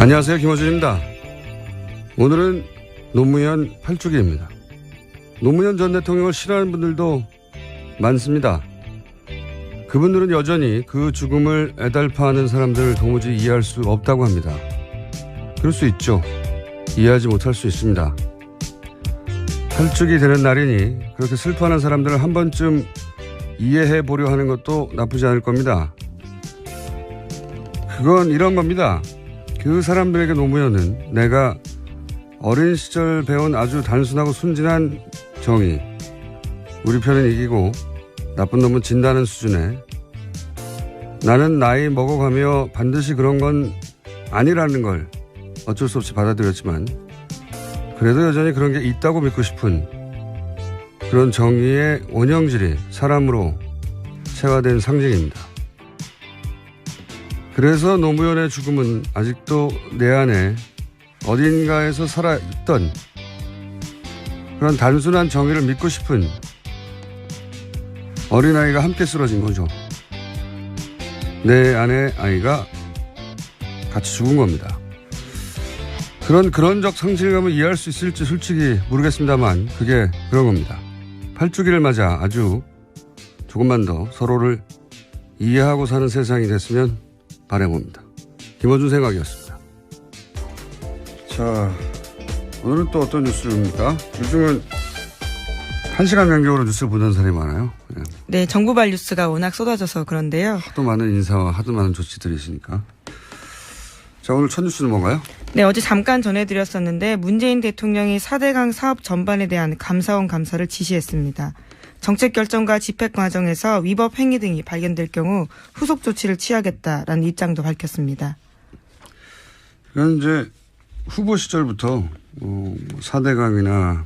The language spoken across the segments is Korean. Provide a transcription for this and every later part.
안녕하세요. 김어준입니다. 오늘은 노무현 8주기입니다. 노무현 전 대통령을 싫어하는 분들도 많습니다. 그분들은 여전히 그 죽음을 애달파하는 사람들을 도무지 이해할 수 없다고 합니다. 그럴 수 있죠. 이해하지 못할 수 있습니다. 8주기 되는 날이니 그렇게 슬퍼하는 사람들을 한 번쯤 이해해 보려 하는 것도 나쁘지 않을 겁니다. 그건 이런 겁니다. 그 사람들에게 노무현은 내가 어린 시절 배운 아주 단순하고 순진한 정의, 우리 편은 이기고 나쁜 놈은 진다는 수준에 나는 나이 먹어가며 반드시 그런 건 아니라는 걸 어쩔 수 없이 받아들였지만 그래도 여전히 그런 게 있다고 믿고 싶은 그런 정의의 원형질이 사람으로 체화된 상징입니다. 그래서 노무현의 죽음은 아직도 내 안에 어딘가에서 살아있던 그런 단순한 정의를 믿고 싶은 어린아이가 함께 쓰러진 거죠. 내 안에 아이가 같이 죽은 겁니다. 그런 그런적 상실감을 이해할 수 있을지 솔직히 모르겠습니다만 그게 그런 겁니다. 8주기를 맞아 아주 조금만 더 서로를 이해하고 사는 세상이 됐으면 바라봅니다. 김어준 생각이었습니다. 자, 오늘은 또 어떤 뉴스입니까? 요즘은 1시간 간격으로 뉴스를 보는 사람이 많아요. 네. 네, 정부발 뉴스가 워낙 쏟아져서 그런데요. 하도 많은 인사와 하도 많은 조치들이 있으니까. 자, 오늘 첫 뉴스는 뭔가요? 네, 어제 잠깐 전해드렸었는데 문재인 대통령이 4대강 사업 전반에 대한 감사원 감사를 지시했습니다. 정책 결정과 집행 과정에서 위법 행위 등이 발견될 경우 후속 조치를 취하겠다라는 입장도 밝혔습니다. 이건 이제 후보 시절부터 4대강이나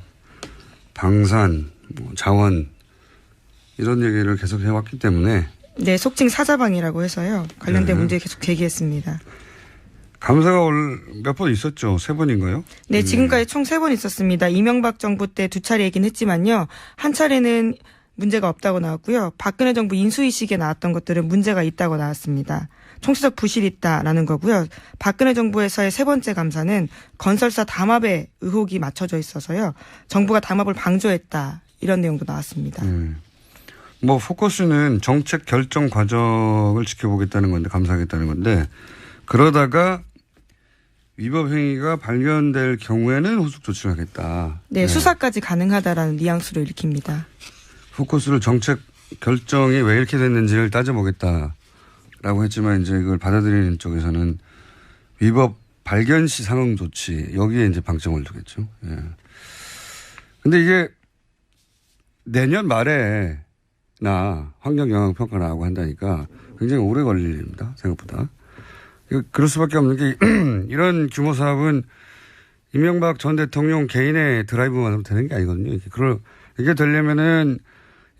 방산, 자원 이런 얘기를 계속 해왔기 때문에 네, 속칭 사자방이라고 해서요. 관련된 네. 문제 계속 제기했습니다. 감사가 몇 번 있었죠? 3번인가요? 네, 지금까지 총 3번 있었습니다. 이명박 정부 때 2차례이긴 했지만요. 한 차례는 문제가 없다고 나왔고요. 박근혜 정부 인수위식에 나왔던 것들은 문제가 있다고 나왔습니다. 총체적 부실이 있다라는 거고요. 박근혜 정부에서의 3번째 감사는 건설사 담합에 의혹이 맞춰져 있어서요. 정부가 담합을 방조했다. 이런 내용도 나왔습니다. 뭐 포커스는 정책 결정 과정을 지켜보겠다는 건데 감사하겠다는 건데 그러다가 위법 행위가 발견될 경우에는 후속 조치를 하겠다. 네, 네. 수사까지 가능하다라는 뉘앙스로 읽힙니다. 포커스를 정책 결정이 왜 이렇게 됐는지를 따져보겠다라고 했지만 이제 이걸 받아들이는 쪽에서는 위법 발견 시 상응 조치 여기에 이제 방점을 두겠죠. 예. 근데 이게 내년 말에나 환경 영향 평가 나오고 한다니까 굉장히 오래 걸릴 일입니다. 생각보다. 그럴 수밖에 없는 게 이런 규모 사업은 이명박 전 대통령 개인의 드라이브만 하면 되는 게 아니거든요. 이게 되려면은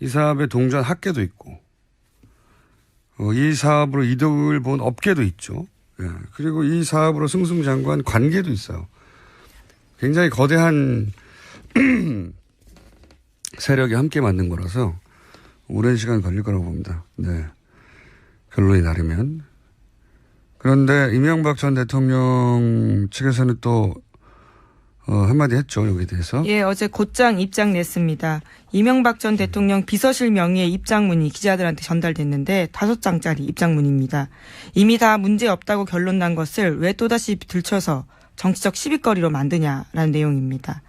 이 사업에 동조한 학계도 있고 이 사업으로 이득을 본 업계도 있죠. 예. 그리고 이 사업으로 승승장구한 관계도 있어요. 굉장히 거대한 세력이 함께 만든 거라서 오랜 시간 걸릴 거라고 봅니다. 네. 결론이 나르면. 그런데 이명박 전 대통령 측에서는 또 한마디 했죠. 여기에 대해서. 예, 어제 곧장 입장 냈습니다. 이명박 전 대통령 비서실 명의의 입장문이 기자들한테 전달됐는데 5장짜리 입장문입니다. 이미 다 문제 없다고 결론 난 것을 왜 또다시 들춰서 정치적 시비거리로 만드냐라는 내용입니다.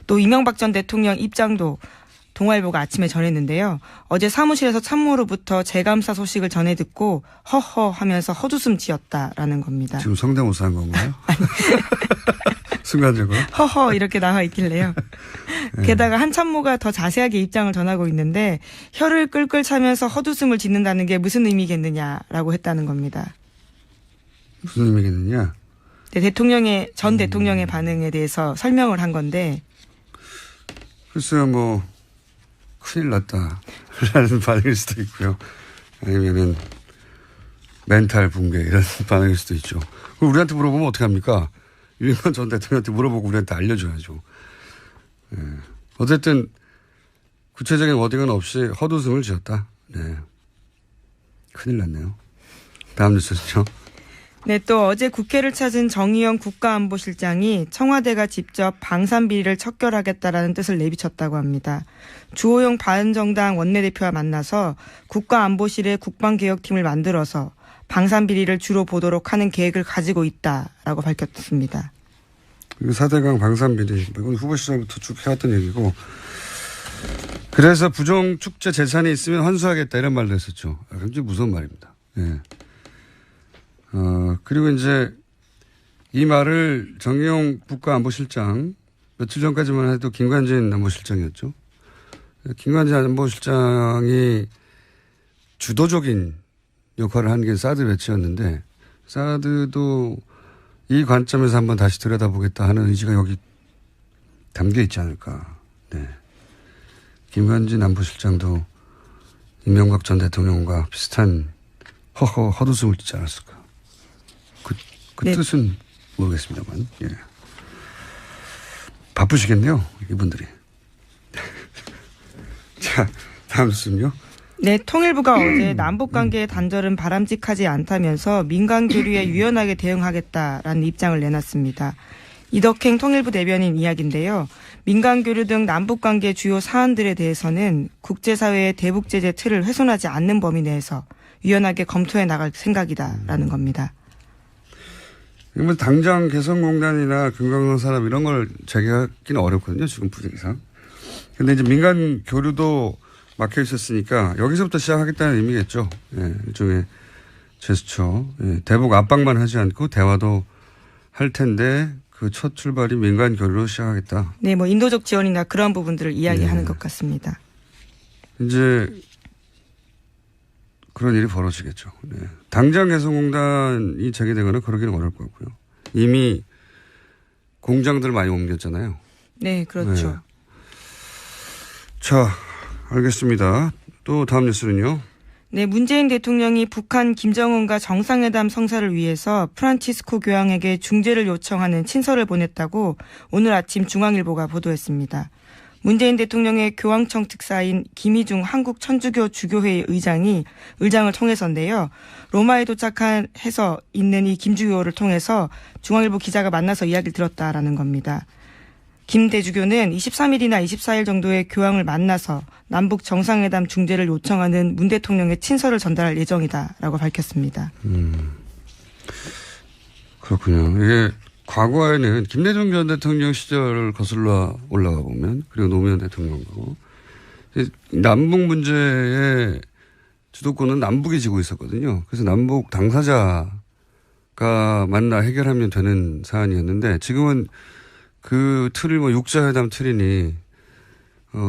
또 이명박 전 대통령 입장도 동아일보가 아침에 전했는데요. 어제 사무실에서 참모로부터 재감사 소식을 전해 듣고 허허 하면서 헛웃음 지었다라는 겁니다. 지금 성대모사 한 건가요? 순간적으로. 허허 이렇게 나와 있길래요. 네. 게다가 한 참모가 더 자세하게 입장을 전하고 있는데 혀를 끌끌 차면서 헛웃음을 짓는다는 게 무슨 의미겠느냐라고 했다는 겁니다. 무슨 의미겠느냐? 네, 전 대통령의 반응에 대해서 설명을 한 건데. 글쎄요, 뭐 큰일 났다라는 반응일 수도 있고요. 아니면은 멘탈 붕괴 이런 반응일 수도 있죠. 그럼 우리한테 물어보면 어떻게 합니까? 이명박 전 대통령한테 물어보고 우리한테 알려줘야죠. 네. 어쨌든 구체적인 워딩은 없이 헛웃음을 지었다. 네. 큰일 났네요. 다음 뉴스죠. 네, 또 어제 국회를 찾은 정의용 국가안보실장이 청와대가 직접 방산비리를 척결하겠다라는 뜻을 내비쳤다고 합니다. 주호영 바른정당 원내대표와 만나서 국가안보실의 국방개혁팀을 만들어서 방산비리를 주로 보도록 하는 계획을 가지고 있다라고 밝혔습니다. 4대강 방산비리, 이건 후보 시절부터 쭉 해왔던 얘기고, 그래서 부정축제 재산이 있으면 환수하겠다 이런 말도 했었죠. 굉장히 무서운 말입니다. 예. 그리고 이제 이 말을 정의용 국가안보실장, 며칠 전까지만 해도 김관진 안보실장이었죠. 김관진 안보실장이 주도적인 역할을 한 게 사드 배치였는데, 사드도 이 관점에서 한번 다시 들여다보겠다 하는 의지가 여기 담겨 있지 않을까. 네. 김관진 안보실장도 이명박 전 대통령과 비슷한 헛웃음을 짓지 않았을까. 그 네. 뜻은 모르겠습니다만. 예. 바쁘시겠네요, 이분들이. 자, 다음 뉴스는요. 네, 통일부가 어제 남북관계의 단절은 바람직하지 않다면서 민간 교류에 유연하게 대응하겠다라는 입장을 내놨습니다. 이덕행 통일부 대변인 이야기인데요. 민간 교류 등 남북관계 주요 사안들에 대해서는 국제사회의 대북제재 틀을 훼손하지 않는 범위 내에서 유연하게 검토해 나갈 생각이다라는 겁니다. 뭐 당장 개성공단이나 금강산 산업 이런 걸 재개하기는 어렵거든요. 지금 분위기상. 근데 이제 민간 교류도 막혀 있었으니까 여기서부터 시작하겠다는 의미겠죠. 예, 일종의 제스처. 예, 대북 압박만 하지 않고 대화도 할 텐데 그 첫 출발이 민간 교류로 시작하겠다. 네, 뭐 인도적 지원이나 그런 부분들을 이야기하는 것 같습니다. 이제 그런 일이 벌어지겠죠. 네. 당장 개성공단이 재개되거나 그러기는 어려울 것 같고요. 이미 공장들 많이 옮겼잖아요. 네, 그렇죠. 네. 자, 알겠습니다. 또 다음 뉴스는요. 네, 문재인 대통령이 북한 김정은과 정상회담 성사를 위해서 프란치스코 교황에게 중재를 요청하는 친서를 보냈다고 오늘 아침 중앙일보가 보도했습니다. 문재인 대통령의 교황청 특사인 김희중 한국천주교 주교회의 의장을 통해서인데요. 로마에 도착해서 있는 이 김주교를 통해서 중앙일보 기자가 만나서 이야기를 들었다라는 겁니다. 김 대주교는 23일이나 24일 정도의 교황을 만나서 남북 정상회담 중재를 요청하는 문 대통령의 친서를 전달할 예정이다라고 밝혔습니다. 그렇군요. 이게 과거에는 김대중 전 대통령 시절을 거슬러 올라가 보면 그리고 노무현 대통령하고 남북 문제의 주도권은 남북이 지고 있었거든요. 그래서 남북 당사자가 만나 해결하면 되는 사안이었는데 지금은 그 틀이 뭐 육자회담 틀이니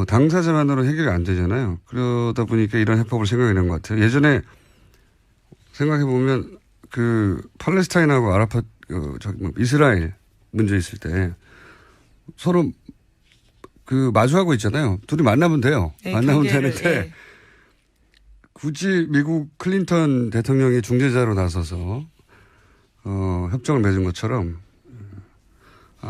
당사자만으로 해결이 안 되잖아요. 그러다 보니까 이런 해법을 생각해낸 것 같아요. 예전에 생각해 보면 그 팔레스타인하고 아라파 이스라엘 문제 있을 때 서로 그 마주하고 있잖아요. 둘이 만나면 돼요. 네, 만나면 되는데 굳이 미국 클린턴 대통령이 중재자로 나서서 협정을 맺은 것처럼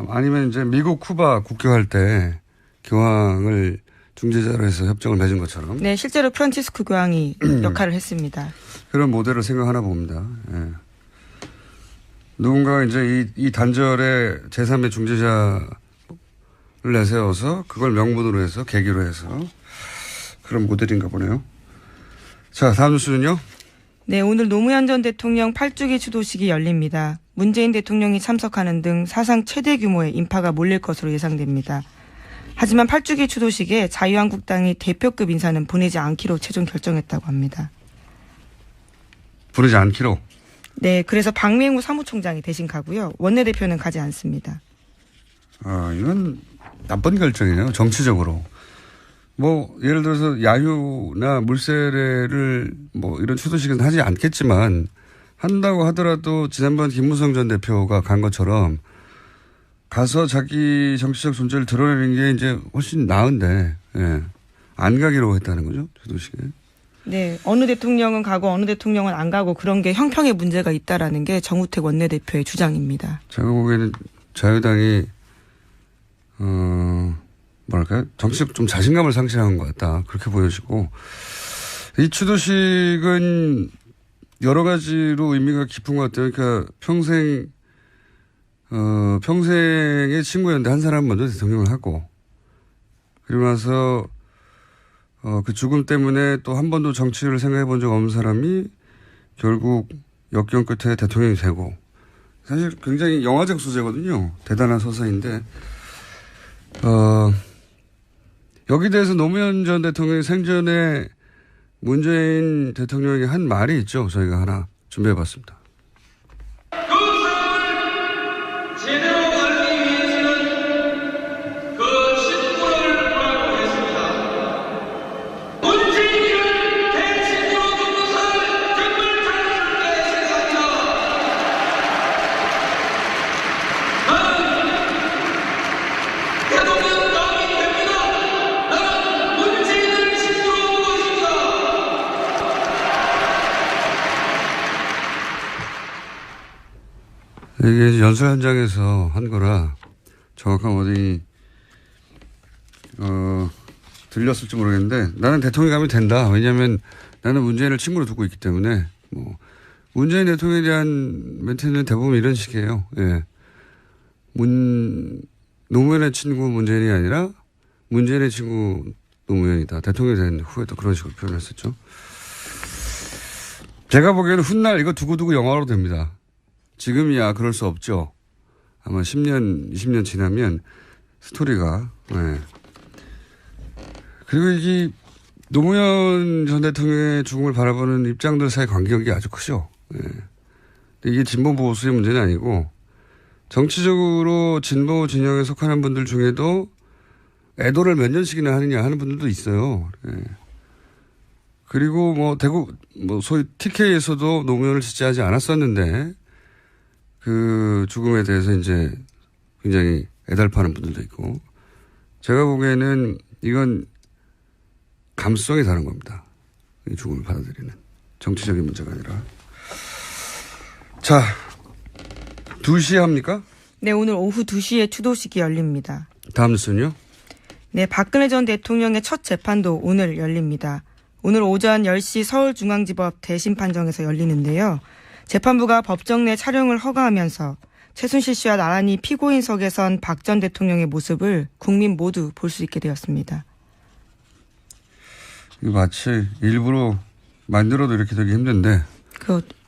아니면 이제 미국 쿠바 국교할 때 교황을 중재자로 해서 협정을 맺은 것처럼. 네, 실제로 프란치스코 교황이 역할을 했습니다. 그런 모델을 생각하나 봅니다. 예. 누군가가 이제 이 단절에 제3의 중재자를 내세워서 그걸 명분으로 해서 계기로 해서 그런 모델인가 보네요. 자, 다음 뉴스는요. 네, 오늘 노무현 전 대통령 8주기 추도식이 열립니다. 문재인 대통령이 참석하는 등 사상 최대 규모의 인파가 몰릴 것으로 예상됩니다. 하지만 8주기 추도식에 자유한국당이 대표급 인사는 보내지 않기로 최종 결정했다고 합니다. 보내지 않기로? 네, 그래서 박맹우 사무총장이 대신 가고요. 원내대표는 가지 않습니다. 이건 나쁜 결정이에요. 정치적으로. 뭐 예를 들어서 야유나 물세례를 뭐 이런 추도식은 하지 않겠지만 한다고 하더라도 지난번 김무성 전 대표가 간 것처럼 가서 자기 정치적 존재를 드러내는 게 이제 훨씬 나은데 예. 안 가기로 했다는 거죠. 추도식에. 네. 어느 대통령은 가고 어느 대통령은 안 가고 그런 게 형평의 문제가 있다라는 게 정우택 원내대표의 주장입니다. 제가 보기에는 자유당이 뭐랄까요? 정치적 좀 자신감을 상실한 것 같다. 그렇게 보여지고 이 추도식은 여러 가지로 의미가 깊은 것 같아요. 그러니까 평생의 친구였는데 한 사람 먼저 대통령을 하고, 그리고 나서 그 죽음 때문에 또 한 번도 정치를 생각해 본 적 없는 사람이 결국 역경 끝에 대통령이 되고, 사실 굉장히 영화적 소재거든요. 대단한 서사인데, 여기 대해서 노무현 전 대통령이 생전에 문재인 대통령에게 한 말이 있죠. 저희가 하나 준비해 봤습니다. 이게 연설 현장에서 한 거라 정확한 어디 들렸을지 모르겠는데, 나는 대통령이 가면 된다. 왜냐하면 나는 문재인을 친구로 두고 있기 때문에. 뭐 문재인 대통령에 대한 멘트는 대부분 이런 식이에요. 예. 노무현의 친구 문재인이 아니라 문재인의 친구 노무현이다. 대통령이 된 후에도 그런 식으로 표현했었죠. 제가 보기에는 훗날 이거 두고두고 영화로 됩니다. 지금이야 그럴 수 없죠. 아마 10년, 20년 지나면 스토리가. 네. 그리고 이게 노무현 전 대통령의 죽음을 바라보는 입장들 사이 간격이 아주 크죠. 네. 이게 진보 보수의 문제는 아니고, 정치적으로 진보 진영에 속하는 분들 중에도 애도를 몇 년씩이나 하느냐 하는 분들도 있어요. 네. 그리고 뭐 대구 소위 TK에서도 노무현을 지지하지 않았었는데 그 죽음에 대해서 이제 굉장히 애달파하는 분들도 있고, 제가 보기에는 이건 감수성이 다른 겁니다. 이 죽음을 받아들이는 정치적인 문제가 아니라. 자, 2시에 합니까? 네, 오늘 오후 2시에 추도식이 열립니다. 다음 뉴스는요? 네, 박근혜 전 대통령의 첫 재판도 오늘 열립니다. 오늘 오전 10시 서울중앙지법 대심판정에서 열리는데요. 재판부가 법정 내 촬영을 허가하면서 최순실 씨와 나란히 피고인석에 선 박 전 대통령의 모습을 국민 모두 볼 수 있게 되었습니다. 이거 마치 일부러 만들어도 이렇게 되기 힘든데.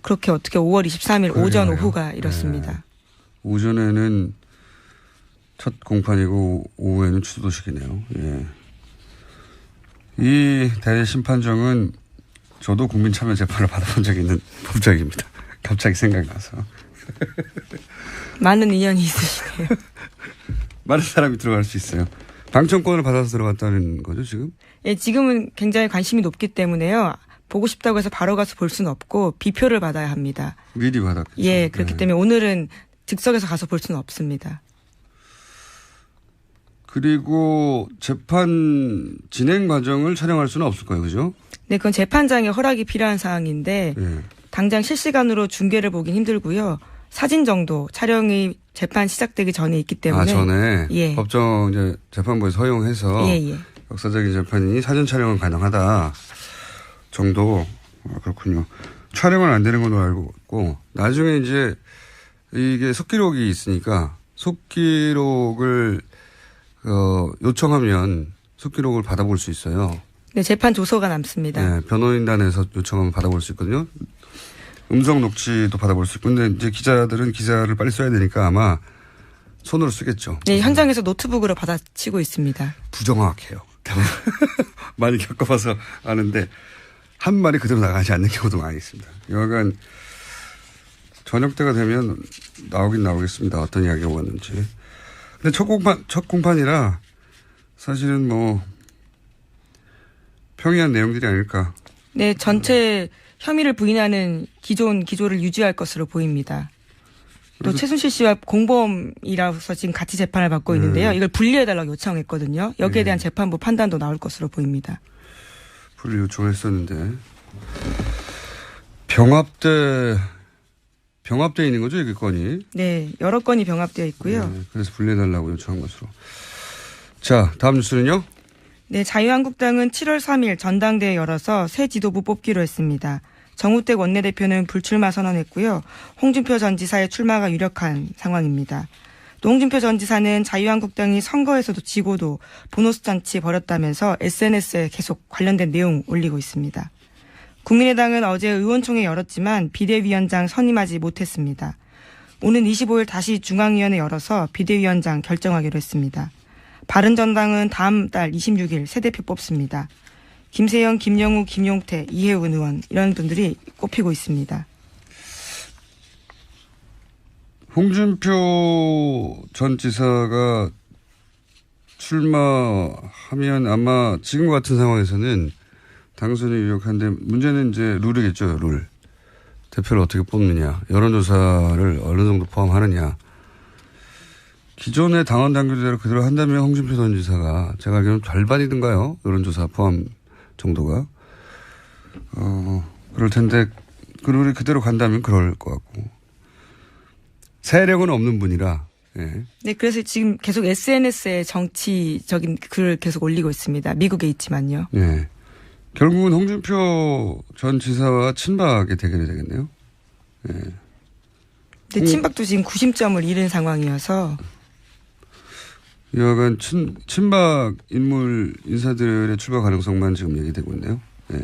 그렇게 어떻게 5월 23일 그러게요. 오전 오후가 이렇습니다. 네. 오전에는 첫 공판이고 오후에는 추도식이네요. 예. 이 대심판정은 저도 국민참여재판을 받아본 적이 있는 법정입니다. 갑자기 생각나서. 많은 인연이 있으시네요. 많은 사람이 들어갈 수 있어요. 방청권을 받아서 들어갔다는 거죠, 지금? 예, 지금은 굉장히 관심이 높기 때문에요. 보고 싶다고 해서 바로 가서 볼 수는 없고 비표를 받아야 합니다. 미리 받았겠죠. 예, 그렇기 때문에 오늘은 즉석에서 가서 볼 수는 없습니다. 그리고 재판 진행 과정을 촬영할 수는 없을 거예요, 그죠? 네, 그건 재판장의 허락이 필요한 사항인데 예. 당장 실시간으로 중계를 보긴 힘들고요. 사진 정도 촬영이 재판 시작되기 전에 있기 때문에. 전에 예. 법정 이제 재판부에서 허용해서 예. 역사적인 재판이니 사진 촬영은 가능하다 정도. 그렇군요. 촬영은 안 되는 걸로 알고 있고, 나중에 이제 이게 속기록이 있으니까 속기록을 요청하면 속기록을 받아볼 수 있어요. 네, 재판 조서가 남습니다. 네, 변호인단에서 요청하면 받아볼 수 있거든요. 음성 녹취도 받아볼 수 있고, 근데 이제 기자들은 기사를 빨리 써야 되니까 아마 손으로 쓰겠죠. 네, 현장에서 노트북으로 받아치고 있습니다. 부정확해요. 많이 겪어봐서 아는데 한 말이 그대로 나가지 않는 경우도 많이 있습니다. 여하간 저녁 때가 되면 나오긴 나오겠습니다. 어떤 이야기가 오갔는지. 근데 첫 공판이라 사실은 뭐 평이한 내용들이 아닐까. 네, 전체 혐의를 부인하는 기존 기조를 유지할 것으로 보입니다. 또 최순실 씨와 공범이라서 지금 같이 재판을 받고 있는데요. 이걸 분리해달라고 요청했거든요. 여기에 대한 재판부 판단도 나올 것으로 보입니다. 분리 요청했었는데 병합돼 있는 거죠, 이게 건이? 네, 여러 건이 병합되어 있고요. 네, 그래서 분리해달라고 요청한 것으로. 자, 다음 뉴스는요? 네, 자유한국당은 7월 3일 전당대회 열어서 새 지도부 뽑기로 했습니다. 정우택 원내대표는 불출마 선언했고요. 홍준표 전 지사의 출마가 유력한 상황입니다. 또 홍준표 전 지사는 자유한국당이 선거에서도 지고도 보너스 잔치 벌였다면서 SNS에 계속 관련된 내용 올리고 있습니다. 국민의당은 어제 의원총회 열었지만 비대위원장 선임하지 못했습니다. 오는 25일 다시 중앙위원회 열어서 비대위원장 결정하기로 했습니다. 바른정당은 다음 달 26일 새 대표 뽑습니다. 김세현, 김영우, 김용태, 이혜훈 의원 이런 분들이 꼽히고 있습니다. 홍준표 전 지사가 출마하면 아마 지금 같은 상황에서는 당선이 유력한데 문제는 이제 룰이겠죠. 룰. 대표를 어떻게 뽑느냐. 여론조사를 어느 정도 포함하느냐. 기존의 당원 당규대로 그대로 한다면 홍준표 전 지사가 제가 알기로는 절반이든가요. 여론조사 포함 정도가. 그럴 텐데 그 룰이 그대로 간다면 그럴 것 같고. 세력은 없는 분이라. 예. 네, 그래서 지금 계속 SNS에 정치적인 글을 계속 올리고 있습니다. 미국에 있지만요. 예. 결국은 홍준표 전 지사와 친박의 대결이 되겠네요. 예. 근데 친박도 지금 구심점을 잃은 상황이어서. 여하간 친박 인물 인사들의 출마 가능성만 지금 얘기되고 있네요. 예.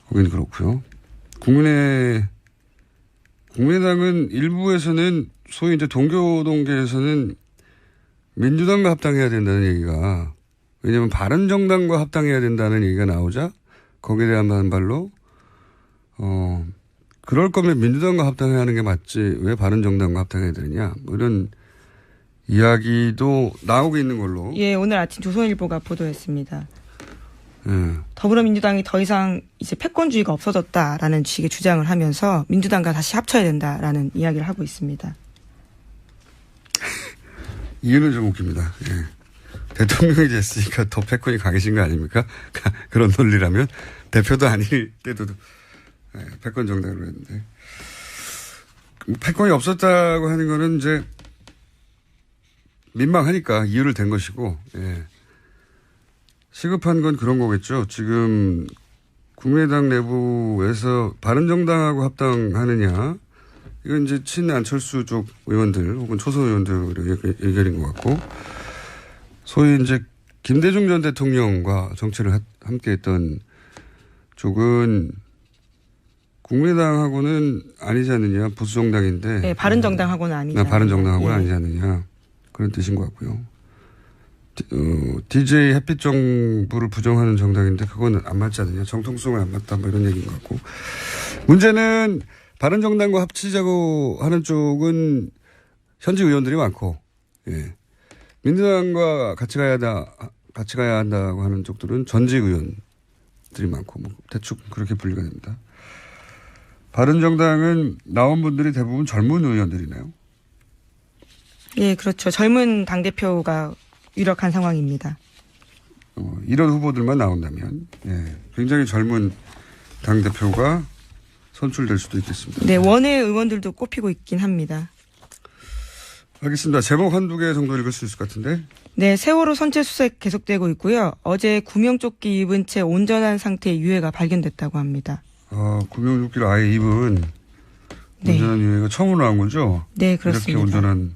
거기는 그렇고요. 국민의당은 일부에서는 소위 이제 동교동계에서는 민주당과 합당해야 된다는 얘기가 왜냐하면 바른정당과 합당해야 된다는 얘기가 나오자 거기에 대한 반발로 그럴 거면 민주당과 합당해야 하는 게 맞지 왜 바른정당과 합당해야 되느냐 뭐 이런 이야기도 나오고 있는 걸로. 예, 오늘 아침 조선일보가 보도했습니다. 예. 더불어민주당이 더 이상 이제 패권주의가 없어졌다라는 식의 주장을 하면서 민주당과 다시 합쳐야 된다라는 이야기를 하고 있습니다. 이유는 좀 웃깁니다. 예. 대통령이 됐으니까 더 패권이 강해진 거 아닙니까? 그런 논리라면 대표도 아닐 때도 패권 정당으로 했는데 패권이 없었다고 하는 거는 이제 민망하니까 이유를 댄 것이고 예. 시급한 건 그런 거겠죠. 지금 국민의당 내부에서 바른정당하고 합당하느냐 이건 이제 친안철수 쪽 의원들 혹은 초선 의원들의 의견인 것 같고 소위 이제 김대중 전 대통령과 정치를 함께 했던 쪽은 국민의당하고는 아니지 않느냐. 보수정당인데. 네, 바른정당하고는 아니지 않느냐. 바른정당하고는 예. 아니지 않느냐. 그런 뜻인 것 같고요. DJ 햇빛 정부를 부정하는 정당인데 그건 안 맞지 않느냐. 정통성은 안 맞다. 뭐 이런 얘기인 것 같고. 문제는 바른정당과 합치자고 하는 쪽은 현직 의원들이 많고, 예. 민주당과 같이 가야 한다고 하는 쪽들은 전직 의원들이 많고, 뭐 대충 그렇게 분리가 됩니다. 바른정당은 나온 분들이 대부분 젊은 의원들이네요. 예, 그렇죠. 젊은 당대표가 유력한 상황입니다. 이런 후보들만 나온다면, 예. 굉장히 젊은 당대표가 선출될 수도 있겠습니다. 네, 원외 의원들도 꼽히고 있긴 합니다. 알겠습니다. 제목 한두 개 정도 읽을 수 있을 것 같은데. 네, 세월호 선체 수색 계속되고 있고요. 어제 구명조끼 입은 채 온전한 상태의 유해가 발견됐다고 합니다. 구명조끼를 아예 입은 온전한 유해가 처음으로 나온 거죠? 네, 그렇습니다. 이렇게 온전한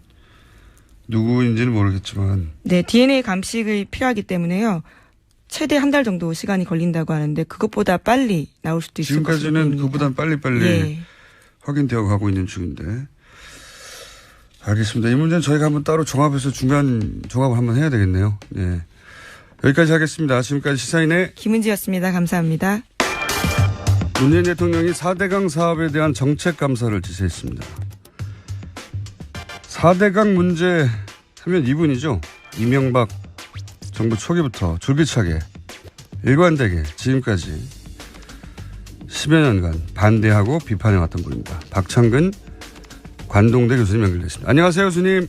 누구인지는 모르겠지만. 네, DNA 감식이 필요하기 때문에요. 최대 한 달 정도 시간이 걸린다고 하는데 그것보다 빨리 나올 수도 있을 것으로 보입니다. 지금까지는 그보단 빨리빨리 확인되어 가고 있는 중인데. 알겠습니다. 이 문제는 저희가 한번 따로 종합해서 중간 종합을 한번 해야 되겠네요. 예. 여기까지 하겠습니다. 지금까지 시사인의 김은지였습니다. 감사합니다. 문재인 대통령이 4대강 사업에 대한 정책 감사를 지시했습니다. 4대강 문제 하면 이분이죠. 이명박 정부 초기부터 줄기차게 일관되게 지금까지 10여 년간 반대하고 비판해왔던 분입니다. 박창근 관동대 교수님 연결됐습니다. 안녕하세요, 교수님.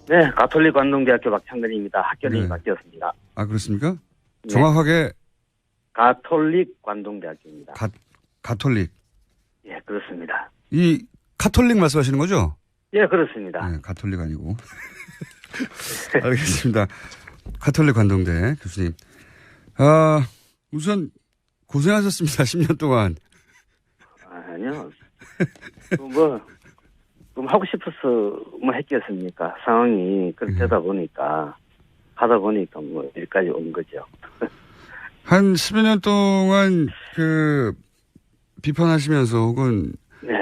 네, 가톨릭 관동대학교 박창근입니다. 학교를 네. 바뀌었습니다. 아, 그렇습니까? 네. 정확하게 가톨릭 관동대학교입니다. 가톨릭. 예, 그렇습니다. 이 카톨릭 말씀하시는 거죠? 예, 그렇습니다. 네, 가톨릭 아니고. 알겠습니다. 가톨릭 관동대 교수님. 우선 고생하셨습니다. 10년 동안. 아니요. 뭐 하고 싶어서 뭐 했겠습니까? 상황이 그렇게 되다 보니까 하다 보니까 뭐 여기까지 온 거죠. 한 10여 년 동안 비판하시면서 혹은 네.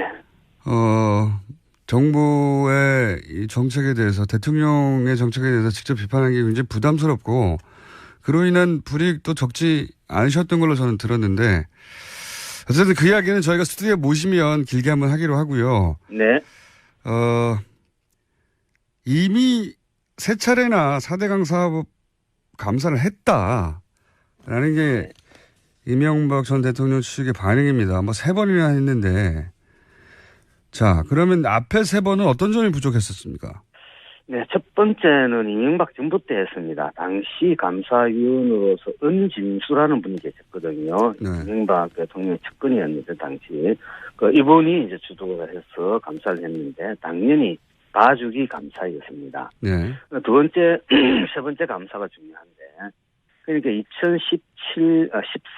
정부의 이 정책에 대해서 대통령의 정책에 대해서 직접 비판하는 게 굉장히 부담스럽고 그로 인한 불이익도 적지 않으셨던 걸로 저는 들었는데 어쨌든 그 이야기는 저희가 스튜디오에 모시면 길게 한번 하기로 하고요. 네. 이미 세 차례나 4대강 사업 감사를 했다라는 게 이명박 전 대통령 측의 반응입니다. 뭐 3번이나 했는데 자 그러면 앞에 3번은 어떤 점이 부족했었습니까? 네, 첫 번째는 이명박 정부 때 했습니다. 당시 감사위원으로서 은진수라는 분이 계셨거든요. 네. 이명박 대통령의 측근이었는데 당시 이분이 이제 주도를 해서 감사를 했는데 당연히 봐주기 감사였습니다. 네. 두 번째, 세 번째 감사가 중요한데 그러니까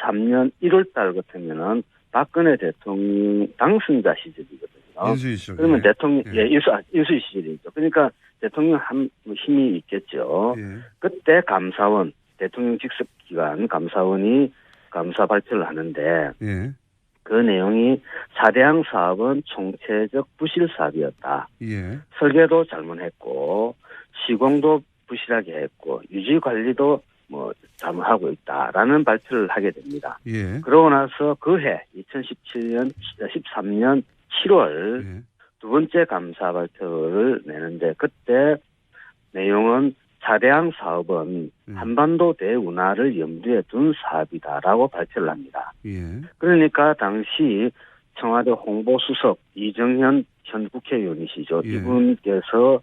13년 1월 달 같으면은 박근혜 대통령 당선자 시절이거든요. 인수위 시절. 그러면 예. 대통령, 예. 인수위 시절이죠. 그러니까 대통령 힘이 있겠죠. 예. 그때 감사원, 대통령 직속기관 감사원이 감사 발표를 하는데 예. 그 내용이 4대항 사업은 총체적 부실 사업이었다. 예. 설계도 잘못했고 시공도 부실하게 했고 유지 관리도 뭐 잘못하고 있다라는 발표를 하게 됩니다. 예. 그러고 나서 그해 13년 7월 예. 두 번째 감사 발표를 내는데 그때 내용은 4대항 사업은 한반도 대운하를 염두에 둔 사업이다라고 발표를 합니다. 예. 그러니까 당시 청와대 홍보수석 이정현 전 국회의원이시죠. 예. 이분께서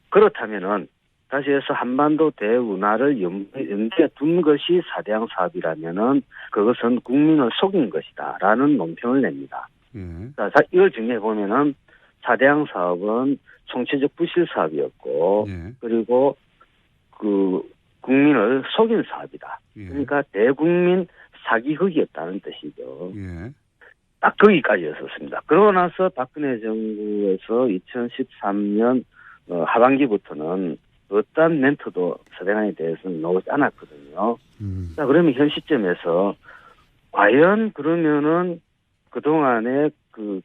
그렇다면은 다시 해서 한반도 대운하를 염두에 둔 것이 4대항 사업이라면은 그것은 국민을 속인 것이다라는 논평을 냅니다. 예. 자, 이걸 정리해 보면은 4대항 사업은 총체적 부실 사업이었고 예. 그리고 국민을 속인 사업이다. 예. 그러니까 대국민 사기극이었다는 뜻이죠. 예. 딱 거기까지였었습니다. 그러고 나서 박근혜 정부에서 2013년 하반기부터는 어떤 멘트도 4대강에 대해서는 나오지 않았거든요. 자, 그러면 현 시점에서 과연 그러면은 그동안에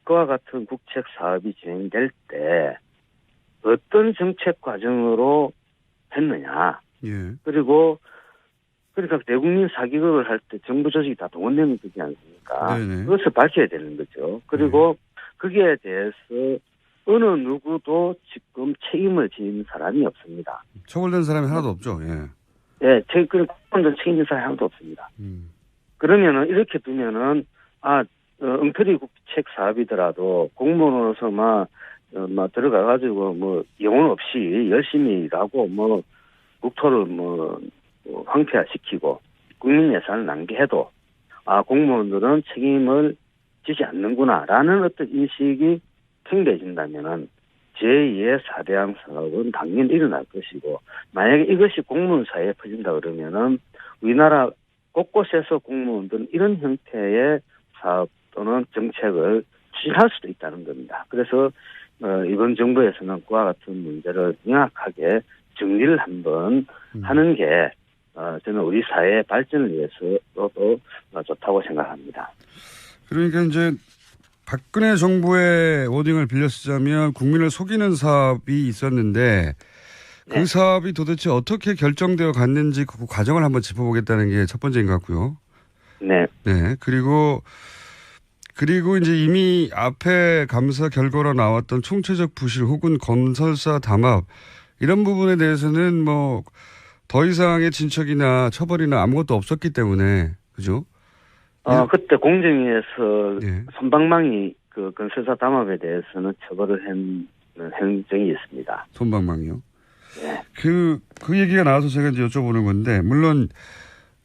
그와 같은 국책 사업이 진행될 때 어떤 정책 과정으로 했느냐. 예. 그리고 그러니까 대국민 사기극을 할 때 정부 조직이 다 동원되는 거지 않습니까? 네네. 그것을 밝혀야 되는 거죠. 그리고 거기에 대해서 어느 누구도 지금 책임을 지는 사람이 없습니다. 처벌된 사람이 하나도 없죠. 예. 예, 그런 책임진 사람이 하나도 없습니다. 그러면은 이렇게 두면은 엉터리 국책 사업이더라도 공무원으로서 막 들어가가지고 뭐 영혼 없이 열심히 일하고 뭐 국토를 황폐화시키고 국민 예산을 낭비해도 공무원들은 책임을 지지 않는구나라는 어떤 인식이 팽배해진다면은 제2의 4대항 사업은 당연히 일어날 것이고 만약에 이것이 공무원 사이에 퍼진다 그러면은 우리나라 곳곳에서 공무원들은 이런 형태의 사업 또는 정책을 추진할 수도 있다는 겁니다. 그래서 이번 정부에서는 그와 같은 문제를 명확하게 정리를 한번 하는 게 저는 우리 사회의 발전을 위해서도 좋다고 생각합니다. 그러니까 이제 박근혜 정부의 워딩을 빌려 쓰자면 국민을 속이는 사업이 있었는데 그 네. 사업이 도대체 어떻게 결정되어 갔는지 그 과정을 한번 짚어보겠다는 게 첫 번째인 것 같고요. 네. 네. 그리고 이제 이미 앞에 감사 결과로 나왔던 총체적 부실 혹은 건설사 담합 이런 부분에 대해서는 뭐 더 이상의 진척이나 처벌이나 아무것도 없었기 때문에 그죠? 그때 공정위에서 예. 손방망이 그 건설사 담합에 대해서는 처벌을 한 행정이 있습니다. 손방망이요. 예. 그 얘기가 나와서 제가 이제 여쭤보는 건데 물론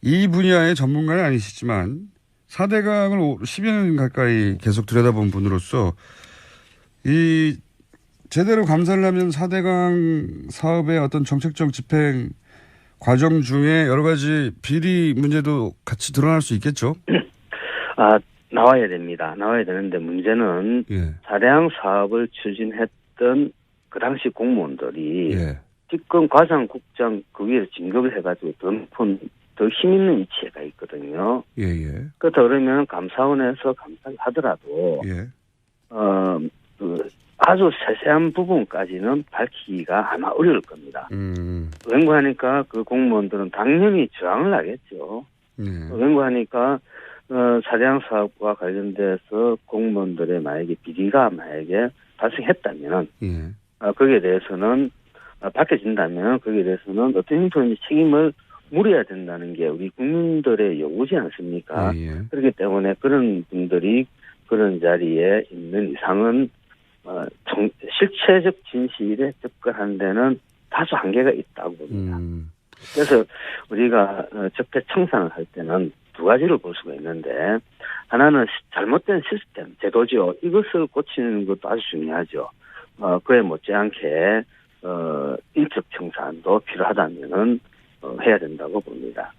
이 분야의 전문가는 아니시지만 4대강을 10여 년 가까이 계속 들여다본 분으로서 이 제대로 감사를 하면 4대강 사업의 어떤 정책적 집행 과정 중에 여러 가지 비리 문제도 같이 드러날 수 있겠죠? 나와야 됩니다. 나와야 되는데 문제는 예. 사대양 사업을 추진했던 그 당시 공무원들이 예. 지금 과장국장 그 위에 진급을 해가지고 더 높은 더 힘 있는 위치에 가 있거든요. 예. 예. 그러면 감사원에서 감사를 하더라도 예. 아주 세세한 부분까지는 밝히기가 아마 어려울 겁니다. 왠고하니까 그 공무원들은 당연히 저항을 하겠죠. 왠고하니까 사대양 사업과 관련돼서 공무원들의 만약에 비리가 만약에 발생했다면 예. 거기에 대해서는 밝혀진다면 거기에 대해서는 어떤 형태인지 책임을 물어야 된다는 게 우리 국민들의 요구지 않습니까? 예. 그렇기 때문에 그런 분들이 그런 자리에 있는 이상은 실체적 진실에 접근하는 데는 다소 한계가 있다고 봅니다. 그래서 우리가 적폐 청산을 할 때는 두 가지를 볼 수가 있는데 하나는 잘못된 시스템, 제도죠. 이것을 고치는 것도 아주 중요하죠. 그에 못지않게 인적 청산도 필요하다면은 해야 된다고 봅니다.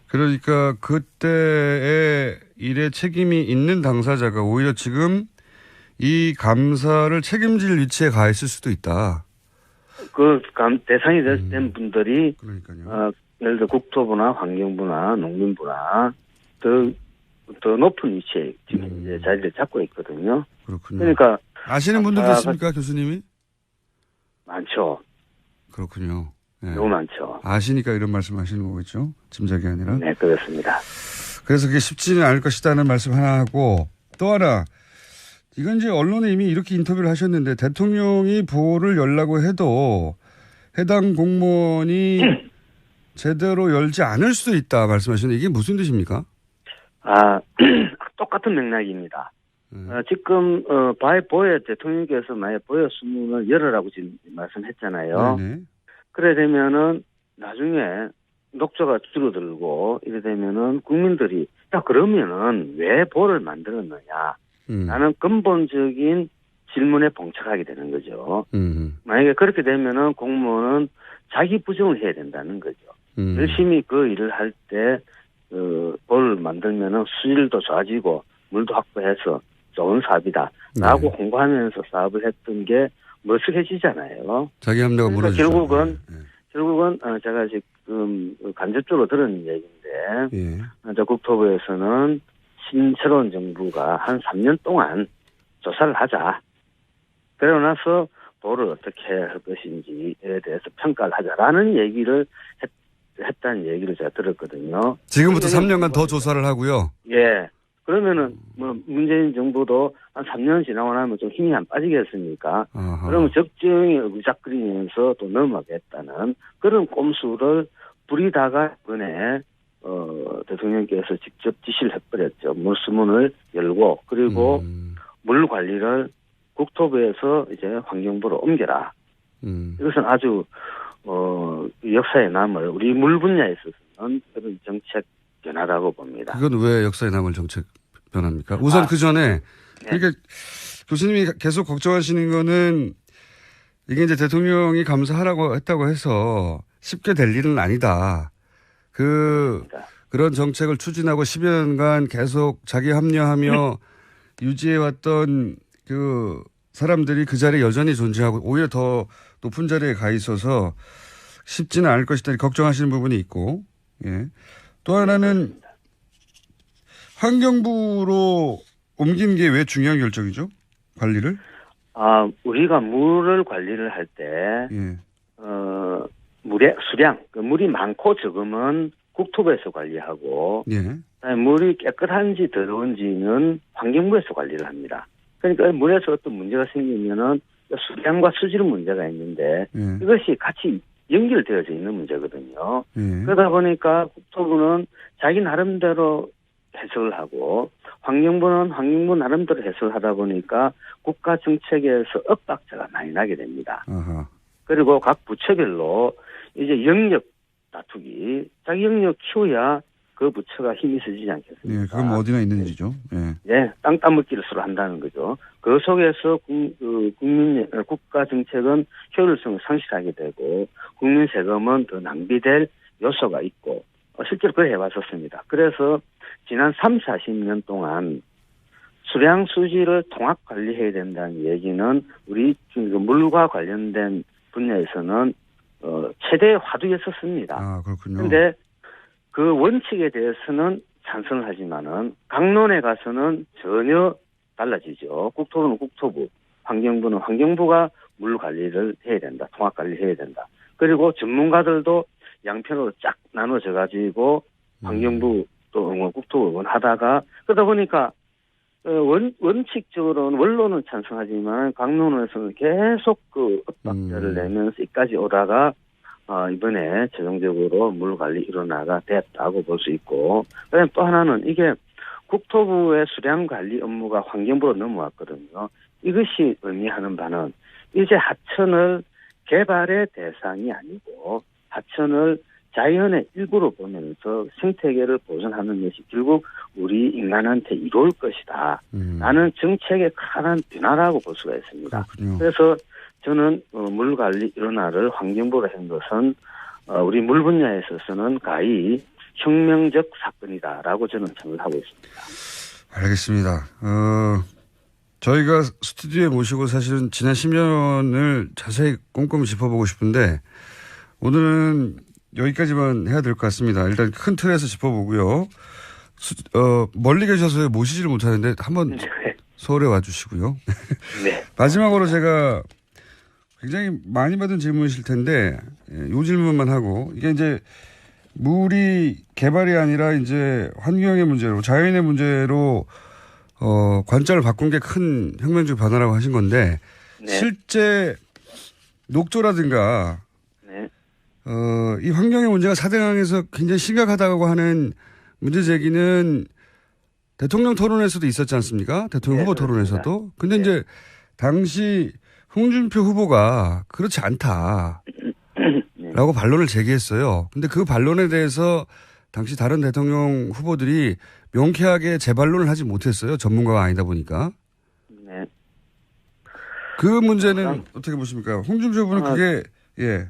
그러니까 그때의 일에 책임이 있는 당사자가 오히려 지금 이 감사를 책임질 위치에 가 있을 수도 있다. 대상이 된 분들이 그러니까요. 예를 들어 국토부나 환경부나 농림부나 더 높은 위치에 지금 이제 자리를 잡고 있거든요. 그렇군요. 그러니까 아시는 분들도 있습니까, 교수님이? 많죠. 그렇군요. 네. 너무 많죠. 아시니까 이런 말씀하시는 거겠죠? 짐작이 아니라. 네, 그렇습니다. 그래서 그게 쉽지는 않을 것이다는 말씀 하나 하고 또 하나. 이건 이제 언론에 이미 이렇게 인터뷰를 하셨는데 대통령이 보호를 열라고 해도 해당 공무원이 제대로 열지 않을 수도 있다 말씀하시는데 이게 무슨 뜻입니까? 똑같은 맥락입니다. 지금 보혜 대통령께서 만약 보혜 수문을 열으라고 지금 말씀했잖아요. 네네. 그래 되면은 나중에 녹조가 줄어들고 이래 되면은 국민들이 그러면은 왜 보를 만들었느냐? 라는 근본적인 질문에 봉착하게 되는 거죠. 만약에 그렇게 되면은 공무원은 자기 부정을 해야 된다는 거죠. 열심히 그 일을 할 때 보를 만들면은 수질도 좋아지고 물도 확보해서 좋은 사업이다. 라고 홍보하면서 사업을 했던 게 머쓱해지잖아요. 자기 합리가 무너지죠. 결국은 제가 지금 간접적으로 들은 얘기인데 국토부에서는 새로운 정부가 한 3년 동안 조사를 하자. 그러고 나서 보를 어떻게 할 것인지에 대해서 평가를 하자라는 얘기를 했다는 얘기를 제가 들었거든요. 지금부터 3년간 더 조사를 하고요. 예. 그러면은 문재인 정부도 한 3년 지나고 나면 좀 힘이 안 빠지겠습니까? 그러면 적정히 의작거리면서 또 넘어가겠다는 그런 꼼수를 부리다가 이번에 대통령께서 직접 지시를 해버렸죠. 물수문을 열고 그리고 물 관리를 국토부에서 이제 환경부로 옮겨라. 이것은 아주 역사에 남을 우리 물 분야에 있어서는 그런 정책 변화라고 봅니다. 그건 왜 역사에 남을 정책 변화입니까? 우선 그 전에 그러니까 교수님이 계속 걱정하시는 거는 이게 이제 대통령이 감사하라고 했다고 해서 쉽게 될 일은 아니다. 그런 정책을 추진하고 10여 년간 계속 자기 합리화하며 유지해왔던 그 사람들이 그 자리에 여전히 존재하고 오히려 더 높은 자리에 가 있어서 쉽지는 않을 것이다. 걱정하시는 부분이 있고, 예. 또 하나는 환경부로 옮긴 게 왜 중요한 결정이죠? 관리를? 우리가 물을 관리를 할 때, 물의 수량, 물이 많고 적으면 국토부에서 관리하고, 물이 깨끗한지 더러운지는 환경부에서 관리를 합니다. 그러니까 물에서 어떤 문제가 생기면은 수량과 수질 문제가 있는데 이것이 같이 연결되어져 있는 문제거든요. 그러다 보니까 국토부는 자기 나름대로 해석을 하고 환경부는 환경부 나름대로 해석을 하다 보니까 국가 정책에서 엇박자가 많이 나게 됩니다. 그리고 각 부처별로 이제 영역 다투기, 자기 영역 키워야 그 부처가 힘이 세지지 않겠습니까? 네, 그건 어디나 있는 일이죠. 네, 땅 따먹기를 서로 한다는 거죠. 그 속에서 국가 정책은 효율성을 상실하게 되고 국민 세금은 더 낭비될 요소가 있고 실제로 그래 해왔었습니다. 그래서 지난 3, 40년 동안 수량 수질을 통합 관리해야 된다는 얘기는 우리 지금 물과 관련된 분야에서는 최대 화두였었습니다. 아, 그렇군요. 그런데 그 원칙에 대해서는 찬성을 하지만은 강론에 가서는 전혀 달라지죠. 국토부는 국토부, 환경부는 환경부가 물 관리를 해야 된다. 통합 관리해야 된다. 그리고 전문가들도 양편으로 쫙 나눠져 가지고 환경부 또 국토부 하다가 그러다 보니까 원칙적으로는 원론은 찬성하지만 강론에서는 계속 그 엇박자를 내면서 이까지 오다가 이번에 최종적으로 물 관리 일원화가 됐다고 볼 수 있고, 그다음에 또 하나는 이게 국토부의 수량 관리 업무가 환경부로 넘어왔거든요. 이것이 의미하는 바는 이제 하천을 개발의 대상이 아니고 하천을 자연의 일부로 보면서 생태계를 보존하는 것이 결국 우리 인간한테 이로울 것이다. 라는 정책의 큰 변화라고 볼 수가 있습니다. 그렇군요. 그래서 저는 물관리 일원화를 환경부로 한 것은 우리 물 분야에 있어서는 가히 혁명적 사건이다라고 저는 생각하고 있습니다. 알겠습니다. 저희가 스튜디오에 모시고 사실은 지난 10년을 자세히 꼼꼼히 짚어보고 싶은데 오늘은 여기까지만 해야 될 것 같습니다. 일단 큰 틀에서 짚어보고요. 멀리 계셔서 모시지를 못하는데 한번 네. 서울에 와주시고요. 네. 마지막으로 제가 굉장히 많이 받은 질문이실 텐데 이 질문만 하고 이게 이제 물이 개발이 아니라 이제 환경의 문제로 자연의 문제로 관점을 바꾼 게 큰 혁명적 변화라고 하신 건데 네. 실제 녹조라든가 네. 이 환경의 문제가 4대강에서 굉장히 심각하다고 하는 문제 제기는 대통령 토론에서도 있었지 않습니까? 대통령 네, 후보 그렇습니다. 토론에서도. 근데 네. 이제 당시 홍준표 후보가 그렇지 않다. 네. 라고 반론을 제기했어요. 근데 그 반론에 대해서 당시 다른 대통령 후보들이 명쾌하게 재반론을 하지 못했어요. 전문가가 아니다 보니까. 네. 그 문제는 어떻게 보십니까? 홍준표 후보는 그게, 예.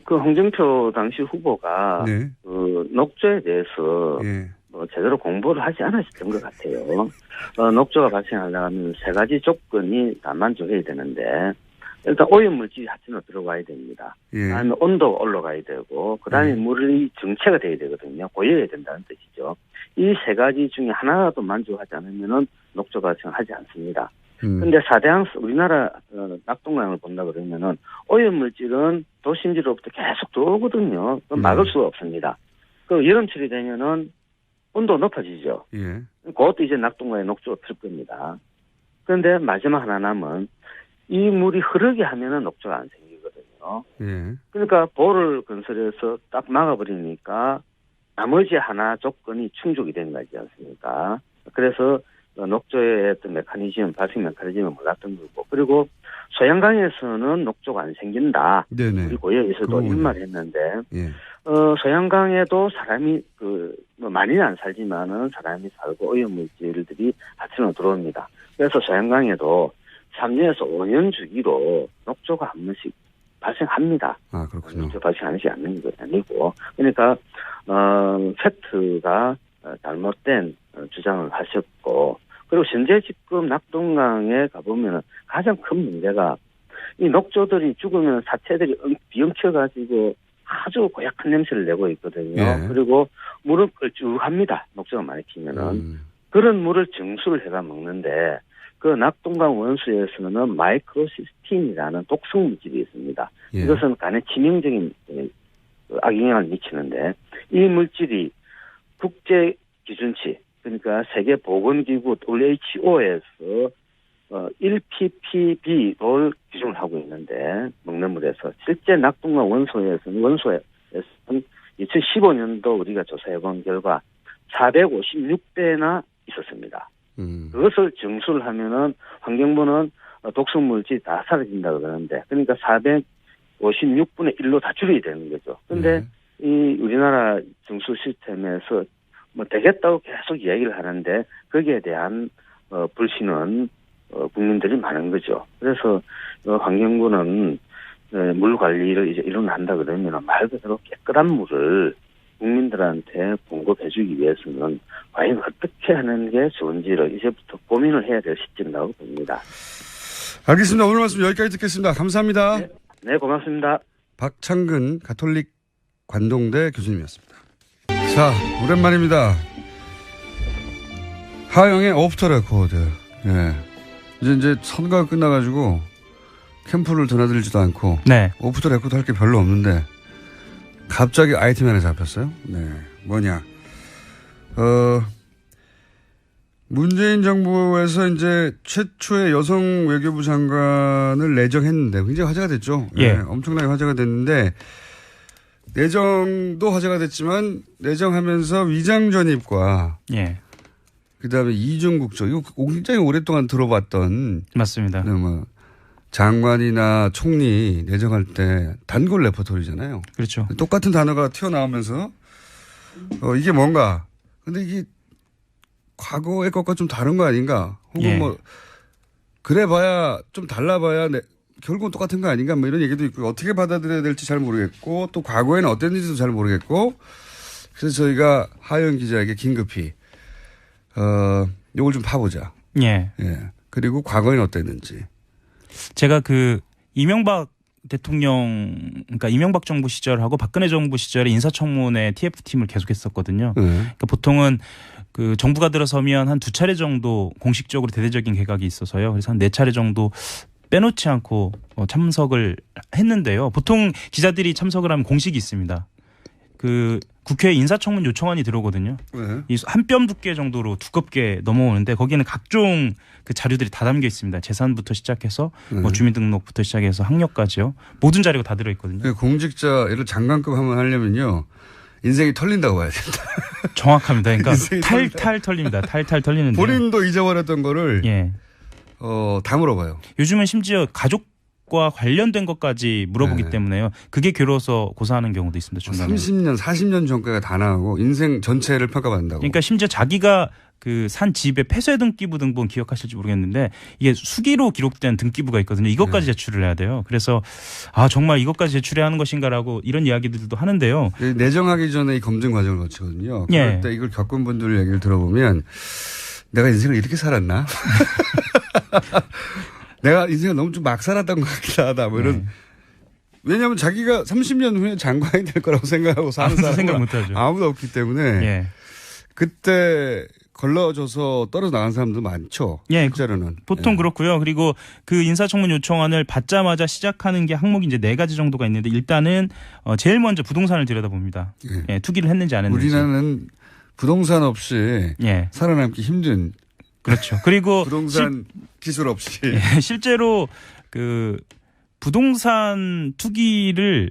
그 홍준표 당시 후보가 네. 그 녹조에 대해서 예. 제대로 공부를 하지 않으셨던 것 같아요. 녹조가 발생하려면 세 가지 조건이 다 만족해야 되는데 일단 오염물질이 하천으로 들어가야 됩니다. 예. 그다음에 온도가 올라가야 되고 그다음에 물이 정체가 돼야 되거든요. 고여야 된다는 뜻이죠. 이 세 가지 중에 하나라도 만족하지 않으면은 녹조 발생하지 않습니다. 근데 4대강 우리나라 낙동강을 본다 그러면은 오염물질은 도심지로부터 계속 들어오거든요. 그건 막을 수가 없습니다. 그 여름철이 되면은 온도 높아지죠. 예. 그것도 이제 낙동강에 녹조가 필 겁니다. 그런데 마지막 하나 남은 이 물이 흐르게 하면은 녹조가 안 생기거든요. 예. 그러니까 보를 건설해서 딱 막아버리니까 나머지 하나 조건이 충족이 된 거지 않습니까? 그래서 녹조의 어떤 메커니즘, 발생 메커니즘을 몰랐던 거고, 그리고 소양강에서는 녹조가 안 생긴다. 네네. 우리 고여에서도 그 이런 말 했는데, 예. 소양강에도 사람이 많이는 안 살지만은 사람이 살고 오염물질들이 하천으로 들어옵니다. 그래서 소양강에도 3년에서 5년 주기로 녹조가 한 번씩 발생합니다. 아, 그렇군요. 발생하지 않는 게 아니고, 그러니까 팩트가 잘못된 주장을 하셨고, 그리고 현재 지금 낙동강에 가보면 가장 큰 문제가 이 녹조들이 죽으면 사체들이 비엉켜가지고 아주 고약한 냄새를 내고 있거든요. 예. 그리고 물은 걸쭉합니다. 녹조가 많이 튀면은. 그런 물을 정수를 해가 먹는데 그 낙동강 원수에서는 마이크로시스틴이라는 독성 물질이 있습니다. 예. 이것은 간에 치명적인 악영향을 미치는데 이 물질이 국제 기준치 그러니까 세계보건기구 WHO에서 1ppb를 기준을 하고 있는데 먹는 물에서 실제 낙동강 원소에서는 2015년도 우리가 조사해본 결과 456배나 있었습니다. 그것을 정수를 하면은 환경부는 독성물질이 다 사라진다 그러는데 그러니까 456분의 1로 다 줄여야 되는 거죠. 근데 이 우리나라 정수 시스템에서 되겠다고 계속 이야기를 하는데 거기에 대한 불신은 국민들이 많은 거죠. 그래서 환경부는 물 관리를 이제 일어난다 그러면 말 그대로 깨끗한 물을 국민들한테 공급해주기 위해서는 과연 어떻게 하는 게 좋은지를 이제부터 고민을 해야 될 시점이라고 봅니다. 알겠습니다. 오늘 말씀 여기까지 듣겠습니다. 감사합니다. 네, 고맙습니다. 박창근 가톨릭 관동대 교수님이었습니다. 자, 오랜만입니다. 하영의 오프터 레코드. 예. 이제 선거가 끝나가지고 캠프를 드나들지도 않고 네. 오프터 레코드 할 게 별로 없는데 갑자기 아이템이 하나 잡혔어요. 네. 뭐냐. 문재인 정부에서 이제 최초의 여성 외교부 장관을 내정했는데 굉장히 화제가 됐죠. 예. 네, 엄청나게 화제가 됐는데 내정도 화제가 됐지만 내정하면서 위장 전입과 예. 그다음에 이중국적 이거 굉장히 오랫동안 들어봤던 맞습니다. 네, 뭐 장관이나 총리 내정할 때 단골 레퍼토리잖아요. 그렇죠. 똑같은 단어가 튀어나오면서 이게 뭔가 근데 이게 과거의 것과 좀 다른 거 아닌가 혹은 예. 뭐 그래봐야 좀 달라봐야 결국은 똑같은 거 아닌가 뭐 이런 얘기도 있고 어떻게 받아들여야 될지 잘 모르겠고 또 과거에는 어땠는지도 잘 모르겠고 그래서 저희가 하영 기자에게 긴급히 이걸 좀 파보자. 예. 예. 그리고 과거에는 어땠는지. 제가 그 이명박 대통령, 그러니까 이명박 정부 시절하고 박근혜 정부 시절에 인사청문회 TF팀을 계속했었거든요. 그러니까 보통은 그 정부가 들어서면 한 2차례 정도 공식적으로 대대적인 개각이 있어서요. 그래서 한 4차례 정도 빼놓지 않고 참석을 했는데요. 보통 기자들이 참석을 하면 공식이 있습니다. 그 국회에 인사청문 요청안이 들어오거든요. 네. 이 한 뼘 두께 정도로 두껍게 넘어오는데 거기에는 각종 그 자료들이 다 담겨 있습니다. 재산부터 시작해서 뭐 주민등록부터 시작해서 학력까지요. 모든 자료가 다 들어있거든요. 공직자 예를 장관급 한번 하려면요. 인생이 털린다고 봐야 된다. 정확합니다. 그러니까 탈탈 털립니다. 탈탈 털리는데. 본인도 잊어버렸던 거를 예. 다 물어봐요. 요즘은 심지어 가족과 관련된 것까지 물어보기 네. 때문에요. 그게 괴로워서 고사하는 경우도 있습니다. 중간에. 30년, 40년 전까지가 다 나오고 인생 전체를 평가받는다고. 그러니까 심지어 자기가 그 산 집의 폐쇄 등기부 등본 기억하실지 모르겠는데 이게 수기로 기록된 등기부가 있거든요. 이것까지 제출을 해야 돼요. 그래서 아 정말 이것까지 제출해야 하는 것인가라고 이런 이야기들도 하는데요. 내정하기 전에 이 검증 과정을 거치거든요. 예. 그럴 때 이걸 겪은 분들 얘기를 들어보면 내가 인생을 이렇게 살았나? 내가 인생을 너무 좀 막 살았던 것 같기도 하다. 뭐 이런. 왜냐하면 자기가 30년 후에 장관이 될 거라고 생각하고 사는 아무도 사람은 생각 못하죠. 아무도 없기 때문에 예. 그때 걸러져서 떨어져 나간 사람도 많죠. 예, 실제로는. 보통 예. 그렇고요. 그리고 그 인사청문 요청안을 받자마자 시작하는 게 항목이 이제 4가지 정도가 있는데 일단은 제일 먼저 부동산을 들여다봅니다. 예. 예, 투기를 했는지 안 했는지. 우리나라는 부동산 없이 예. 살아남기 힘든 그렇죠. 그리고 부동산 기술 없이. 예, 실제로 그 부동산 투기를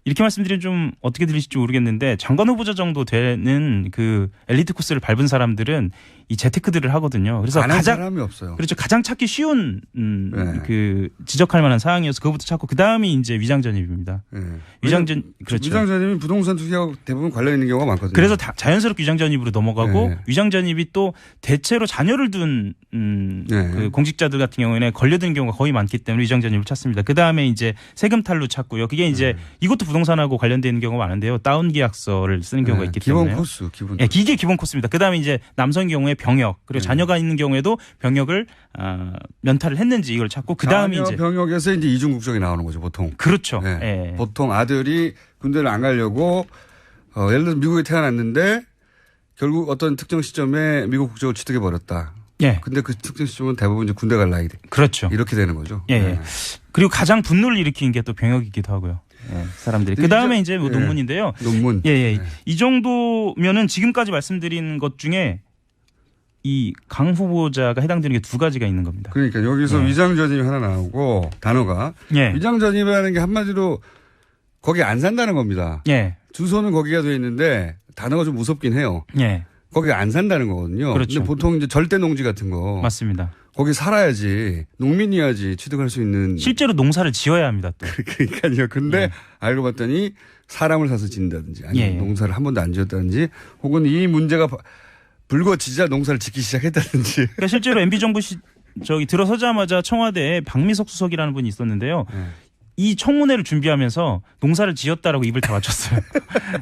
이렇게 말씀드리면 좀 어떻게 들리실지 모르겠는데 장관 후보자 정도 되는 그 엘리트 코스를 밟은 사람들은 이 재테크들을 하거든요. 그래서 안 한 가장 사람이 없어요. 그렇죠. 가장 찾기 쉬운 네. 그 지적할 만한 사항이어서 그거부터 찾고 그 다음이 이제 위장 전입입니다. 네. 위장전 그렇죠. 위장 전입이 부동산 투기하고 대부분 관련 있는 경우가 많거든요. 그래서 자연스럽게 위장 전입으로 넘어가고 네. 위장 전입이 또 대체로 자녀를 둔 네. 그 공직자들 같은 경우에는 걸려드는 경우가 거의 많기 때문에 위장 전입을 찾습니다. 그 다음에 이제 세금 탈루 찾고요. 그게 이제 이것도 부동산하고 관련되어 있는 경우가 많은데요. 다운 계약서를 쓰는 경우가 있기 기본 때문에 코스, 기본. 예, 이게 기본 코스입니다. 그 다음에 이제 남성 경우에 병역 그리고 자녀가 있는 경우에도 병역을 면탈을 했는지 이걸 찾고 그 다음에 자녀 이제 병역에서 이제 이중 국적이 나오는 거죠, 보통. 그렇죠. 네. 예. 보통 아들이 군대를 안 가려고 예를 들어 미국에 태어났는데 결국 어떤 특정 시점에 미국 국적을 취득해 버렸다. 예. 근데 그 특정 시점은 대부분 이제 군대 갈 나이 그렇죠. 이렇게 되는 거죠. 예. 네. 그리고 가장 분노를 일으킨 게 또 병역이기도 하고요. 예, 사람들이. 그 다음에 이제 뭐 논문인데요. 논문. 예, 예. 네. 이 정도면은 지금까지 말씀드린 것 중에 이 강 후보자가 해당되는 게 2가지가 있는 겁니다. 그러니까 여기서 위장 전입이 하나 나오고 단어가 예. 위장 전입이라는 게 한마디로 거기 안 산다는 겁니다. 예. 주소는 거기가 돼 있는데 단어가 좀 무섭긴 해요. 예. 거기 안 산다는 거거든요. 그렇죠. 근데 보통 이제 절대 농지 같은 거 맞습니다. 거기 살아야지 농민이어야지 취득할 수 있는. 실제로 농사를 지어야 합니다. 또. 그러니까요. 근데 알고 봤더니 사람을 사서 짓는다든지 아니면 농사를 한 번도 안 지었다든지 혹은 이 문제가 불거지자 농사를 짓기 시작했다든지. 그러니까 실제로 MB 정부 들어서자마자 청와대에 박미석 수석이라는 분이 있었는데요. 이 청문회를 준비하면서 농사를 지었다라고 입을 다 맞췄어요.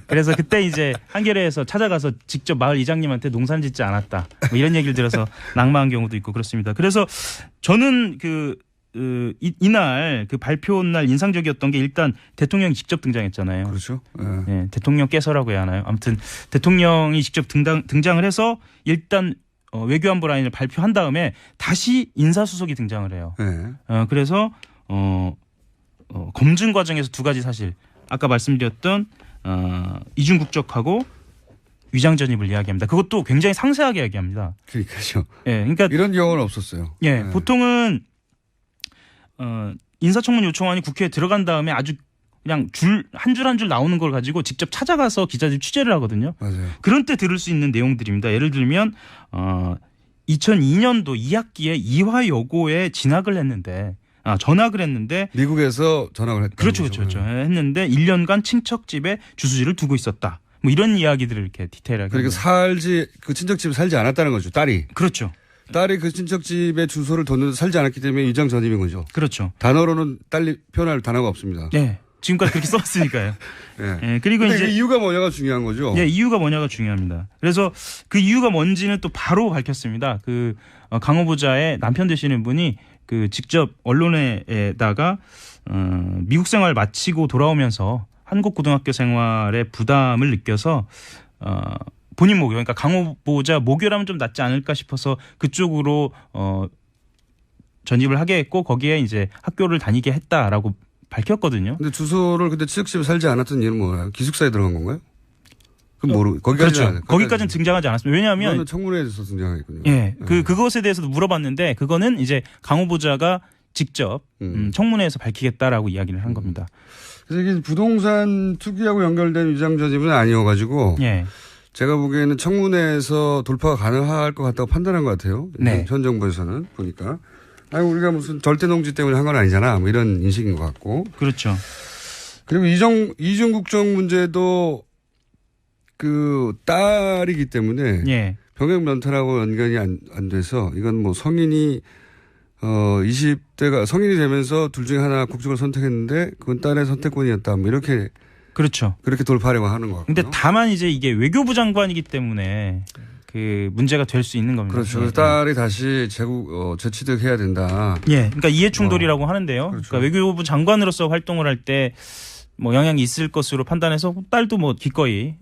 그래서 그때 이제 한겨레에서 찾아가서 직접 마을 이장님한테 농사는 짓지 않았다. 뭐 이런 얘기를 들어서 낙마한 경우도 있고 그렇습니다. 그래서 저는 이날 그 발표 날 인상적이었던 게 일단 대통령이 직접 등장했잖아요. 그렇죠. 네, 대통령께서라고 해야 하나요? 아무튼 대통령이 직접 등장을 해서 일단 외교안보 라인을 발표한 다음에 다시 인사수석이 등장을 해요. 네. 그래서 검증 과정에서 두 가지 사실 아까 말씀드렸던 이중 국적하고 위장 전입을 이야기합니다. 그것도 굉장히 상세하게 이야기합니다. 그러니까요. 예, 그러니까 이런 경우는 없었어요. 예, 네. 보통은 인사청문 요청안이 국회에 들어간 다음에 아주 그냥 한 줄 한 줄 나오는 걸 가지고 직접 찾아가서 기자들이 취재를 하거든요. 맞아요. 그런 때 들을 수 있는 내용들입니다. 예를 들면 2002년도 2학기에 이화 여고에 전학을 했는데 미국에서 전학을 했다. 그렇죠. 했는데 1년간 친척집에 주소지를 두고 있었다. 뭐 이런 이야기들을 이렇게 디테일하게. 그러니까 그 친척집에 살지 않았다는 거죠. 딸이. 그렇죠. 딸이 그 친척집에 주소를 뒀는데 살지 않았기 때문에 위장 전입인 거죠. 그렇죠. 단어로는 딸리 표현할 단어가 없습니다. 네. 지금까지 그렇게 썼으니까요. 네. 네. 그리고 근데 이제 그 이유가 뭐냐가 중요한 거죠. 네, 이유가 뭐냐가 중요합니다. 그래서 그 이유가 뭔지는 또 바로 밝혔습니다. 그 강 후보자의 남편 되시는 분이 그 직접 언론에다가 미국 생활 마치고 돌아오면서 한국 고등학교 생활의 부담을 느껴서 본인 모교, 그러니까 강 후보자 모교라면 좀 낫지 않을까 싶어서 그쪽으로 전입을 하게 했고 거기에 이제 학교를 다니게 했다라고 밝혔거든요. 근데 주소를 근데 친척집에 살지 않았던 이유는 뭐예요? 기숙사에 들어간 건가요? 그건 거기까지는 그렇죠. 거기까지는 등장하지 않았습니다. 왜냐하면 청문회에서 등장했군요. 예, 그것에 대해서도 물어봤는데 그거는 이제 강 후보자가 직접 청문회에서 밝히겠다라고 이야기를 한 겁니다. 그래서 이게 부동산 투기하고 연결된 위장 전입은 아니어가지고 예. 제가 보기에는 청문회에서 돌파가 가능할 것 같다고 판단한 것 같아요. 네. 현 정부에서는 보니까. 우리가 무슨 절대농지 때문에 한 건 아니잖아. 뭐 이런 인식인 것 같고. 그렇죠. 그리고 이중 국적 문제도 그 딸이기 때문에 예. 병역 면탈하고 연관이 안 돼서 이건 뭐 성인이 20대가 성인이 되면서 둘 중에 하나 국적을 선택했는데 그건 딸의 선택권이었다. 뭐 이렇게 그렇죠. 그렇게 돌파하려고 하는 것 같고요. 근데 다만 이제 이게 외교부 장관이기 때문에 그 문제가 될 수 있는 겁니다. 그렇죠. 그래서 딸이 다시 재취득해야 된다. 예. 그러니까 이해 충돌이라고 하는데요. 그렇죠. 그러니까 외교부 장관으로서 활동을 할 때 뭐 영향이 있을 것으로 판단해서 딸도 뭐 기꺼이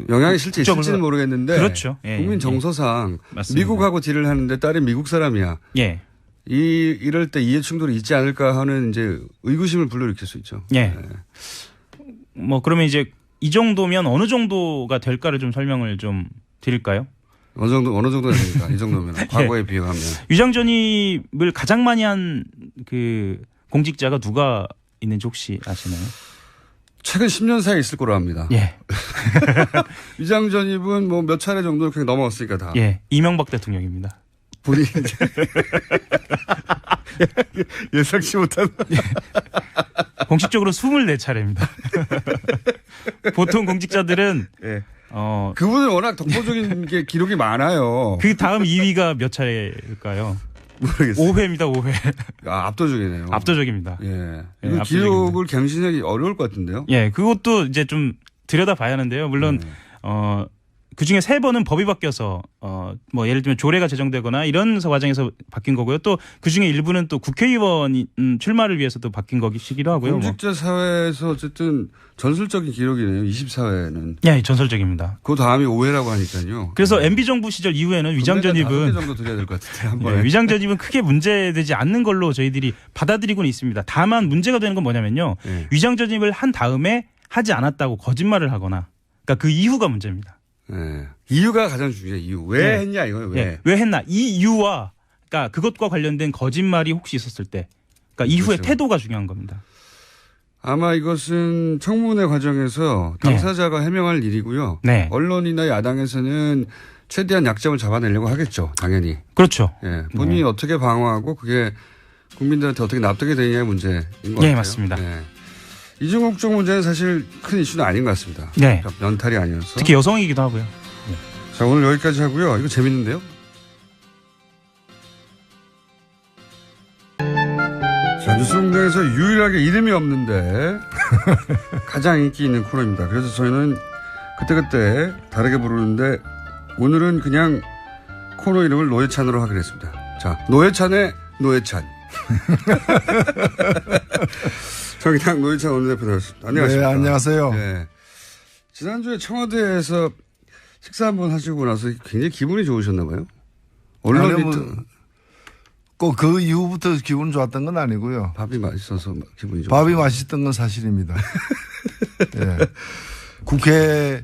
영향이 실제 있을지는 모르겠는데 그렇죠. 예, 국민 정서상 맞습니다. 미국하고 딜을 하는데 딸이 미국 사람이야. 예. 이럴 때 이해 충돌이 있지 않을까 하는 이제 의구심을 불러일으킬 수 있죠. 예. 네. 뭐 그러면 이제 이 정도면 어느 정도가 될까를 좀 설명을 좀 드릴까요? 어느 정도 됩니까? 이 정도면 과거에 비교하면 위장 전입을 가장 많이 한 그 공직자가 누가 있는지 혹시 아시나요? 최근 10년 사이에 있을 거로 합니다. 예. 위장 전입은 뭐 몇 차례 정도 그냥 넘어갔으니까 다. 예. 이명박 대통령입니다. 본인이 예상치 못한. 공식적으로 24차례입니다. 보통 공직자들은 예. 그분은 워낙 독보적인 게 기록이 많아요. 그 다음 2위가 몇 차례일까요? 모르겠어요. 5회입니다. 5회. 압도적이네요. 압도적입니다. 예. 예, 이 압도적입니다. 기록을 갱신하기 어려울 것 같은데요. 예, 그것도 이제 좀 들여다봐야 하는데요. 물론 그 중에 3번은 법이 바뀌어서 뭐 예를 들면 조례가 제정되거나 이런 과정에서 바뀐 거고요. 또 그 중에 일부는 또 국회의원 출마를 위해서도 바뀐 것이기도 하고요. 공직자 사회에서 어쨌든 전술적인 기록이네요. 24회는. 예, 전설적입니다. 그 다음이 5회라고 하니까요. 그래서 MB 정부 시절 이후에는 위장 전입은 5개 정도 드려야 될 것 같은데 한 번에. 네, 위장 전입은 크게 문제되지 않는 걸로 저희들이 받아들이고는 있습니다. 다만 문제가 되는 건 뭐냐면요. 네. 위장 전입을 한 다음에 하지 않았다고 거짓말을 하거나 그러니까 그 이후가 문제입니다. 네. 이유가 가장 중요해요. 이유. 왜 네. 했냐 이거예요. 왜. 네. 왜 했나? 이 이유와 그러니까 그것과 관련된 거짓말이 혹시 있었을 때 그러니까 이후의 그렇죠. 태도가 중요한 겁니다. 아마 이것은 청문회 과정에서 당사자가 해명할 일이고요. 네. 언론이나 야당에서는 최대한 약점을 잡아내려고 하겠죠. 당연히. 그렇죠. 예. 본인이 어떻게 방어하고 그게 국민들한테 어떻게 납득이 되느냐의 문제인 것 같아요. 네, 맞습니다. 네. 이중국적 문제는 사실 큰 이슈는 아닌 것 같습니다. 네. 연탈이 아니어서. 특히 여성이기도 하고요. 자, 오늘 여기까지 하고요. 이거 재밌는데요. 자, 뉴스룸 정당에서 유일하게 이름이 없는데 가장 인기 있는 코너입니다. 그래서 저희는 그때그때 다르게 부르는데 오늘은 그냥 코너 이름을 노회찬으로 하기로 했습니다. 자, 노회찬의 노회찬. 정의당 노회찬 원내대표 나왔습니다. 안녕하십니까. 네, 안녕하세요. 네. 지난주에 청와대에서 식사 한번 하시고 나서 굉장히 기분이 좋으셨나 봐요. 언론이 꼭 그 이후부터 기분 좋았던 건 아니고요. 밥이 맛있어서 기분이 좋았어요. 밥이 맛있던 건 사실입니다. 예. 국회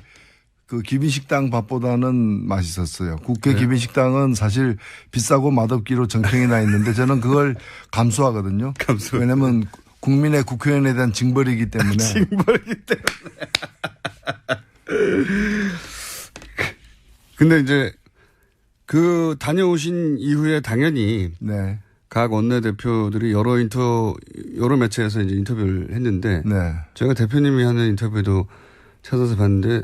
그 기빈식당 밥보다는 맛있었어요. 국회 네. 기빈식당은 사실 비싸고 맛없기로 정평이 나 있는데 저는 그걸 감수하거든요. 왜냐하면 국민의 국회의원에 대한 징벌이기 때문에. 징벌이기 때문에. 근데 이제 그 다녀오신 이후에 당연히 네. 각 원내대표들이 여러 매체에서 이제 인터뷰를 했는데 네. 제가 대표님이 하는 인터뷰도 찾아서 봤는데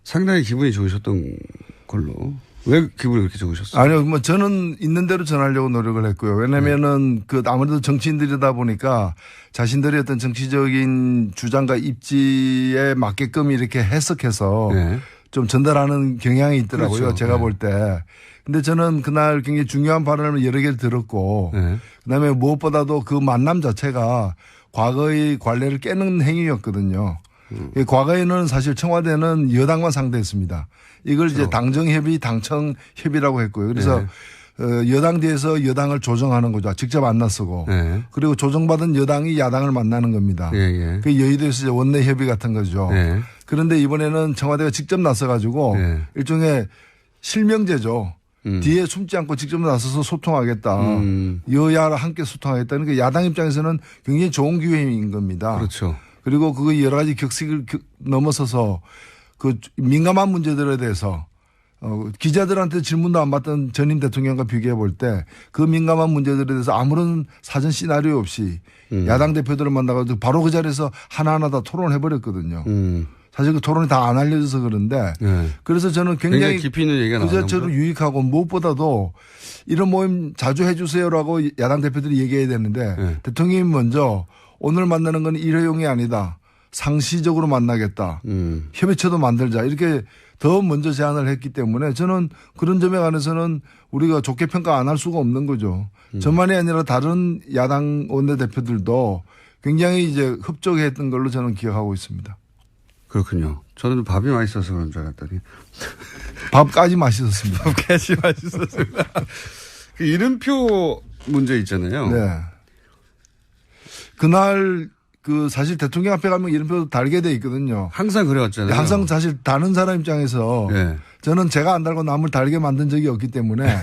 상당히 기분이 좋으셨던 걸로. 왜 기분이 그렇게 좋으셨어요? 아니요, 뭐 저는 있는 대로 전하려고 노력을 했고요. 왜냐면은 그 아무래도 정치인들이다 보니까 자신들의 어떤 정치적인 주장과 입지에 맞게끔 이렇게 해석해서 네. 좀 전달하는 경향이 있더라고요. 그렇죠. 제가 네. 볼 때. 근데 저는 그날 굉장히 중요한 발언을 여러 개를 들었고 네. 그다음에 무엇보다도 그 만남 자체가 과거의 관례를 깨는 행위였거든요. 과거에는 사실 청와대는 여당만 상대했습니다. 이걸 그렇죠. 이제 당정협의, 당청협의라고 했고요. 그래서 여당 뒤에서 여당을 조정하는 거죠. 직접 안 나서고. 네. 그리고 조정받은 여당이 야당을 만나는 겁니다. 예, 예. 그 여의도에서 이제 원내협의 같은 거죠. 네. 그런데 이번에는 청와대가 직접 나서 가지고 네. 일종의 실명제죠. 뒤에 숨지 않고 직접 나서서 소통하겠다. 여야랑 함께 소통하겠다. 그러니까 야당 입장에서는 굉장히 좋은 기회인 겁니다. 그렇죠. 그리고 그 여러 가지 격식을 넘어서서 그 민감한 문제들에 대해서 기자들한테 질문도 안 받던 전임 대통령과 비교해 볼 때 그 민감한 문제들에 대해서 아무런 사전 시나리오 없이 야당 대표들을 만나가지고 바로 그 자리에서 하나하나 다 토론해 버렸거든요. 사실 그 토론이 다 안 알려져서 그런데 네. 그래서 저는 굉장히 깊이 있는 얘기가 그 나오는 자체로 유익하고 무엇보다도 이런 모임 자주 해 주세요라고 야당 대표들이 얘기해야 되는데 네. 대통령이 먼저 오늘 만나는 건 일회용이 아니다. 상시적으로 만나겠다. 협의체도 만들자. 이렇게 더 먼저 제안을 했기 때문에 저는 그런 점에 관해서는 우리가 좋게 평가 안 할 수가 없는 거죠. 저만이 아니라 다른 야당 원내대표들도 굉장히 이제 흡족했던 걸로 저는 기억하고 있습니다. 그렇군요. 저는 밥이 맛있어서 그런 줄 알았더니. 밥까지 맛있었습니다. 밥까지 맛있었습니다. 그 이름표 문제 있잖아요. 네. 그날 그 사실 대통령 앞에 가면 이름표 달게 돼 있거든요. 항상 그래왔잖아요. 항상 사실 다른 사람 입장에서 네. 저는 제가 안 달고 남을 달게 만든 적이 없기 때문에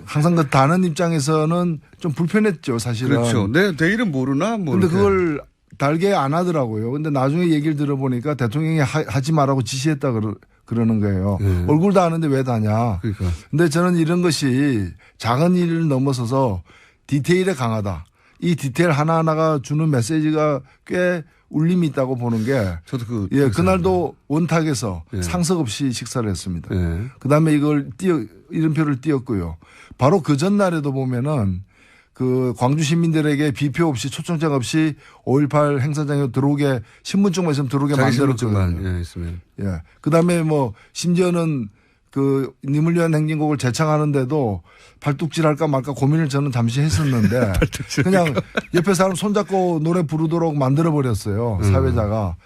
항상 그 다는 입장에서는 좀 불편했죠, 사실은. 그렇죠. 내 이름 모르나? 뭐. 근데 이렇게. 그걸 달게 안 하더라고요. 근데 나중에 얘기를 들어보니까 대통령이 하지 말라고 지시했다 그러는 거예요. 얼굴도 아는데 왜 다냐. 그러니까. 근데 저는 이런 것이 작은 일을 넘어서서 디테일에 강하다. 이 디테일 하나하나가 주는 메시지가 꽤 울림이 있다고 보는 게. 저도 예, 그날도 원탁에서 예. 상석 없이 식사를 했습니다. 예. 그 다음에 이걸 이름표를 띄었고요. 바로 그 전날에도 보면은 그 광주 시민들에게 비표 없이 초청장 없이 5.18 행사장에 들어오게 신분증만 있으면 들어오게 자기 만들었거든요. 신분증만 있으면. 예. 그 다음에 뭐 심지어는 그 님을 위한 행진곡을 재창하는데도 발뚝질 할까 말까 고민을 저는 잠시 했었는데 그냥 옆에 사람 손잡고 노래 부르도록 만들어 버렸어요. 사회자가.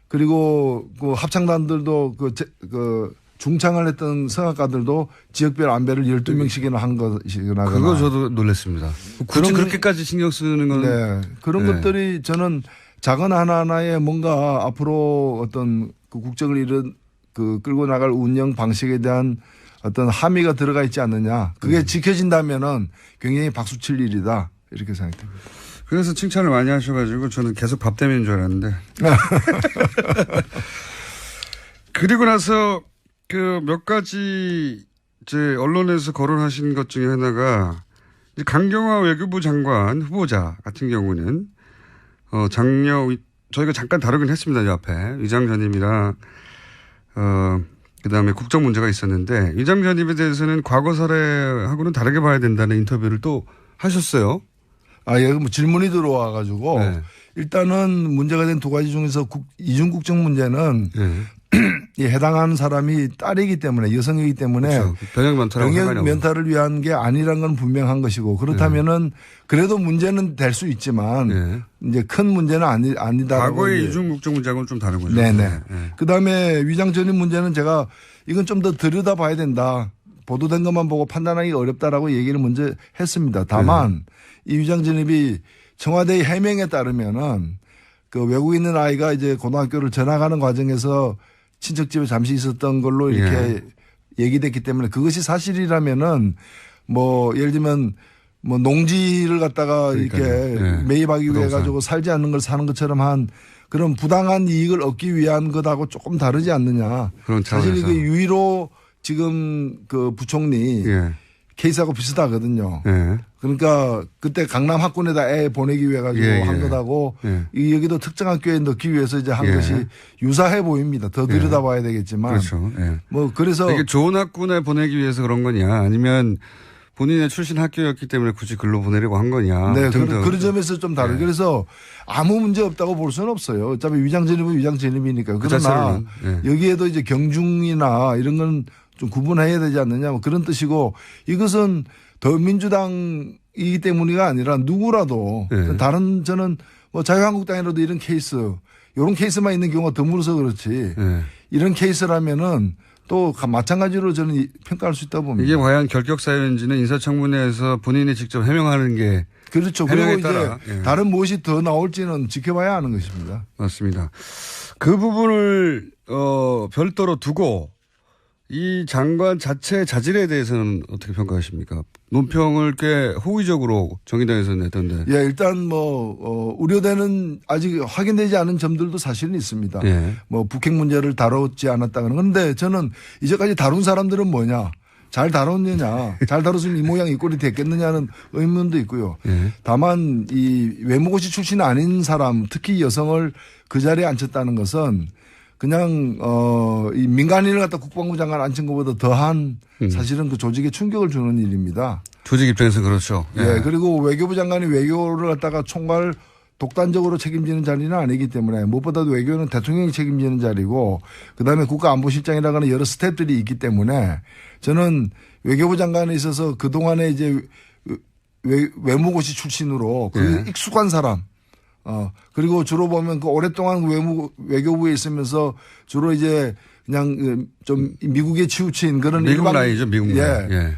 그리고 그 합창단들도 그 중창을 했던 성악가들도 지역별 안배를 12명씩이나 한 것이거나. 그거 저도 놀랐습니다. 굳이 그렇게까지 신경 쓰는 건. 네. 그런 네. 것들이 저는 작은 하나하나에 뭔가 앞으로 어떤 그 국정을 끌고 나갈 운영 방식에 대한 어떤 함의가 들어가 있지 않느냐. 그게 지켜진다면은 굉장히 박수 칠 일이다. 이렇게 생각됩니다. 그래서 칭찬을 많이 하셔가지고 저는 계속 밥 때문인 줄 알았는데. 그리고 나서 그 몇 가지 이제 언론에서 거론하신 것 중에 하나가 이제 강경화 외교부 장관 후보자 같은 경우는 저희가 잠깐 다루긴 했습니다. 이 앞에 위장 전입이랑 그다음에 국정 문제가 있었는데 위장 전입에 대해서는 과거 사례하고는 다르게 봐야 된다는 인터뷰를 또 하셨어요. 예, 뭐 질문이 들어와 가지고 네. 일단은 문제가 된 두 가지 중에서 이중국적 문제는 네. 이 해당하는 사람이 딸이기 때문에 여성이기 때문에 그렇죠. 병역 면탈하고 병역 상관이 면탈을 위한 게 아니란 건 분명한 것이고 그렇다면은 그래도 문제는 될 수 있지만 네. 이제 큰 문제는 아니다. 과거의 이중국적 문제하고는 좀 다른 거죠. 네네. 네. 그다음에 위장 전입 문제는 제가 이건 좀 더 들여다봐야 된다. 보도된 것만 보고 판단하기 어렵다라고 얘기를 먼저 했습니다. 다만 이 위장 전입이 청와대의 해명에 따르면은 그 외국에 있는 아이가 이제 고등학교를 전학하는 과정에서 친척집에 잠시 있었던 걸로 이렇게 얘기됐기 때문에 그것이 사실이라면은 뭐 예를 들면 뭐 농지를 갖다가 이렇게 매입하기 위해 부동산. 가지고 살지 않는 걸 사는 것처럼 한 그런 부당한 이익을 얻기 위한 것하고 조금 다르지 않느냐. 그런 사실 차원에서. 이게 유일로 지금 그 부총리 예. 케이스하고 비슷하거든요. 예. 그러니까 그때 강남 학군에다 애 보내기 위해 가지고 예, 예. 한 것하고 예. 이 여기도 특정 학교에 넣기 위해서 이제 한 예. 것이 유사해 보입니다. 더 들여다봐야 되겠지만. 그렇죠. 예. 뭐 그래서 이게 좋은 학군에 보내기 위해서 그런 거냐 아니면 본인의 출신 학교였기 때문에 굳이 글로 보내려고 한 거냐. 네, 등등. 그런 점에서 좀 다르고 예. 그래서 아무 문제 없다고 볼 수는 없어요. 어차피 위장 전입은 위장 전입이니까. 그 그러나 자체로는, 예. 여기에도 이제 경중이나 이런 건 좀 구분해야 되지 않느냐 뭐 그런 뜻이고 이것은 더민주당이기 때문이가 아니라 누구라도 예. 다른 저는 뭐 자유한국당이라도 이런 케이스 이런 케이스만 있는 경우가 드물어서 그렇지 예. 이런 케이스라면은 또 마찬가지로 저는 평가할 수 있다고 봅니다. 이게 과연 결격 사유인지는 인사청문회에서 본인이 직접 해명하는 게 그렇죠. 그리고 해명에 이제 따라, 예. 다른 무엇이 더 나올지는 지켜봐야 하는 것입니다. 맞습니다. 그 부분을 별도로 두고 이 장관 자체의 자질에 대해서는 어떻게 평가하십니까? 논평을 꽤 호의적으로 정의당에서 냈던데. 예, 일단 뭐 우려되는 아직 확인되지 않은 점들도 사실은 있습니다. 예. 뭐 북핵 문제를 다뤘지 않았다는 그런데 저는 이제까지 다룬 사람들은 뭐냐? 잘 다뤘느냐? 잘 다뤘으면 이 모양 이 꼴이 됐겠느냐는 의문도 있고요. 예. 다만 이 외무고시 출신 아닌 사람, 특히 여성을 그 자리에 앉혔다는 것은 그냥 이 민간인을 갖다 국방부 장관 앉힌 것보다 더한 사실은 그 조직에 충격을 주는 일입니다. 조직 입장에서 그렇죠. 예. 그리고 외교부 장관이 외교를 갖다가 총괄 독단적으로 책임지는 자리는 아니기 때문에 무엇보다도 외교는 대통령이 책임지는 자리고 그다음에 국가안보실장이라는 여러 스텝들이 있기 때문에 저는 외교부 장관에 있어서 그동안에 이제 외무고시 출신으로 그 익숙한 사람 그리고 주로 보면 그 오랫동안 외교부에 있으면서 주로 이제 그냥 좀 미국에 치우친 그런 미국 라인이죠, 미국 라인. 예.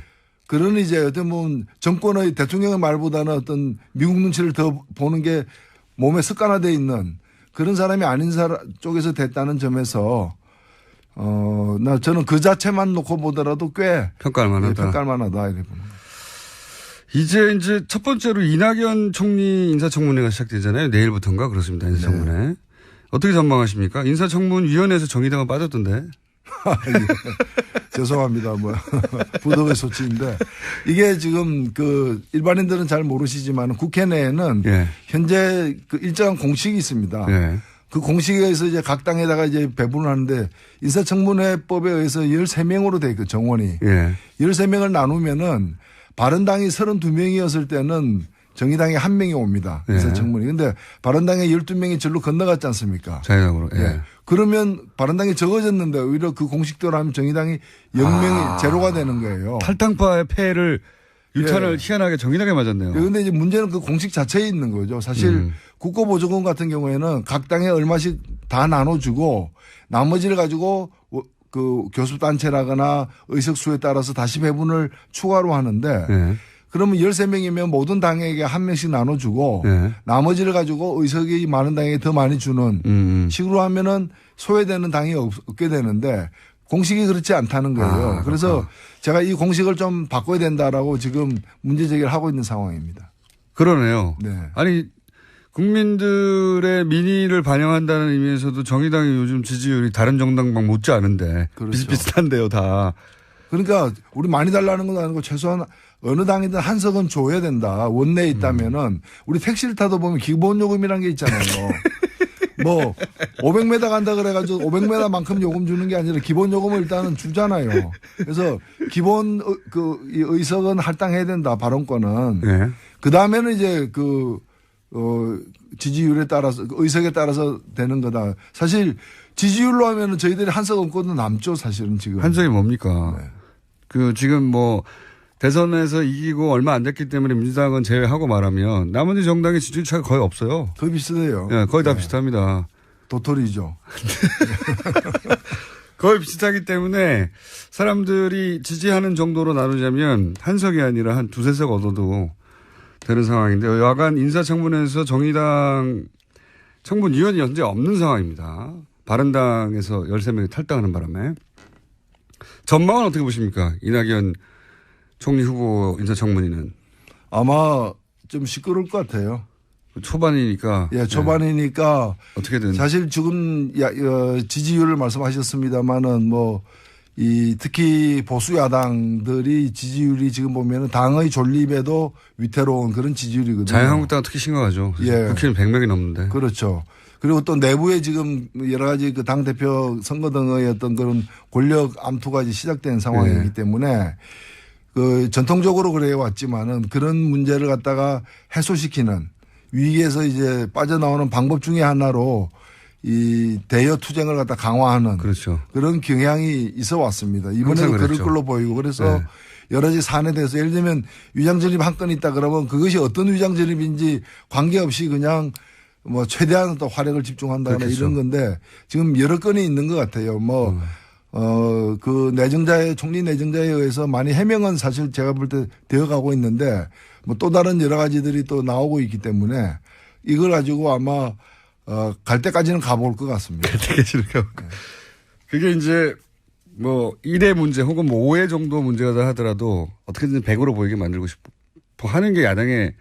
그런 이제 어떤 뭐 정권의 대통령의 말보다는 어떤 미국 눈치를 더 보는 게 몸에 습관화되어 있는 그런 사람이 아닌 사람 쪽에서 됐다는 점에서 저는 그 자체만 놓고 보더라도 꽤 평가할 만하다. 평가할 만하다 이렇게 봅니다. 이제 첫 번째로 이낙연 총리 인사청문회가 시작되잖아요. 내일부터인가 그렇습니다. 인사청문회. 네. 어떻게 전망하십니까? 인사청문위원회에서 정의당은 빠졌던데. 죄송합니다. 뭐 부덕의 소치인데 이게 지금 그 일반인들은 잘 모르시지만 국회 내에는 현재 그 일정한 공식이 있습니다. 그 공식에 의해서 이제 각 당에다가 이제 배분을 하는데 인사청문회법에 의해서 13명으로 돼 있고 정원이 13명을 나누면은 바른당이 32명이었을 때는 정의당에 1명이 옵니다. 인사청문회. 근데 바른당에 12명이 절로 건너갔지 않습니까? 자유당으로. 그러면 바른당이 적어졌는데 오히려 그 공식대로 하면 정의당이 0명이 제로가 되는 거예요. 탈당파의 패를 유탄을 희한하게 정의당에 맞았네요. 그런데 이제 문제는 그 공식 자체에 있는 거죠. 사실 국고보조금 같은 경우에는 각 당에 얼마씩 다 나눠주고 나머지를 가지고 그 교섭단체라거나 의석수에 따라서 다시 배분을 추가로 하는데 그러면 13명이면 모든 당에게 1명씩 나눠주고 나머지를 가지고 의석이 많은 당에게 더 많이 주는 식으로 하면은 소외되는 당이 없게 되는데 공식이 그렇지 않다는 거예요. 그래서 제가 이 공식을 좀 바꿔야 된다라고 지금 문제 제기를 하고 있는 상황입니다. 그러네요. 네. 아니 국민들의 민의를 반영한다는 의미에서도 정의당이 요즘 지지율이 다른 정당만 못지 않은데 그렇죠. 비슷비슷한데요 다. 그러니까 우리 많이 달라는 건 아니고 최소한 어느 당이든 한 석은 줘야 된다. 원내에 있다면은 우리 택시를 타도 보면 기본요금이라는 게 있잖아요. 뭐 500m 간다 그래가지고 500m만큼 요금 주는 게 아니라 기본 요금을 일단은 주잖아요. 그래서 기본 이 의석은 할당해야 된다 발언권은. 네. 그 다음에는 이제 지지율에 따라서 의석에 따라서 되는 거다. 사실 지지율로 하면은 저희들이 한석 없고도 남죠 사실은 지금. 한석이 뭡니까? 네. 지금 뭐 대선에서 이기고 얼마 안 됐기 때문에 민주당은 제외하고 말하면 나머지 정당의 지지율 차가 거의 없어요. 거의 비슷해요. 네, 거의 다 네. 비슷합니다. 도토리죠. 거의 비슷하기 때문에 사람들이 지지하는 정도로 나누자면 한석이 아니라 한 두세 석 얻어도 되는 상황인데 여간 인사청문회에서 정의당 청문위원이 현재 없는 상황입니다. 바른당에서 13명이 탈당하는 바람에. 전망은 어떻게 보십니까? 이낙연 총리 후보 인사청문회는. 아마 좀 시끄러울 것 같아요. 초반이니까. 예, 초반이니까. 네. 어떻게든. 사실 지금 지지율을 말씀하셨습니다만은 특히 보수 야당들이 지지율이 지금 보면은 당의 존립에도 위태로운 그런 지지율이거든요. 자유한국당은 특히 심각하죠. 예. 국회의원 100명이 넘는데. 그렇죠. 그리고 또 내부에 지금 여러 가지 그 당대표 선거 등의 어떤 그런 권력 암투가 이제 시작된 상황이기 예. 때문에 전통적으로 그래 왔지만은 그런 문제를 갖다가 해소시키는 위기에서 이제 빠져나오는 방법 중에 하나로 이 대여 투쟁을 갖다 강화하는 그렇죠. 그런 경향이 있어 왔습니다. 이번에도 그럴 걸로 보이고 그래서 네. 여러 가지 사안에 대해서 예를 들면 위장전입 한 건 있다 그러면 그것이 어떤 위장전입인지 관계없이 그냥 뭐 최대한 또 화력을 집중한다거나 그렇겠죠. 이런 건데 지금 여러 건이 있는 것 같아요. 총리 내정자에 의해서 많이 해명은 사실 제가 볼 때 되어 가고 있는데 뭐 또 다른 여러 가지들이 또 나오고 있기 때문에 이걸 가지고 아마 갈 때까지는 가볼 것 같습니다. 그게 이제 뭐 1회 문제 혹은 뭐 5회 정도 문제가 하더라도 어떻게든 100으로 보이게 만들고 싶어 하는 게 야당의